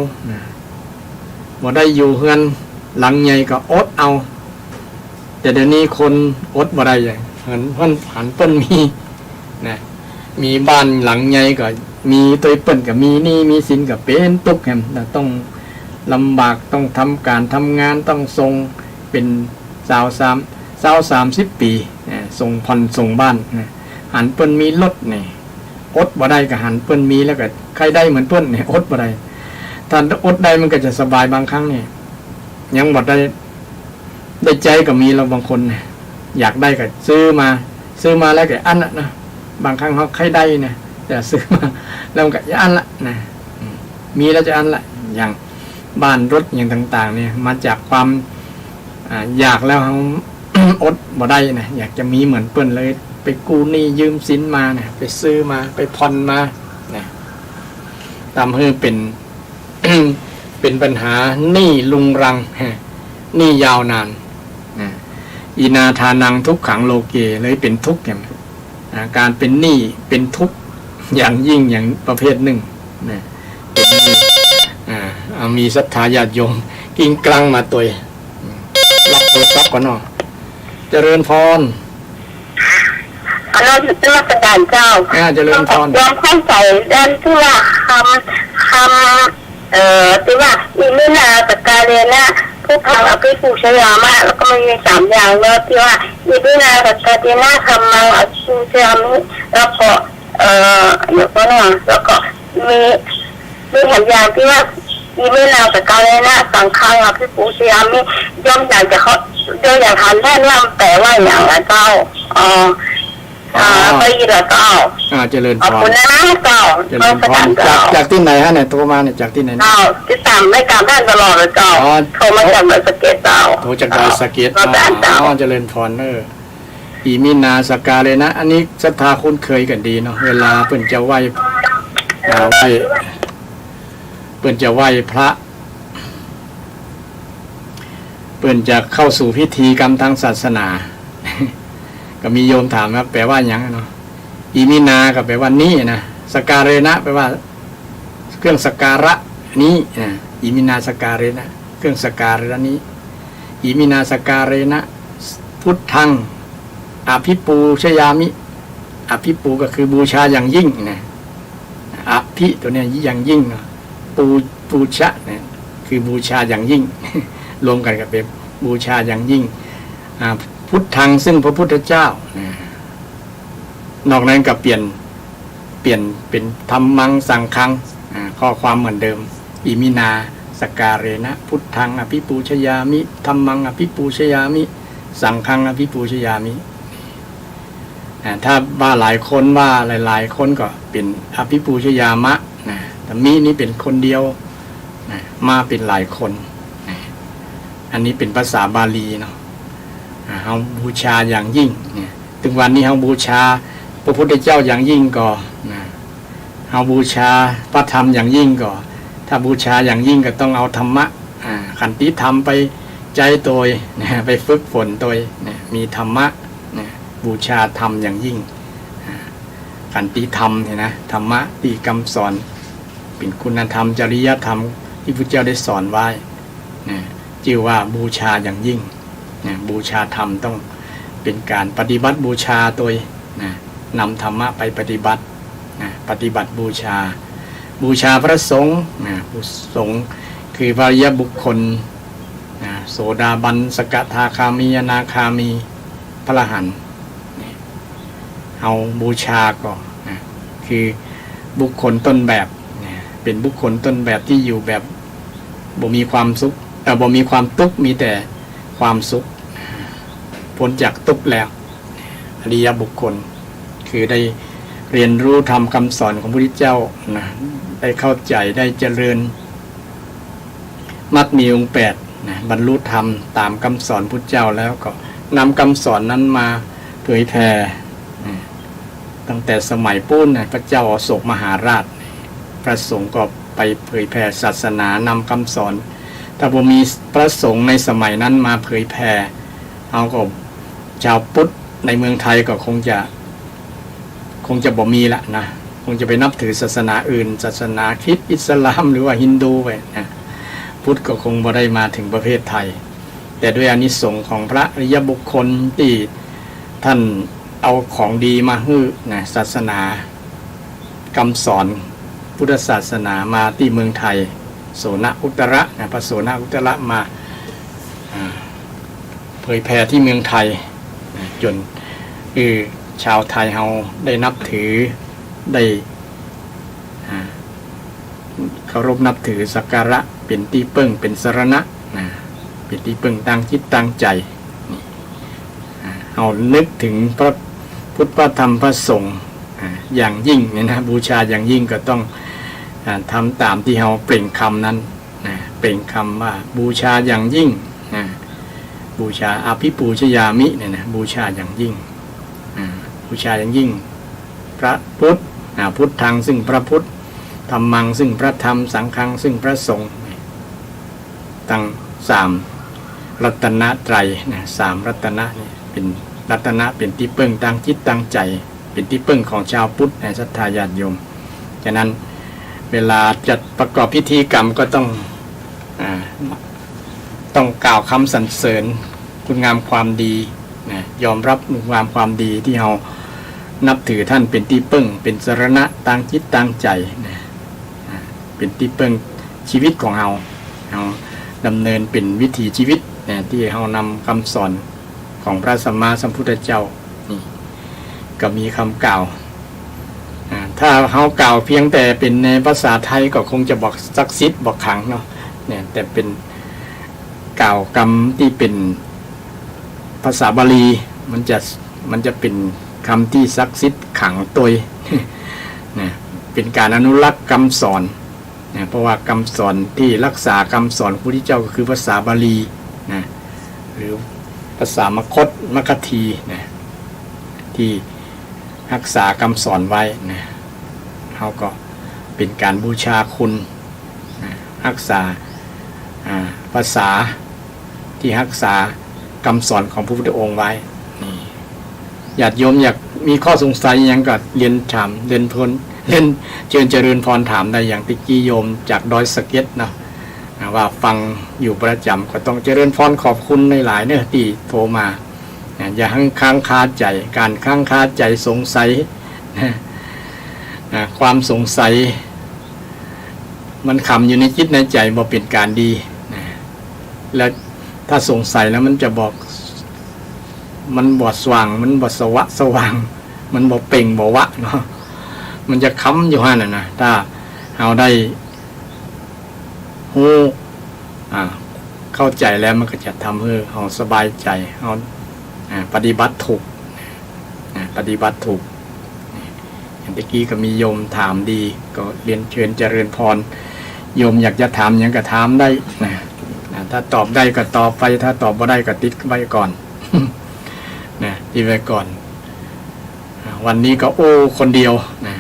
A: บ่ได้อยู่เฮือนหลังใหญ่ก็อดเอาแต่เดี๋ยวนี้คนอดบ่ได้อย่างหันเปิ้นมีนะมีบ้านหลังใหญ่ก็มีตัวเปิ้นก็มีนี่มีสินก็เป็นตุกแฮมต้องลำบากต้องทำการทำงานต้องส่งเป็น30 ปีส่งผ่อนส่งบ้านหันเปิ้นมีรถนี่อดบ่ได้ก็หันเปิ้นมีแล้วก็ใครได้เหมือนเปิ้นเนี่ยอดบ่ได้ถ้าอดได้มันก็จะสบายบางครั้งเนี่ยยังบ่ได้ใจก็มีเราบางคนอยากได้ก็ซื้อมาแล้วก็อันนะบางครั้งเขาใครได้นะแต่ซื้อมาแล้วก็จะอันละนะมีแล้วจะอันละอย่างบ้านรถอย่างต่างๆเนี่ยมาจากความ อยากแล้ว อดบ่ได้นะอยากจะมีเหมือนเปิ้นเลยไปกู้หนี้ยืมสินมาเนี่ยไปซื้อมาไปผ่อนมานะทำให้เป็น เป็นปัญหาหนี้ลุงรังหนี้ยาวนานนะอินาทานังทุกขังโลเกเลยเป็นทุกข์อย่างการเป็นหนี้เป็นทุกข์อย่างยิ่งอย่างประเภทหนึ่งนะเป็นหนี้มีศรัทธาญาติโยมกิ้งกลางมาตัวรับโทรศัพท์ก่อนเนาะเจริญพร
B: เราอยู่ที่ราชการเจ้า
A: เจริญพร
B: ยอมเข้าใจด้านที่ว่าคำที่ว่าอิมินาตกาเรนะผู้ทำอภิปูชยามะแล้วก็มี3อย่างเนาะที่ว่าอิมินาตกาเรนะคำมังอภิปูชยามิแล้วก็เดี๋ยวก็เนาะแล้วก็มีแห่งอย่างที่ว่าอิมินาตกาเรนะสังฆังอภิปูชยามิย่อมอยากจะเขาโดยอย่างทันแน่นำแต่ว่าอย่างละเจ้าไปอีกแล้วเจ้า
A: เจริญพร
B: ขอบคุณนะเจ้า
A: เจริญพรจากที่ไหนฮะเนี่ยโทรมาเนี่ยจากที่ไหน
B: เจ้าที่ตามไม่การบ้านตลอดเลยเจ้าโทรมาจากดอยสะเก็ดเจ้า
A: โทรจากดอยสะเก็ดเจริญพรอิมินาสกาเลยนะอันนี้ศรัทธาคุ้นเคยกันดีเนาะเวลาเพิ่นจะไหว้เพิ่นจะไหว้พระเพิ่นจะเข้าสู่พิธีกรรมทางศาสนาก็มีโยมถามครับแปลว่าอย่างเนาะอิมินาก็แปลว่านี้นะสการเรนะแปลว่าเครื่องสการะนี้นะอิมินาสการเรนะเครื่องสการะนี้อิมินาสการเรนะพุทธังอภิปูชยามิอภิปูก็คือบูชาอย่างยิ่งนะอภิตัวเนี้ยอย่างยิ่งเนาะปูชะเนี่ยคือบูชาอย่างยิ่งรวมกันกับเป็นบูชาอย่างยิ่งพุทธังซึ่งพระพุทธเจ้านอกนั้นก็เปลี่ยนเป็นธรรมังสังฆังข้อความเหมือนเดิมอิมินาสการเรนะพุทธังอภิปูชยามิธรรมังอภิปูชยามิสังฆังอภิปูชยามิถ้าว่าหลายคนว่าหลายๆคนก็เป็นอภิปูชยามะแต่มินี้เป็นคนเดียวมาเป็นหลายคนอันนี้เป็นภาษาบาลีเนาะเฮาบูชาอย่างยิ่งเนี่ยถึงวันนี้เฮาบูชาพระพุทธเจ้าอย่างยิ่งก็เฮาบูชาพระธรรมอย่างยิ่งก็ถ้าบูชาอย่างยิ่งก็ต้องเอาธรรมะขันติธรรมไปใจตัวไปฝึกฝนตัวมีธรรมะบูชาธรรมอย่างยิ่งขันติธรรมเห็นนะธรรมะที่คำสอนเป็นคุณธรรมจริยธรรมที่พระเจ้าได้สอนไว้ชื่อว่าบูชาอย่างยิ่งบูชาธรรมต้องเป็นการปฏิบัติบูชาตัวนำธรรมะไปปฏิบัติบูชาพระสงฆ์ผู้สงฆ์คือพระอริยบุคคลโสดาบันสกทาคามีอนาคามีพระอรหันต์เอาบูชาก็คือบุคคลต้นแบบเป็นบุคคลต้นแบบที่อยู่แบบบ่มีความสุขบ่มีความทุกข์มีแต่ความสุขพ้นจากทุกข์แล้วอริยบุคคลคือได้เรียนรู้ธรรมคำสอนของพระพุทธเจ้าได้เข้าใจได้เจริญมรรคมีองค์8บรรลุธรรมตามคำสอนพุทธเจ้าแล้วก็นำคำสอนนั้นมาเผยแผ่ตั้งแต่สมัยปุ้นพระเจ้าอโศกมหาราชพระสงฆ์ก็ไปเผยแผ่ศาสนานำคำสอนถ้าบ่มีพระสงฆ์ในสมัยนั้นมาเผยแผ่เอาก็ชาวพุทธในเมืองไทยก็คงจะบ่มีละนะคงจะไปนับถือศาสนาอื่นศาสนาคริสต์อิสลามหรือว่าฮินดูไปนะพุทธก็คงบ่ได้มาถึงประเทศไทยแต่ด้วยอานิสงส์ของพระอริยบุคคลที่ท่านเอาของดีมาให้ศาสนาคำสอนพุทธศาสนามาที่เมืองไทยโสนอุตระพระโสนอุตระมาเผยแผ่ที่เมืองไทยจนชาวไทยเราได้นับถือได้เคารพนับถือสักการะเป็นที่พึ่งเป็นสรณะเป็นที่พึ่งตั้งจิตตั้งใจเรานึกถึงพระพุทธพระธรรมพระสงฆ์อย่างยิ่งเนี่ยนะบูชาอย่างยิ่งก็ต้องทำตามที่เราเปล่งคำนั้นเปล่งคำว่าบูชาอย่างยิ่ง บูชาอภิปูชยามิเนี่ยนะบูชาอย่างยิ่งบูชาอย่างยิ่งพระพุทธพุทธังซึ่งพระพุทธธรรมังซึ่งพระธรรมสังฆังซึ่งพระสงฆ์ตั้ง3รัตนตรัยนะ3รัตนะนี่เป็นรัตนะเป็นที่พึ่งตั้งจิตตั้งใจเป็นที่พึ่งของชาวพุทธในศรัทธาญาติโยมฉะนั้นเวลาจัดประกอบพิธีกรรมก็ต้องกล่าวคำสรรเสริญคุณงามความดีนะยอมรับคุณงามความดีที่เรานับถือท่านเป็นที่พึ่งเป็นสรณะตั้งจิตตั้งใจนะเป็นที่พึ่งชีวิตของเราดำเนินเป็นวิถีชีวิตนะที่เรานำคำสอนของพระสัมมาสัมพุทธเจ้านี่ก็มีคำกล่าวถ้าเขากล่าวเพียงแต่เป็นในภาษาไทยก็คงจะบอกศักดิ์สิทธิ์บอกขลังเนาะเนี่ยแต่เป็นกล่าวคำที่เป็นภาษาบาลีมันจะเป็นคำที่ศักดิ์สิทธิ์ขลังตัวเนี่ยเป็นการอนุรักษ์คำสอนเนี่ยเพราะว่าคำสอนที่รักษาคำสอนพระพุทธเจ้าก็คือภาษาบาลีนะหรือภาษามคธมคธีนะที่รักษาคำสอนไว้นะเขาก็เป็นการบูชาคุณนะรักษาภาษาที่รักษาคำสอนของพระพุทธองค์ไว้นี่ญาติโยมอยากมีข้อสงสัยยังก็เรียนถามเรียนเชิญเจริญพรถามได้อย่างติกี้โยมจากดอยสะเก็ดนะว่าฟังอยู่ประจำก็ต้องเจริญพรขอบคุณในหลายเนื้อที่โทรมาอย่าค้างคาใจการค้างคาใจสงสัยความสงสัยมันคำอยู่ในจิตในใจบ่เป็นการดีแล้วถ้าสงสัยแล้วมันจะบอกมันบอดสว่างมันบอดสว่างมันบอเป่งบอวะเนาะมันจะค้ำอยู่ฮะน่ะนะถ้าเอาได้หูเข้าใจแล้วมันก็จะทำให้เราสบายใจเราปฏิบัติถูกปฏิบัติถูกอย่างตะกี้ก็มีโยมถามดีก็เรียนเชิญเจริญพรโยมอยากจะถามยังก็ถามได้นะถ้าตอบได้ก็ตอบไปถ้าตอบไม่ได้ก็ติดไว้ก่อนนะติดไว้ก่อนวันนี้ก็คนเดียวนะ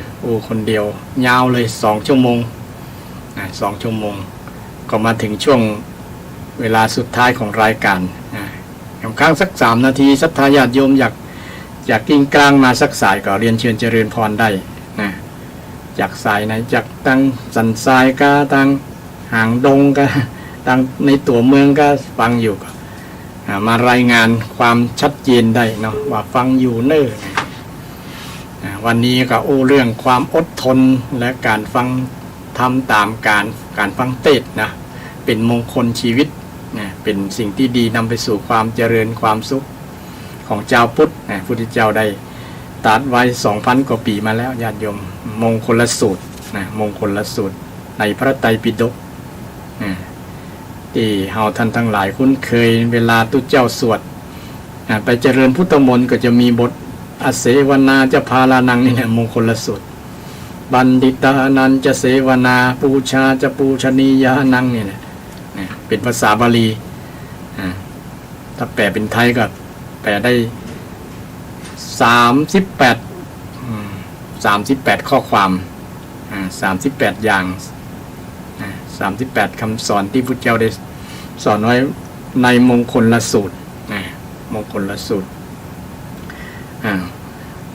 A: คนเดียวยาวเลย2 ชั่วโมง2 ชั่วโมงก็มาถึงช่วงเวลาสุดท้ายของรายการข้างสัก3 นาทีศรัทธาญาติโยมอยากกิ้งกลางมาสักสายก็เรียนเชิญเจริญพรได้นะจากสายไหนจากตั้งสันทรายก็ตั้งห่างดงก็ตั้งในตัวเมืองก็ฟังอยู่ก็มารายงานความชัดเจนได้เนาะว่าฟังอยู่เน้อวันนี้ก็เรื่องความอดทนและการฟังทำตามการฟังเทศนะเป็นมงคลชีวิตนะเป็นสิ่งที่ดีนำไปสู่ความเจริญความสุขของเจ้าพุทธนะพุทธเจ้าได้ตรัสไว้ 2,000 กว่าปีมาแล้วญาติโยมมงคลสูตรนะมงคลสูตรในพระไตรปิฎกที่เฮาท่านทั้งหลายคุ้นเคยเวลาตุเจ้าสวดไปเจริญพุทธมนต์ก็จะมีบทอเสวนาจะพาลานังนี่แหละมงคลสูตรบัณฑิตานันจะเสวนาปูชาจะปูชนียานังนี่แหละเป็นภาษาบาลีถ้าแปลเป็นไทยก็แปลได้38ข้อความ38อย่าง38คำสอนที่พุทธเจ้าได้สอนไว้ในมงคลสูตรมงคลสูตร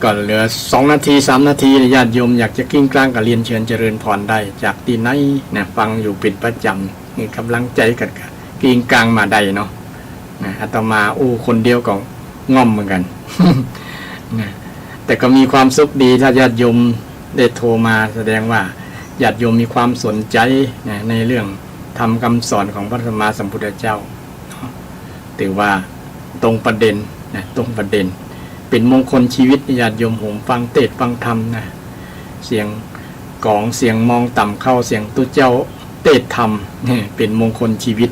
A: ก็เหลือ2 นาที3 นาทีญาติโยมอยากจะกิ้งกลางกับเรียนเชิญเจริญพรได้จากที่ไหนนะฟังอยู่เป็นประจำนี่กำลังใจกันกิ้งกลางมาได้เนาะอาตมาคนเดียวก็ง่อมเหมือนกัน แต่ก็มีความสุขดีถ้าญาติโยมได้โทรมาแสดงว่าญาติโยมมีความสนใจในเรื่องทำคำสอนของพระสัมมาสัมพุทธเจ้าถือว่าตรงประเด็นตรงประเด็นเป็นมงคลชีวิตญาติโยมผมฟังเทศน์ฟังธรรมนะเสียงกลองเสียงมองต่ำเข้าเสียงตุเจ้าเทศน์ธรรมเป็นมงคลชีวิต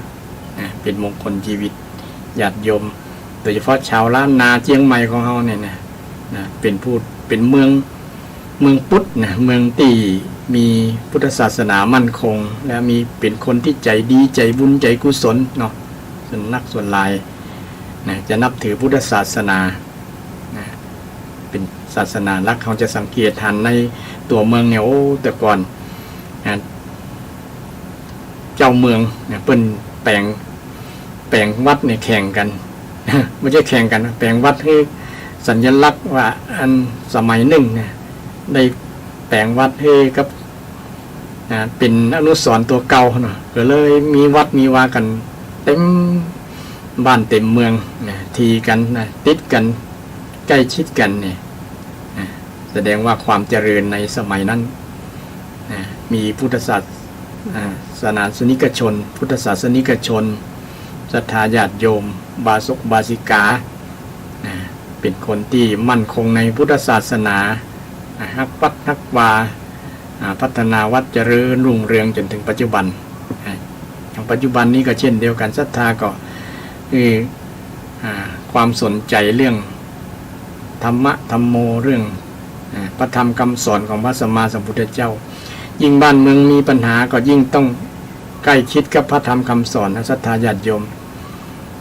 A: เป็นมงคลชีวิตญาติโยมโดยเฉพาะชาวล้านนาเชียงใหม่ของเราเนี่ยนะเป็นเมืองพุทธนะเมืองที่มีพุทธศาสนามั่นคงและมีเป็นคนที่ใจดีใจบุญใจกุศลเนาะส่วนนักส่วนหลาย นะจะนับถือพุทธศาสนานะเป็นศาสนาหลักเขาจะสังเกตหันในตัวเมืองเนี่ยโอ้แต่ก่อนนะเจ้าเมืองเนี่ยเปิ้นแปลงวัดเนี่ยแข่งกัน ไม่ใช่แข่งกันแปลงวัดให้สัญลักษณ์ว่าอันสมัยหนึ่งเนี่ยได้แปลงวัดให้กับเป็นอนุสรณ์ตัวเก่าเนาะก็เลยมีวัดมีวากันเต็มบ้านเต็มเมืองนะทีกันนะติดกันใกล้ชิดกันเนี่ยแสดงว่าความเจริญในสมัยนั้นมีพุทธศาสนาสนิกชนพุทธศาสนิกชนศรัทธาญาติโยมบาศกบาสิกาเป็นคนที่มั่นคงในพุทธศาสนาฮักวัดฮักวาพัฒนาวัดเจริญรุ่งเรืองจนถึงปัจจุบันอย่างปัจจุบันนี้ก็เช่นเดียวกันศรัทธาก็คือความสนใจเรื่องธรรมะธรรมโมเรื่องพระธรรมคำสอนของพระสัมมาสัมพุทธเจ้ายิ่งบ้านเมืองมีปัญหาก็ยิ่งต้องใกล้ชิดกับพระธรรมคำสอนศรัทธาญาติโยม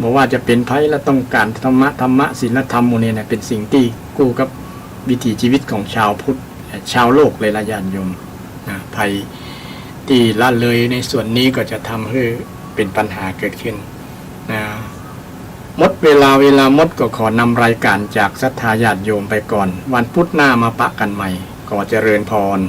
A: บอกว่าจะเป็นภัยและต้องการธรรมะศีลธรรมโมเนี่ยเป็นสิ่งที่กู้กับวิถีชีวิตของชาวพุทธชาวโลกเลยละญาติโยมภัยที่ละเลยในส่วนนี้ก็จะทำให้เป็นปัญหาเกิดขึ้นหมดเวลาหมดก็ขอนำรายการจากศรัทธาญาติโยมไปก่อนวันพุธหน้ามาปะกันใหม่ขอเจริญพร